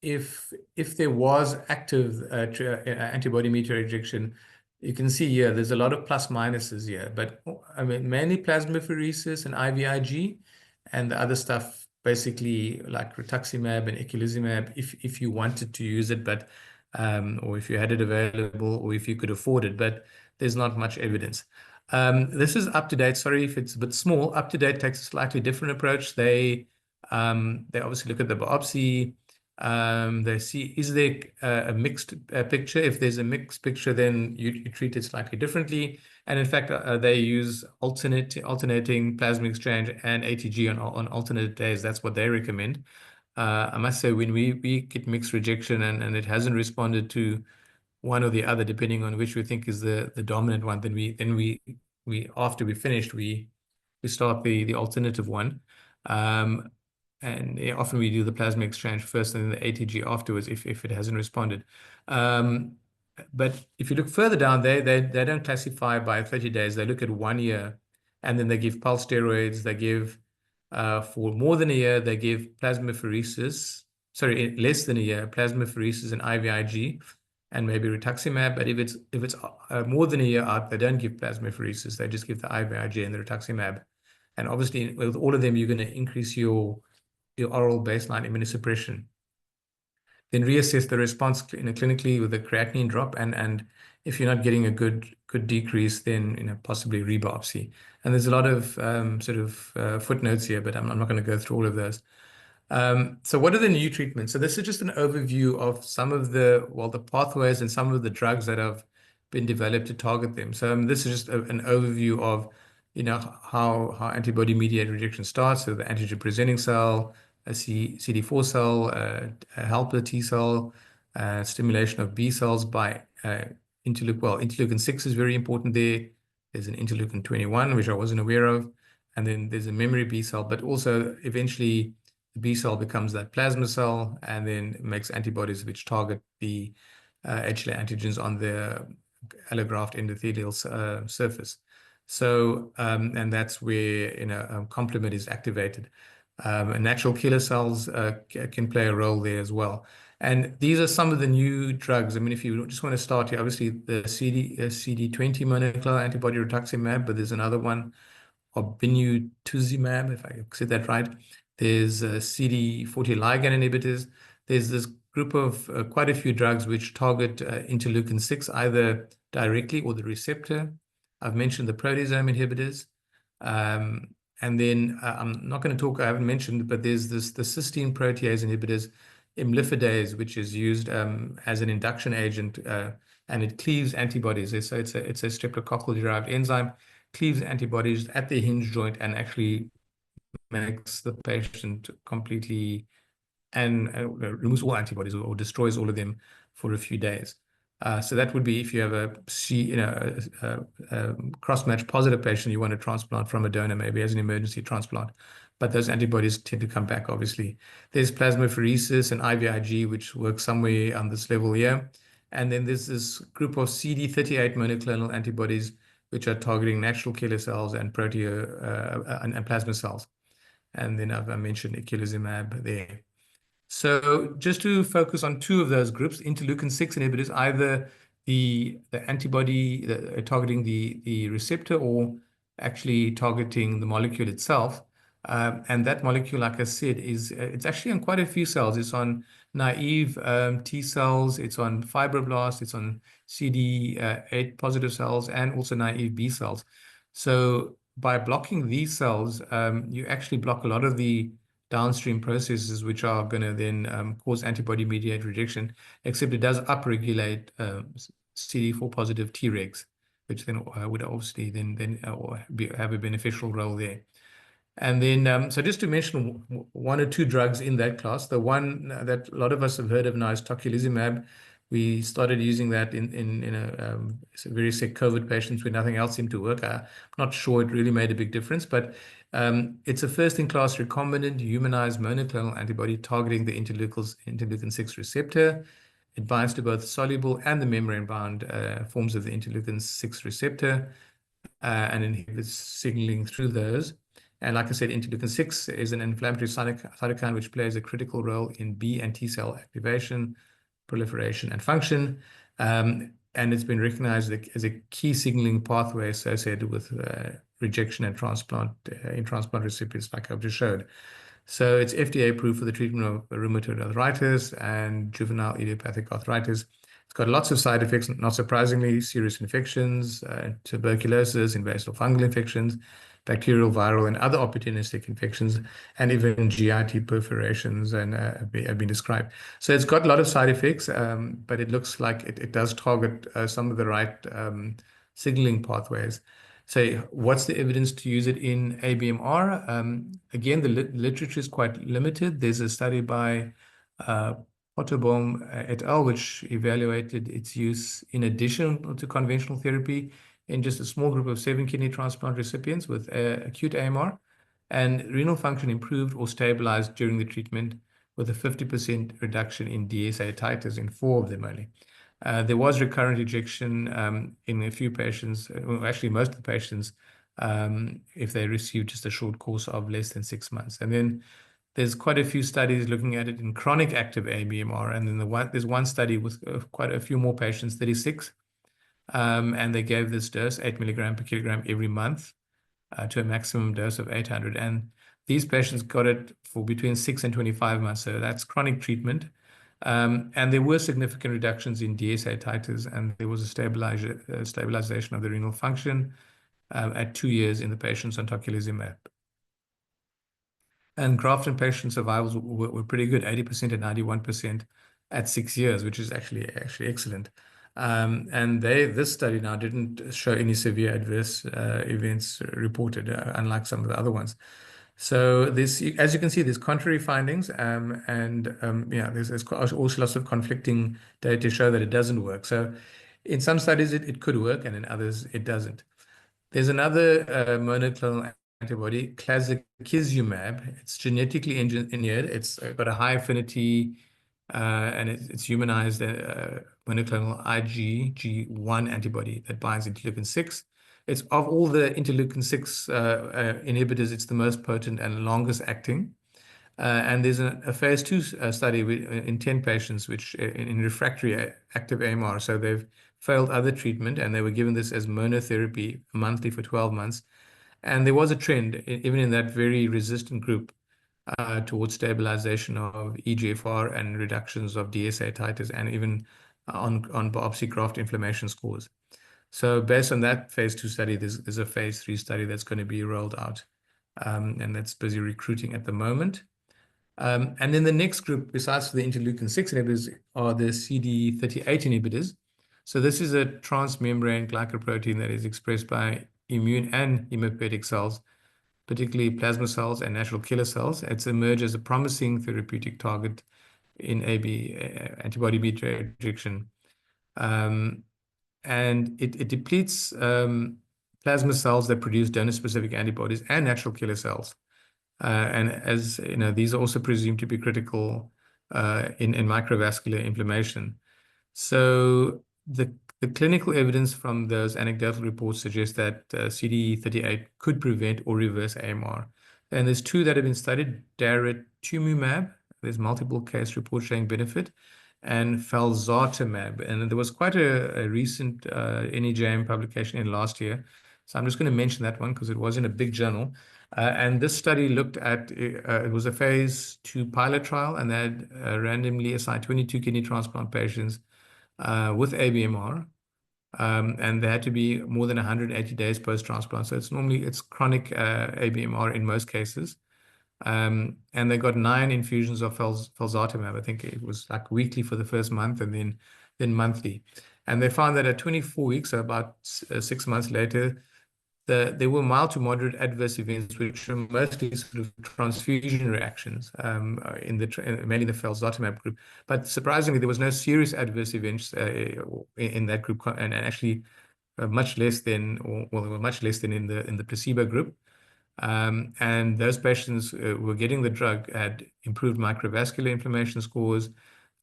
If there was active antibody-mediated rejection, you can see here there's a lot of plus minuses here, but I mean mainly plasmapheresis and IVIG, and the other stuff basically like rituximab and eculizumab if you wanted to use it, but or if you had it available or if you could afford it, but there's not much evidence. This is up to date. Sorry if it's a bit small. Up to date takes a slightly different approach. They obviously look at the biopsy. They see, is there a mixed picture? If there's a mixed picture, then you treat it slightly differently. And in fact, they use alternating plasma exchange and ATG on alternate days. That's what they recommend. I must say, when we get mixed rejection and it hasn't responded to one or the other, depending on which we think is the dominant one, then we after we finished, we start the alternative one. And often we do the plasma exchange first and then the ATG afterwards if it hasn't responded. But if you look further down, they don't classify by 30 days. They look at 1 year, and then they give pulse steroids. They give, for more than a year, they give plasmapheresis. Sorry, less than a year, plasmapheresis and IVIG, and maybe rituximab. But if it's more than a year out, they don't give plasmapheresis. They just give the IVIG and the rituximab. And obviously, with all of them, you're going to increase your oral baseline immunosuppression. Then reassess the response clinically with a creatinine drop, and if you're not getting a good decrease, then possibly rebiopsy. And there's a lot of footnotes here, but I'm not going to go through all of those. So what are the new treatments? So this is just an overview of some of the pathways and some of the drugs that have been developed to target them. So this is just an overview of how antibody-mediated rejection starts. So the antigen-presenting cell, a CD4 cell, a helper T cell, stimulation of B cells by interleukin 6 is very important there. There's an interleukin 21, which I wasn't aware of. And then there's a memory B cell, but also eventually the B cell becomes that plasma cell and then makes antibodies which target the HLA antigens on the allograft endothelial surface. So, and that's where complement is activated. Natural killer cells can play a role there as well. And these are some of the new drugs. I mean, if you just want to start here, obviously the CD20 monoclonal antibody rituximab, but there's another one, obinutuzumab, if I said that right. There's CD40 ligand inhibitors. There's this group of quite a few drugs which target interleukin 6 either directly or the receptor. I've mentioned the proteasome inhibitors. And then I'm not going to talk, I haven't mentioned, but there's the cysteine protease inhibitors, imlifidase, which is used as an induction agent, and it cleaves antibodies. So it's a streptococcal-derived enzyme, cleaves antibodies at the hinge joint and actually makes the patient completely and removes all antibodies or destroys all of them for a few days. So that would be if you have a cross-match positive patient you want to transplant from a donor, maybe as an emergency transplant. But those antibodies tend to come back, obviously. There's plasmapheresis and IVIG, which works somewhere on this level here. And then there's this group of CD38 monoclonal antibodies, which are targeting natural killer cells and and plasma cells. And then I've mentioned eculizumab there. So just to focus on two of those groups, interleukin 6 inhibitors, either the antibody targeting the receptor or actually targeting the molecule itself. And that molecule, like I said, it's actually on quite a few cells. It's on naive T cells, it's on fibroblasts, it's on CD8 positive cells, and also naive B cells. So by blocking these cells, you actually block a lot of the downstream processes which are going to then cause antibody-mediated rejection, except it does upregulate CD4 positive Tregs, which then would obviously then have a beneficial role there. And then, so just to mention one or two drugs in that class, the one that a lot of us have heard of now is tocilizumab. We started using that in a very sick COVID patients where nothing else seemed to work. I'm not sure it really made a big difference, but it's a first-in-class recombinant humanized monoclonal antibody targeting the interleukin-6 receptor. It binds to both soluble and the membrane-bound forms of the interleukin-6 receptor and inhibits signaling through those. And like I said, interleukin-6 is an inflammatory cytokine which plays a critical role in B and T cell activation, proliferation, and function. And it's been recognized as a key signaling pathway associated with rejection and transplant in transplant recipients, like I've just showed. So it's FDA approved for the treatment of rheumatoid arthritis and juvenile idiopathic arthritis. It's got lots of side effects, not surprisingly, serious infections, tuberculosis, invasive fungal infections, bacterial, viral, and other opportunistic infections, and even GIT perforations have been described. So it's got a lot of side effects, but it looks like it does target some of the right signaling pathways. So what's the evidence to use it in ABMR? Again, the literature is quite limited. There's a study by Potterbaum et al., which evaluated its use in addition to conventional therapy in just a small group of 7 kidney transplant recipients with acute AMR, and renal function improved or stabilized during the treatment with a 50% reduction in DSA titers in 4 of them only. There was recurrent rejection in a few patients, well, actually most of the patients, if they received just a short course of less than 6 months. And then there's quite a few studies looking at it in chronic active ABMR, and then there's one study with quite a few more patients, 36, and they gave this dose, 8 milligram per kilogram every month, to a maximum dose of 800. And these patients got it for between 6 and 25 months. So that's chronic treatment. And there were significant reductions in DSA titers, and there was a stabilization of the renal function at 2 years in the patients on tocilizumab. And graft and patient survivals were pretty good, 80% and 91% at 6 years, which is actually excellent. And this study now didn't show any severe adverse events reported, unlike some of the other ones. So this, as you can see, there's contrary findings, yeah, there's also lots of conflicting data to show that it doesn't work. So in some studies it could work, and in others it doesn't. There's another monoclonal antibody, clazakizumab. It's genetically engineered. It's got a high affinity, and it's humanized monoclonal IgG1 antibody that binds interleukin-6. It's of all the interleukin-6 inhibitors, it's the most potent and longest acting. And there's a phase 2 study in 10 patients, which in refractory active AMR. So they've failed other treatment, and they were given this as monotherapy monthly for 12 months. And there was a trend, even in that very resistant group, towards stabilization of eGFR and reductions of DSA titers, and even on biopsy graft inflammation scores. So based on that phase 2 study, there's a phase 3 study that's going to be rolled out, and that's busy recruiting at the moment. And then the next group, besides the interleukin-6 inhibitors, are the CD38 inhibitors. So this is a transmembrane glycoprotein that is expressed by immune and hematopoietic cells, particularly plasma cells and natural killer cells. It's emerged as a promising therapeutic target in antibody-mediated rejection. And it depletes plasma cells that produce donor-specific antibodies and natural killer cells. And as you know, these are also presumed to be critical in microvascular inflammation. So the clinical evidence from those anecdotal reports suggests that CD38 could prevent or reverse AMR. And there's 2 that have been studied, daratumumab, there's multiple case reports showing benefit, and felzartamab. And there was quite a recent NEJM publication in last year. So I'm just going to mention that one because it was in a big journal. And this study looked at, it was a phase 2 pilot trial, and they had randomly assigned 22 kidney transplant patients with ABMR and they had to be more than 180 days post-transplant. So it's chronic ABMR in most cases. And they got 9 infusions of felzartamab. I think it was like weekly for the first month and then monthly. And they found that at 24 weeks, so about 6 months later, there were mild to moderate adverse events, which were mostly sort of transfusion reactions mainly the felzartamab group. But surprisingly, there was no serious adverse events in that group, and actually much less than, much less than in the placebo group. And those patients who were getting the drug had improved microvascular inflammation scores,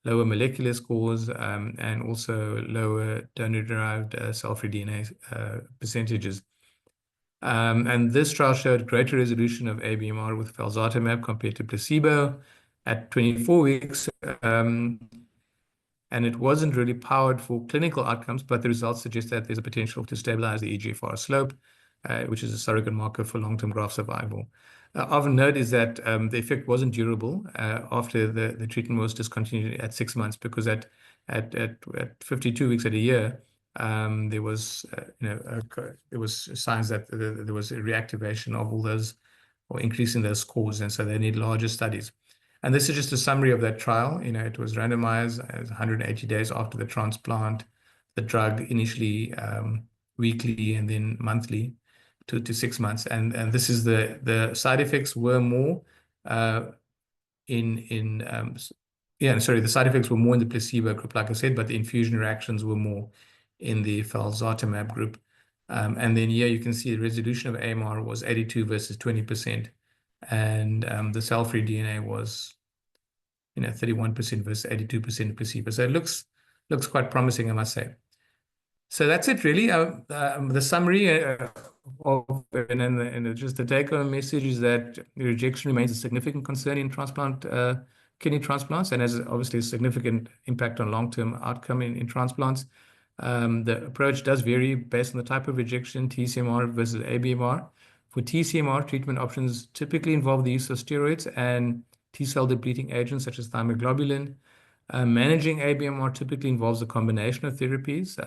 lower molecular scores, and also lower donor-derived cell-free DNA percentages. And this trial showed greater resolution of ABMR with felzartamab compared to placebo at 24 weeks. And it wasn't really powered for clinical outcomes, but the results suggest that there's a potential to stabilize the eGFR slope, which is a surrogate marker for long-term graft survival. Of note is that the effect wasn't durable after the treatment was discontinued at 6 months, because at 52 weeks at a year, there was signs that there was a reactivation of all those, or increasing those scores, and so they need larger studies. And this is just a summary of that trial. It was randomized as 180 days after the transplant, the drug initially weekly and then monthly to 6 months. And this is the side effects were more the side effects were more in the placebo group, like I said, but the infusion reactions were more in the felzartamab group. And then here you can see the resolution of AMR was 82 versus 20%. And the cell-free DNA was 31% versus 82% placebo. So it looks quite promising, I must say. So that's it, really. The summary and just the take-home message is that rejection remains a significant concern in kidney transplants, and has obviously a significant impact on long-term outcome in transplants. The approach does vary based on the type of rejection, TCMR versus ABMR. For TCMR, treatment options typically involve the use of steroids and T-cell depleting agents such as thymoglobulin. Managing ABMR typically involves a combination of therapies,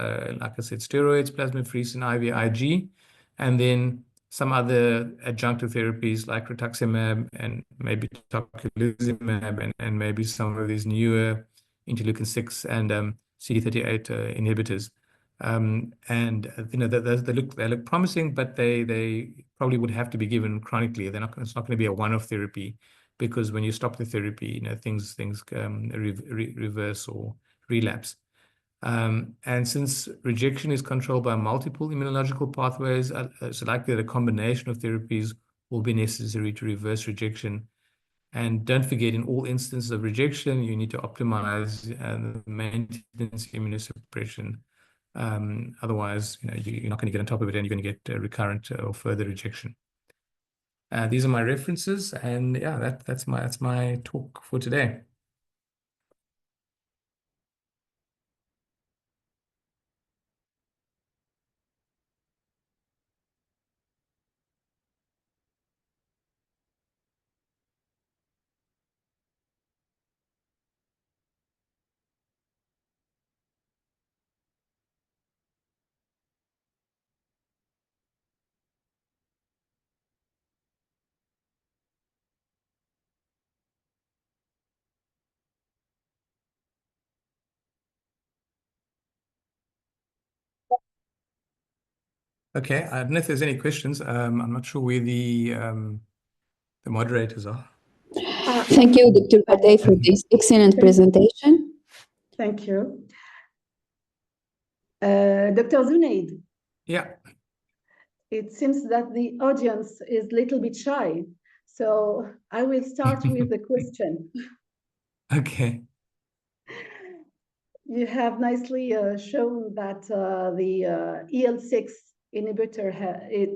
like I said, steroids, plasmapheresis, IVIG, and then some other adjunctive therapies like rituximab and maybe tocilizumab and maybe some of these newer interleukin-6 and CD38 inhibitors. They look promising, but they probably would have to be given chronically. It's not going to be a one-off therapy, because when you stop the therapy, things reverse or relapse. And since rejection is controlled by multiple immunological pathways, it's likely that a combination of therapies will be necessary to reverse rejection. And don't forget, in all instances of rejection, you need to optimize the maintenance immunosuppression. Otherwise, you're not going to get on top of it, and you're going to get recurrent or further rejection. These are my references, and yeah, that's my talk for today. Okay, I don't know if there's any questions. I'm not sure where the moderators are. Thank you, Dr. Fateh, for this excellent presentation. Thank you. Dr. Zunaid. Yeah. It seems that the audience is a little bit shy, so I will start with the question. Okay. You have nicely shown that the EL6 inhibitor,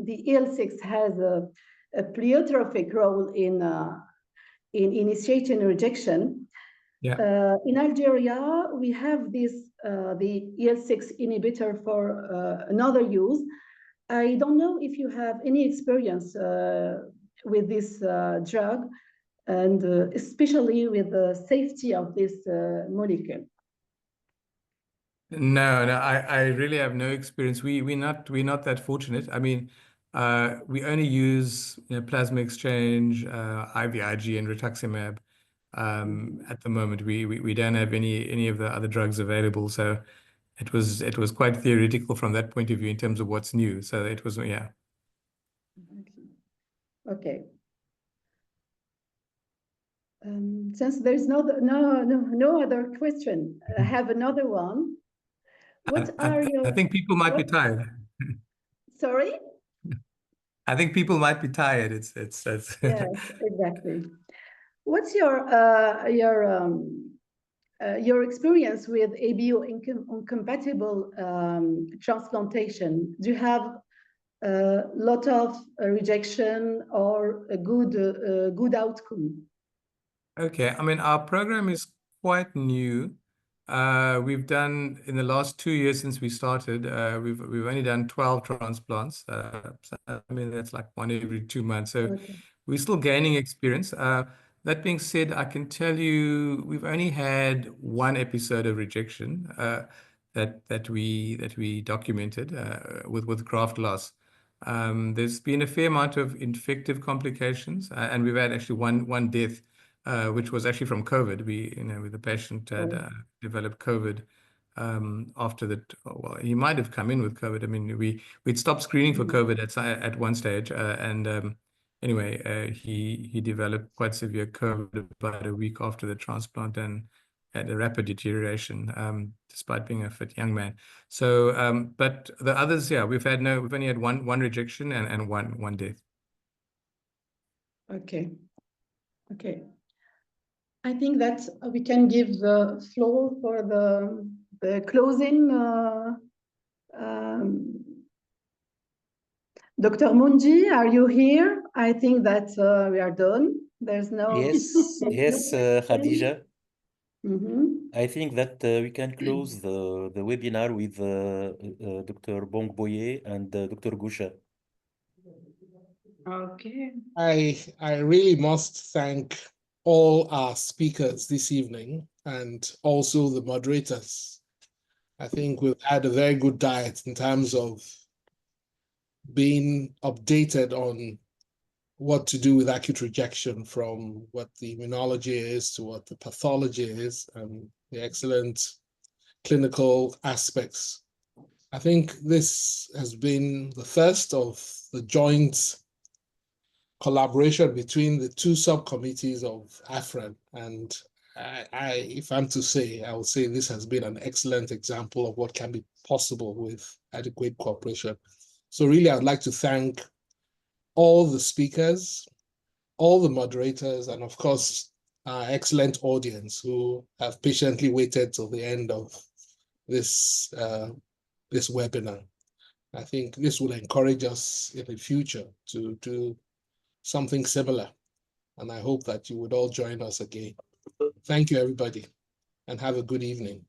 the EL6 has a pleiotropic role in initiating rejection. Yeah. In Algeria, we have this the EL6 inhibitor for another use. I don't know if you have any experience with this drug, and especially with the safety of this molecule. No, I really have no experience. We're not that fortunate. I mean, we only use plasma exchange, IVIG, and rituximab. At the moment, we don't have any of the other drugs available. So it was quite theoretical from that point of view in terms of what's new. So it was, yeah. Okay. Since there's no other question, I have another one. What are your? I think people might be tired. Sorry? I think people might be tired. It's Yes, exactly. What's your experience with ABO incompatible transplantation? Do you have a lot of rejection or a good outcome? Okay, I mean, our program is quite new. We've done, in the last 2 years since we started, we've only done 12 transplants. So, I mean, that's like 1 every 2 months. So we're still gaining experience. That being said, I can tell you we've only had 1 episode of rejection that we documented with graft loss. There's been a fair amount of infective complications, and we've had actually one death. Which was actually from COVID. The patient had developed COVID after that. Well, he might have come in with COVID. I mean, we'd stopped screening for COVID at one stage, and anyway, he developed quite severe COVID about a week after the transplant and had a rapid deterioration, despite being a fit young man. So, but the others, yeah, we've only had one rejection and one death. Okay. I think that we can give the floor for the closing. Dr. Munji, are you here? I think that we are done. There's no... Yes, Khadija. Mm-hmm. I think that we can close the webinar with Dr. Bongboye and Dr. Gusha. Okay. I really must thank all our speakers this evening and also the moderators. I think we've had a very good diet in terms of being updated on what to do with acute rejection, from what the immunology is to what the pathology is, and the excellent clinical aspects. I think this has been the first of the joint collaboration between the 2 subcommittees of AFREN, and if I'm to say, I would say this has been an excellent example of what can be possible with adequate cooperation. So really, I'd like to thank all the speakers, all the moderators, and of course, our excellent audience who have patiently waited till the end of this webinar. I think this will encourage us in the future to do something similar. And I hope that you would all join us again. Thank you, everybody, and have a good evening.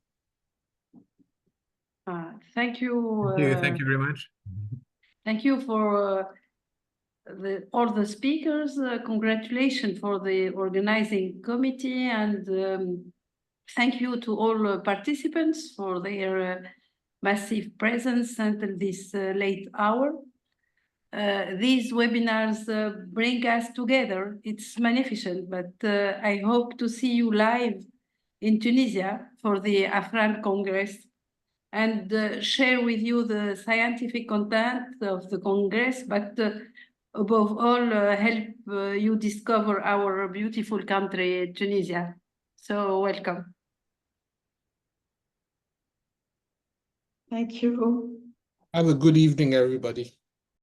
Thank you. Thank you very much. Thank you for all the speakers. Congratulations for the organizing committee, and thank you to all participants for their massive presence until this late hour. These webinars bring us together. It's magnificent, but I hope to see you live in Tunisia for the AFRAN Congress and share with you the scientific content of the Congress, but above all, help you discover our beautiful country, Tunisia. So welcome. Thank you. Have a good evening, everybody.